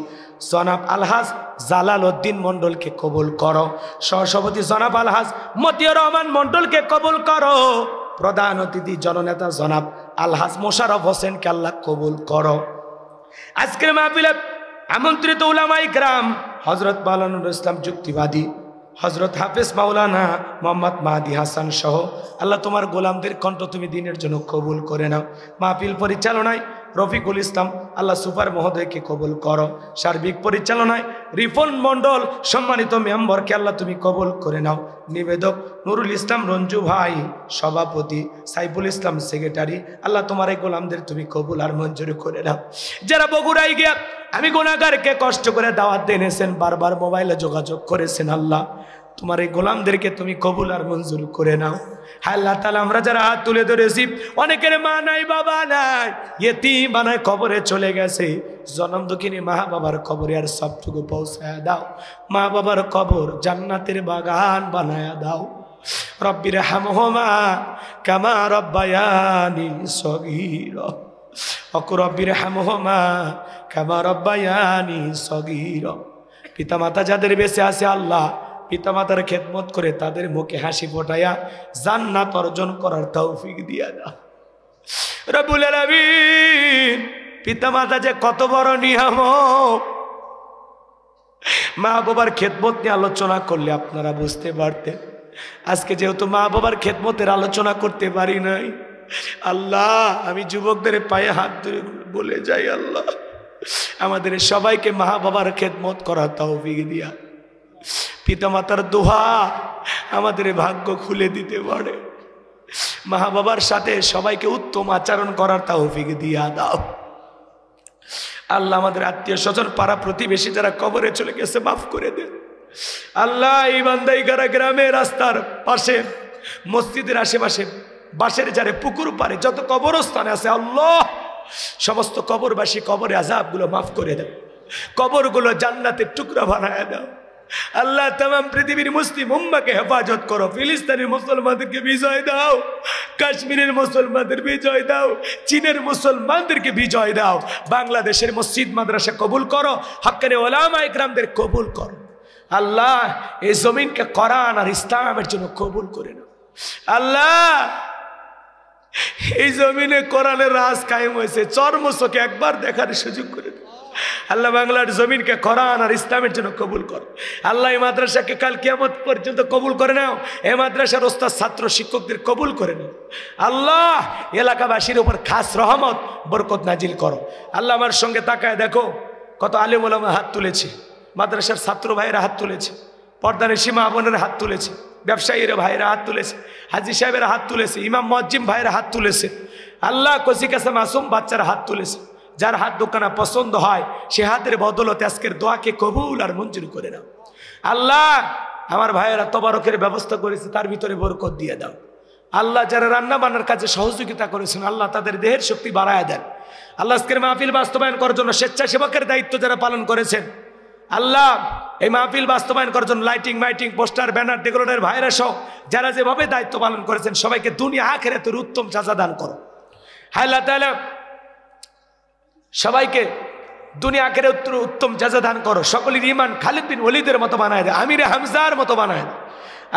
জনাব আলহাজ জালাল উদ্দিন মন্ডলকে কবুল করো। সহসভাপতি জনাব আলহাজ মতিউর রহমান মন্ডলকে কবুল করো। প্রধান অতিথি জননেতা জনাব আলহাজ মোশাররফ হোসেনকে আল্লাহ কবুল করো। আজকের মাহফিলে আমন্ত্রিত উলামায়ে ইকরাম হযরত মাওলানা নুরুল ইসলাম যুক্তিবাদী, হযরত হাফেজ মাওলানা মোহাম্মদ মাহদি হাসান সহ আল্লাহ তোমার গোলামদের কণ্ঠ তুমি দিনের জন্য কবুল করে নাও। মাহফিল পরিচালনায় রফিকুল ইসলাম আল্লাহ সুপার মহোদয়কে কবুল করো। সার্বিক পরিচালনায় রিফন মন্ডল সম্মানিত মেম্বরকে আল্লাহ তুমি কবুল করে নাও। নিবেদক নুরুল ইসলাম রঞ্জু ভাই, সভাপতি সাইফুল ইসলাম সেক্রেটারি, আল্লাহ তোমার এই গোলামদের তুমি কবুল আর মঞ্জুর করে নাও। যারা বগুড়ায় গিয়া আমি গুনাহগারকে কষ্ট করে দাওয়াত এনেছেন, বারবার মোবাইলে যোগাযোগ করেছেন, আল্লাহ তোমার এই গোলামদেরকে তুমি কবুল আর মঞ্জুর করে নাও। আল্লাহ তাআলা আমরা যারা হাত তুলে ধরেছি, অনেকের মা নাই বাবা নাই, ইয়েতিম বানায় কবরে চলে গেছে, জনম দুঃখিনী মা বাবার কবরে আর সবটুকু পৌঁছায় দাও। মা বাবার কবর জান্নাতের বাগান বানায়া দাও। রব্বির হামহুমা কামা রব্বায়ানি সগীরা ওয়া রব্বির হামহুমা কামা রব্বায়ানি সগীরা। পিতামাতা যাদের বেঁচে আছে আল্লাহ পিতামাতার খেদমত করে তাদের মুখে হাসি ফোটায়া জান্নাত অর্জন করার তৌফিক দিয়া দাও রব্বুল আলামিন। পিতামাতা যে কত বড় নিয়ামত, মা বাবার খেদমত নিয়ে আলোচনা করলে আপনারা বুঝতে পারতেন। আজকে যেহেতু মা বাবার খেদমতের আলোচনা করতে পারি নাই, আল্লাহ আমি যুবকদের পায়ে হাত ধরে বলে যাই, আল্লাহ আমাদের সবাইকে মা বাবার খেদমত করার তৌফিক দিয়া, পিতামাতার দোয়া আমাদের ভাগ্য খুলে দিতে পারে। মা বাবার সাথে সবাইকে উত্তম আচরণ করার তৌফিক দিয়া দাও। আল্লাহ আমাদের আত্মীয় স্বজন পাড়া প্রতিবেশী যারা কবরে চলে গেছে মাফ করে দেন। আল্লাহ এই বান্দাইগারা গ্রামে রাস্তার পাশে মসজিদের আশেপাশে বাঁশের যারে পুকুর পারে যত কবরস্থান আছে, আল্লাহ সমস্ত কবরবাসী কবরে আযাবগুলো মাফ করে দাও, কবরগুলো জান্নাতের টুকরা বানায় দাও। আল্লাহ তামাম পৃথিবীর মুসলিম উম্মাহকে হেফাজত করো। ফিলিস্তিনের মুসলমানদেরকে বিজয় দাও, কাশ্মীরের মুসলমানদের বিজয় দাও, চীনের মুসলমানদেরকে বিজয় দাও। বাংলাদেশের মসজিদ মাদ্রাসা কবুল করো, হক্কানি উলামা ইকরামদের কবুল করো। আল্লাহ এই জমিনকে কোরআন আর ইসলামের জন্য কবুল করে নাও। আল্লাহ এই জমিনে কোরআনের রাজ কায়েম হয়েছে, চর্মচোখে একবার দেখার সুযোগ করে দাও আল্লাহ। বাংলার জমিনকে কোরআন আর ইসলামের জন্য কবুল কর আল্লাহ। এই মাদ্রাসাকে কাল কিয়ামত পর্যন্ত কবুল করে নাও। এই মাদ্রাসার ওস্তাদ ছাত্র শিক্ষকদের কবুল করে নাও আল্লাহ। এলাকাবাসীর উপর খাস রহমত বরকত নাজিল করো আল্লাহ। আমার সঙ্গে তাকায় দেখো, কত আলেম ওলামা হাত তুলেছে, মাদ্রাসার ছাত্র ভাইয়েরা হাত তুলেছে, পর্দানের সীমা বোনেরা হাত তুলেছে, ব্যবসায়ীরা ভাইয়েরা হাত তুলেছে, হাজি সাহেবেরা হাত তুলেছে, ইমাম মুয়াজ্জিম ভাইয়েরা হাত তুলেছে আল্লাহ। কচি কাছে মাসুম বাচ্চারা হাত তুলেছে। যার হাত দোকানা পছন্দ হয় সে হাতের বদলতে আজকের দোয়াকে কবুল আর মঞ্জুর করে নাও আল্লাহ। আমার ভাইয়েরা তবারকের ব্যবস্থা করেছে, তার ভিতরে বরকত দিয়ে দাও আল্লাহ। যারা রান্না বান্নার কাজে সহযোগিতা করেছেন আল্লাহ তাদের দেহের শক্তি বাড়ায় দেন আল্লাহ। আজকের মাহফিল বাস্তবায়ন করার জন্য স্বেচ্ছাসেবকের দায়িত্ব যারা পালন করেছেন আল্লাহ, এই মাহফিল বাস্তবায়ন করার জন্য লাইটিং মাইটিং পোস্টার ব্যানার ডেকোরেটর ভাইরা সহ যারা যেভাবে দায়িত্ব পালন করেছেন সবাইকে দুনিয়া আখিরাতের উত্তম সাজা দান করো আল্লাহ তাআলা। সবাইকে দুনিয়া আখিরাতের উত্তম সাজা দান করো। সকলের ঈমান খালিদ বিন ওলীদের মতো বানায় দেয়, আমিরে হামজার মতো বানায় দেয়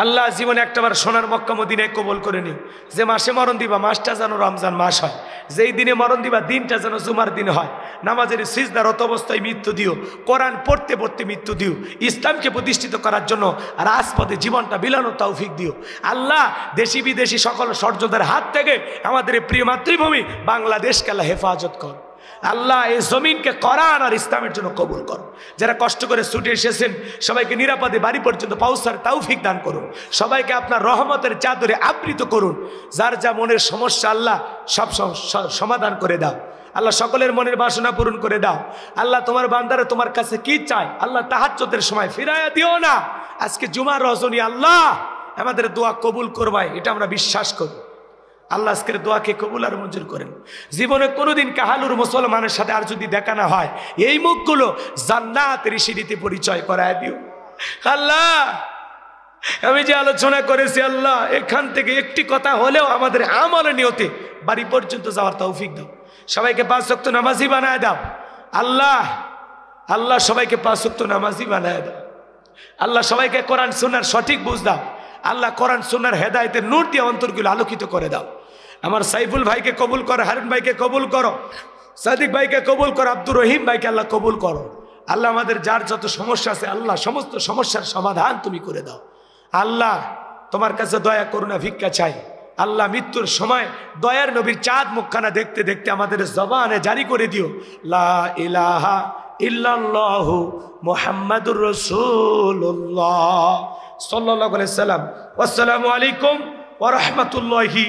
আল্লাহ। জীবনে একটাবার সোনার মক্কা মদিনায় কবুল করে নিও। যে মাসে মরণ দিবা মাসটা যেন রমজান মাস হয়, যেই দিনে মরণ দিবা দিনটা যেন জুমার দিন হয়। নামাজের সিজদারত অবস্থায় মৃত্যু দিও, কোরআন পড়তে পড়তে মৃত্যু দিও। ইসলামকে প্রতিষ্ঠিত করার জন্য রাজপথে জীবনটা বিলানোর তৌফিক দিও আল্লাহ। দেশি বিদেশি সকল ষড়যন্ত্রের হাত থেকে আমাদের প্রিয় মাতৃভূমি বাংলাদেশকে আল্লাহ হেফাজত কর আল্লাহ। এই জমিনকে কোরআন আর ইসলামের জন্য কবুল করো। যারা কষ্ট করে ছুটে এসেছেন সবাইকে নিরাপদে বাড়ি পর্যন্ত পৌঁছার তৌফিক দান করুন। সবাইকে আপনার রহমতের চাদরে আবৃত করুন। যার যা মনের সমস্যা আল্লাহ সব সমাধান করে দাও আল্লাহ। সকলের মনের বাসনা পূরণ করে দাও আল্লাহ। তোমার বান্দারা তোমার কাছে কি চায় আল্লাহ তাহাজ্জুদের সময় ফিরাইয়া দিও না। আজকে জুমার রজনী আল্লাহ আমাদের দোয়া কবুল করবাই, এটা আমরা বিশ্বাস করি আল্লাহ। আজকের দোয়াকে কবুল আর মঞ্জুর করেন। জীবনে কোনোদিন কাহালুর মুসলমানের সাথে আর যদি দেখা না হয় এই মুখগুলো জান্নাতের সিঁড়িতে পরিচয় করায় দিও আল্লাহ। আমি যে আলোচনা করেছি আল্লাহ, এখান থেকে একটি কথা হলেও আমাদের আমলে নিয়তে বাড়ি পর্যন্ত যাওয়ার তৌফিক দাও। সবাইকে 5 ওয়াক্ত নামাজি বানায় দাও আল্লাহ। আল্লাহ সবাইকে 5 ওয়াক্ত নামাজি বানায় দাও আল্লাহ। সবাইকে কোরআন সুন্নাহর সঠিক বুঝ দাও আল্লাহ। কোরআন সুন্নাহর হেদায়েতের নূর দিয়ে অন্তরগুলো আলোকিত করে দাও। আমার সাইফুল ভাইকে কবুল করো, হারুন ভাইকে কবুল করো, সাদিক ভাইকে কবুল করো, আব্দুর রহিম ভাইকে আল্লাহ কবুল করো আল্লাহ। আমাদের যার যত সমস্যা আছে আল্লাহ সমস্ত সমস্যার সমাধান তুমি করে দাও আল্লাহ। তোমার কাছে দয়া করুণা ভিক্ষা চাই আল্লাহ। মৃত্যুর সময় দয়ার নবীর চাঁদ মুখখানা দেখতে দেখতে আমাদের জবানে জারি করে দিও লা ইলাহা ইল্লাল্লাহু মুহাম্মাদুর রাসূলুল্লাহ সাল্লাল্লাহু আলাইহি ওয়াসাল্লাম। আসসালামু আলাইকুম ওয়া রাহমাতুল্লাহি